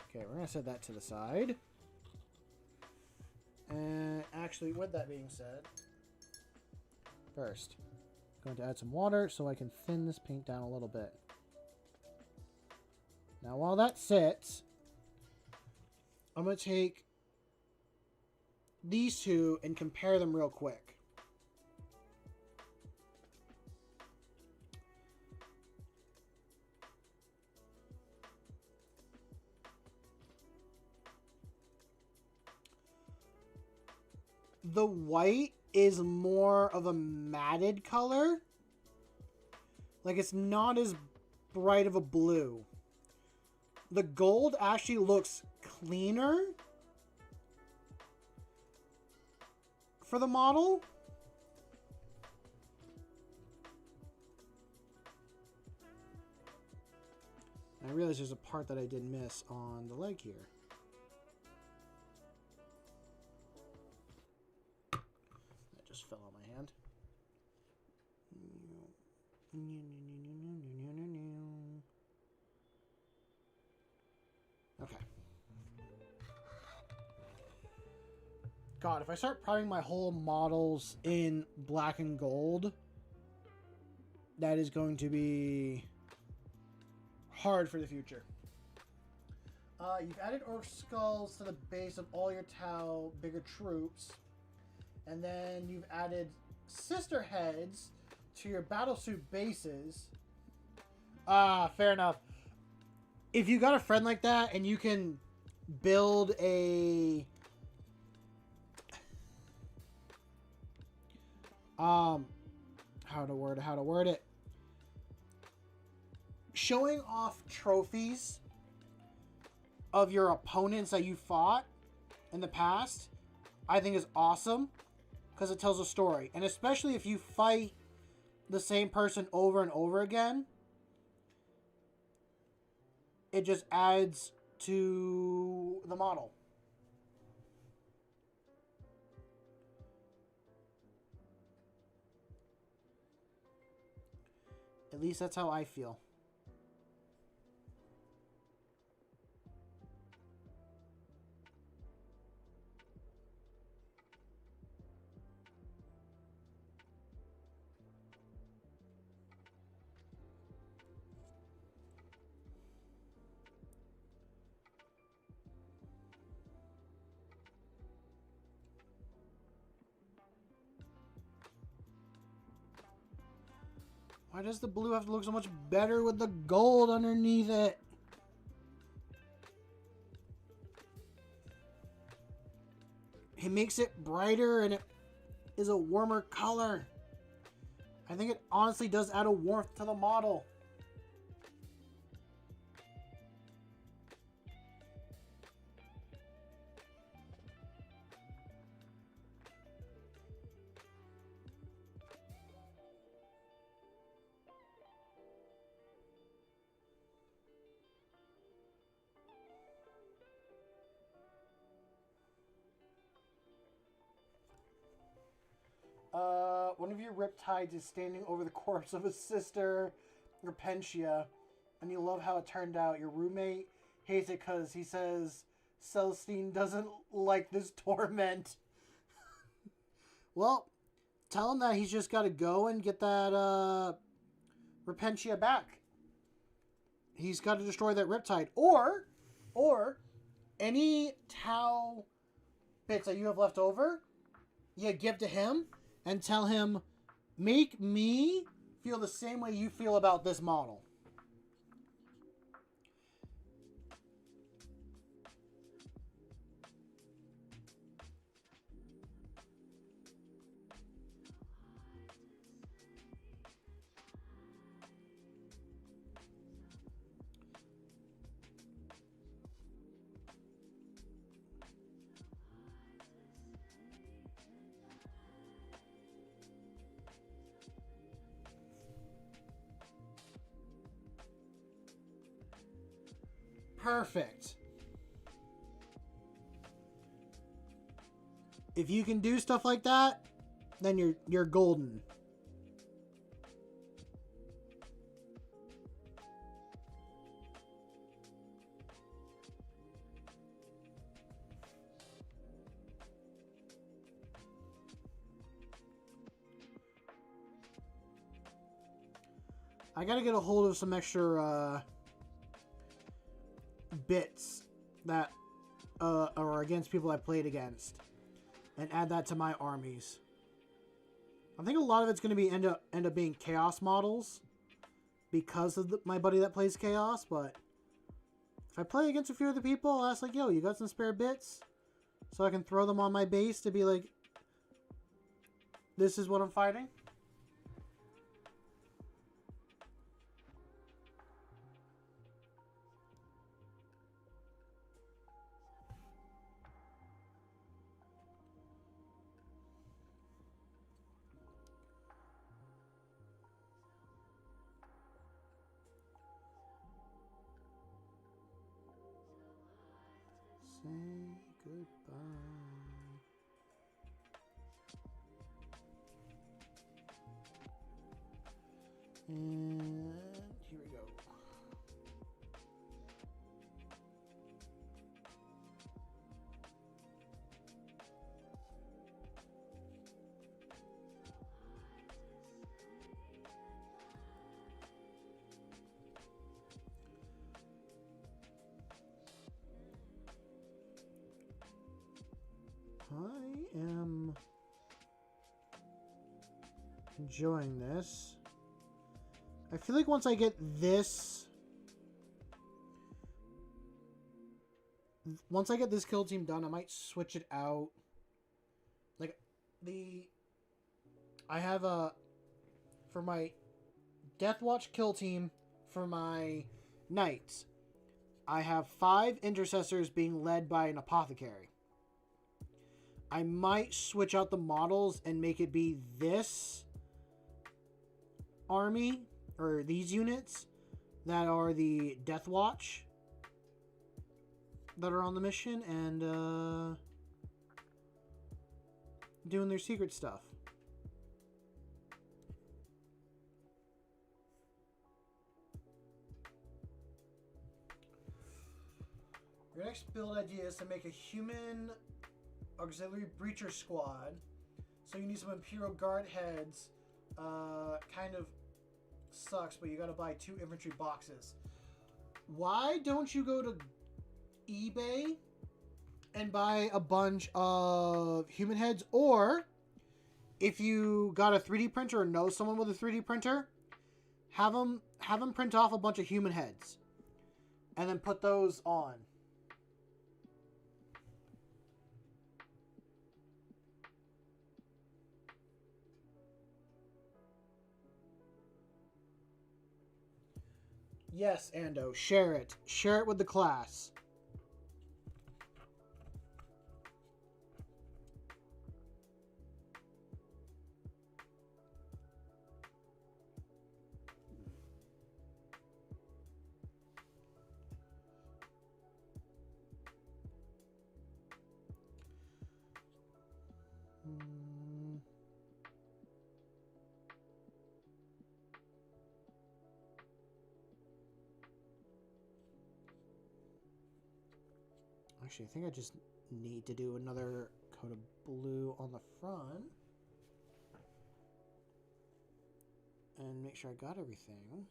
Okay, we're gonna set that to the side. And actually, with that being said, first, I'm going to add some water so I can thin this paint down a little bit. Now, while that sits, I'm going to take these two and compare them real quick. The white is more of a matted color. Like, it's not as bright of a blue. The gold actually looks cleaner for the model. I realize there's a part that I did miss on the leg here. That just fell on my hand. Okay. God, if I start priming my whole models in black and gold, that is going to be hard for the future. You've added orc skulls to the base of all your Tau bigger troops. And then you've added sister heads to your battlesuit bases. Fair enough. If you got a friend like that and you can build a how to word it, showing off trophies of your opponents that you fought in the past, I think is awesome because it tells a story. And especially if you fight the same person over and over again, it just adds to the model. At least that's how I feel. Why does the blue have to look so much better with the gold underneath it? It makes it brighter and it is a warmer color. I think it honestly does add a warmth to the model. One of your Riptides is standing over the corpse of his sister, Repentia, and you love how it turned out. Your roommate hates it because he says Celestine doesn't like this torment. Well, tell him that he's just got to go and get that Repentia back. He's got to destroy that Riptide. Or any Tau bits that you have left over, you give to him and tell him, make me feel the same way you feel about this model. Perfect. If you can do stuff like that, then you're golden. I gotta get a hold of some extra bits that are against people I played against, and add that to my armies. I think a lot of it's going to be end up being chaos models because of my buddy that plays chaos. But if I play against a few other people, I'll ask like, "Yo, you got some spare bits?" So I can throw them on my base to be like, "This is what I'm fighting." Say goodbye. And here we go. I am enjoying this. I feel like once I get this... Once I get this kill team done, I might switch it out. Like, I have a... For my Deathwatch kill team, for my Knights, I have 5 Intercessors being led by an Apothecary. I might switch out the models and make it be this army, or these units, that are the Death Watch that are on the mission and doing their secret stuff. Your next build idea is to make a human auxiliary breacher squad. So you need some Imperial Guard heads. Kind of sucks, but you gotta buy 2 infantry boxes. Why don't you go to eBay and buy a bunch of human heads? Or if you got a 3D printer or know someone with a 3D printer, have them print off a bunch of human heads and then put those on. Yes, Ando. Share it. Share it with the class. Actually, I think I just need to do another coat of blue on the front. And make sure I got everything.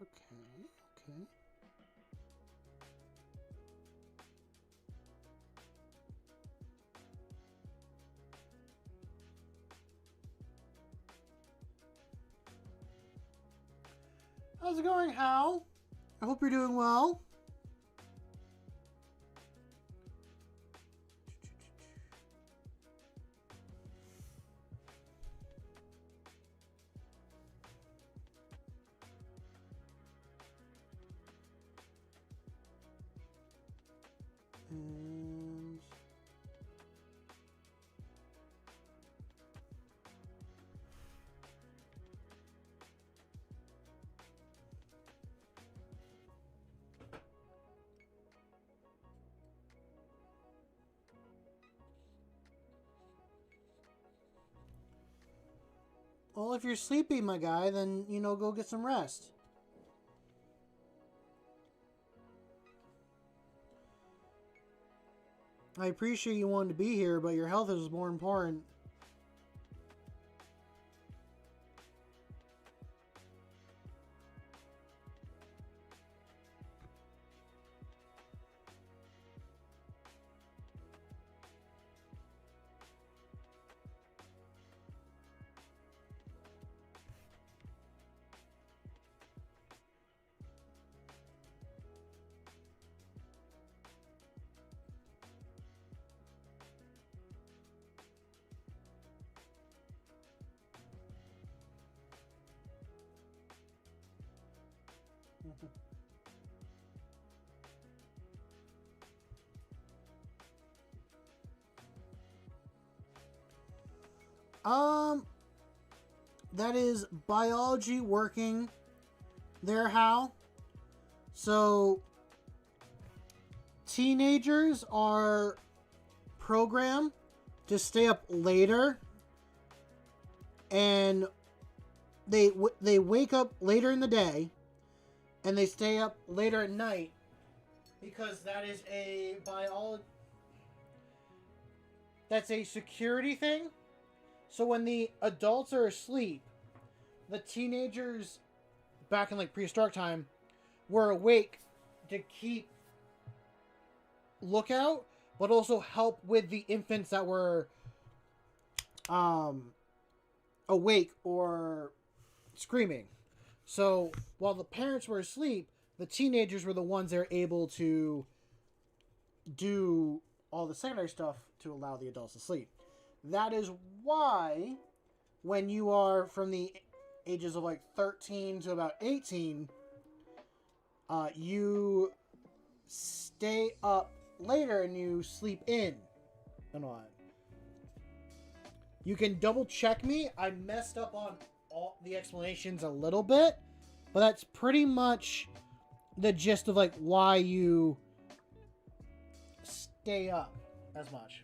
Okay, Okay. How's it going, Hal? I hope you're doing well. And well, if you're sleepy, my guy, then, go get some rest. I appreciate you wanting to be here, but your health is more important. That is biology working there, Hal. So, teenagers are programmed to stay up later, and they wake up later in the day, and they stay up later at night, because that is that's a security thing. So when the adults are asleep, the teenagers back in like prehistoric time were awake to keep lookout, but also help with the infants that were awake or screaming. So while the parents were asleep, the teenagers were the ones that were able to do all the secondary stuff to allow the adults to sleep. That is why when you are from the ages of like 13 to about 18, you stay up later and you sleep in and all that. You can double check me. I messed up on all the explanations a little bit, but that's pretty much the gist of like why you stay up as much.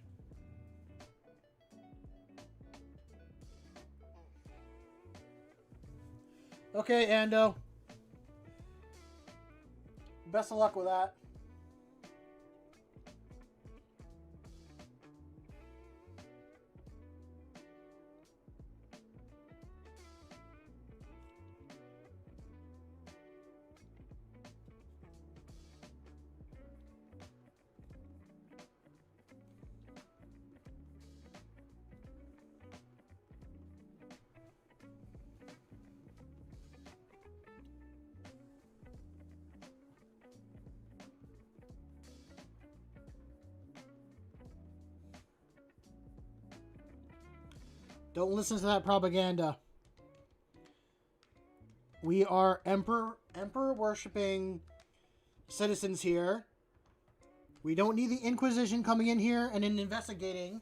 Okay, Ando. Best of luck with that. Don't listen to that propaganda. We are emperor worshipping citizens here. We don't need the Inquisition coming in here and investigating.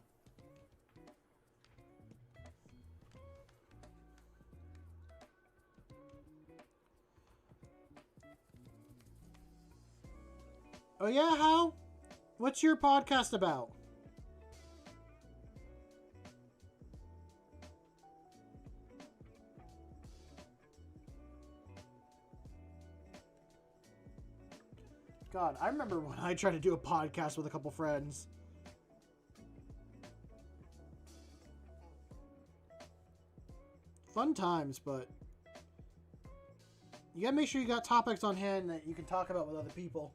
Oh yeah, Hal? What's your podcast about? God, I remember when I tried to do a podcast with a couple friends. Fun times, but you gotta make sure you got topics on hand that you can talk about with other people.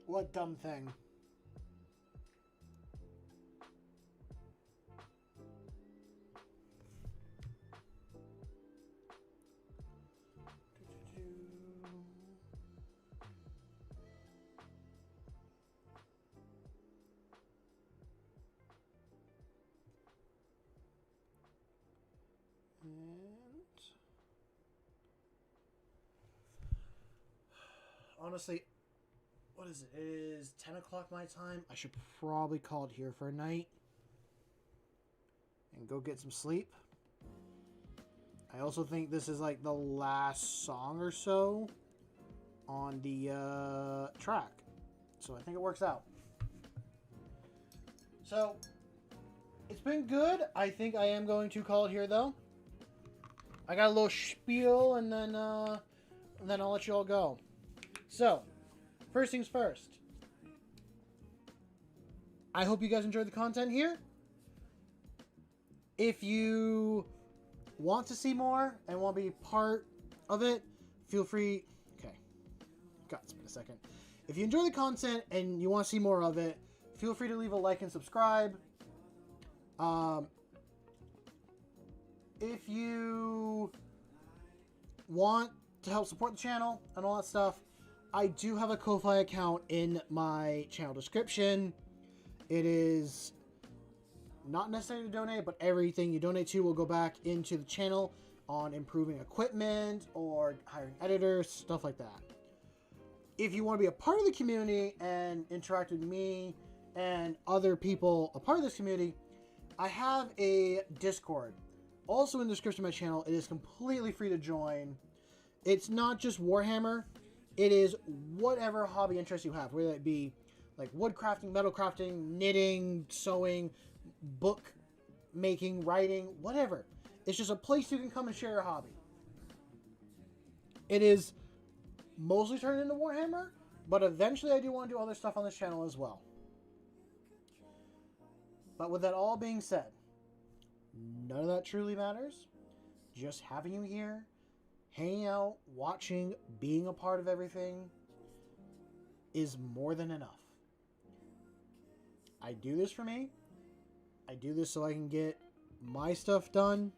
What dumb thing? Honestly, what is it? It is 10 o'clock my time. I should probably call it here for a night and go get some sleep. I also think this is like the last song or so on the track. So I think it works out. So it's been good. I think I am going to call it here though. I got a little spiel and then I'll let you all go. So, first things first. I hope you guys enjoyed the content here. If you want to see more and want to be part of it, feel free. Okay. God, it's been a second. If you enjoy the content and you want to see more of it, feel free to leave a like and subscribe. If you want to help support the channel and all that stuff, I do have a Ko-Fi account in my channel description. It is not necessary to donate, but everything you donate to will go back into the channel on improving equipment or hiring editors, stuff like that. If you want to be a part of the community and interact with me and other people a part of this community, I have a Discord. Also in the description of my channel, it is completely free to join. It's not just Warhammer. It is whatever hobby interest you have, whether it be like wood crafting, metal crafting, knitting, sewing, book making, writing, whatever. It's just a place you can come and share your hobby. It is mostly turned into Warhammer, but eventually I do want to do other stuff on this channel as well. But with that all being said, none of that truly matters. Just having you here, hanging out, watching, being a part of everything is more than enough. I do this for me. I do this so I can get my stuff done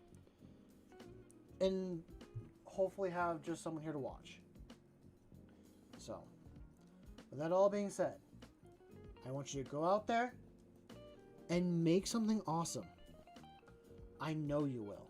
and hopefully have just someone here to watch. So, with that all being said, I want you to go out there and make something awesome. I know you will.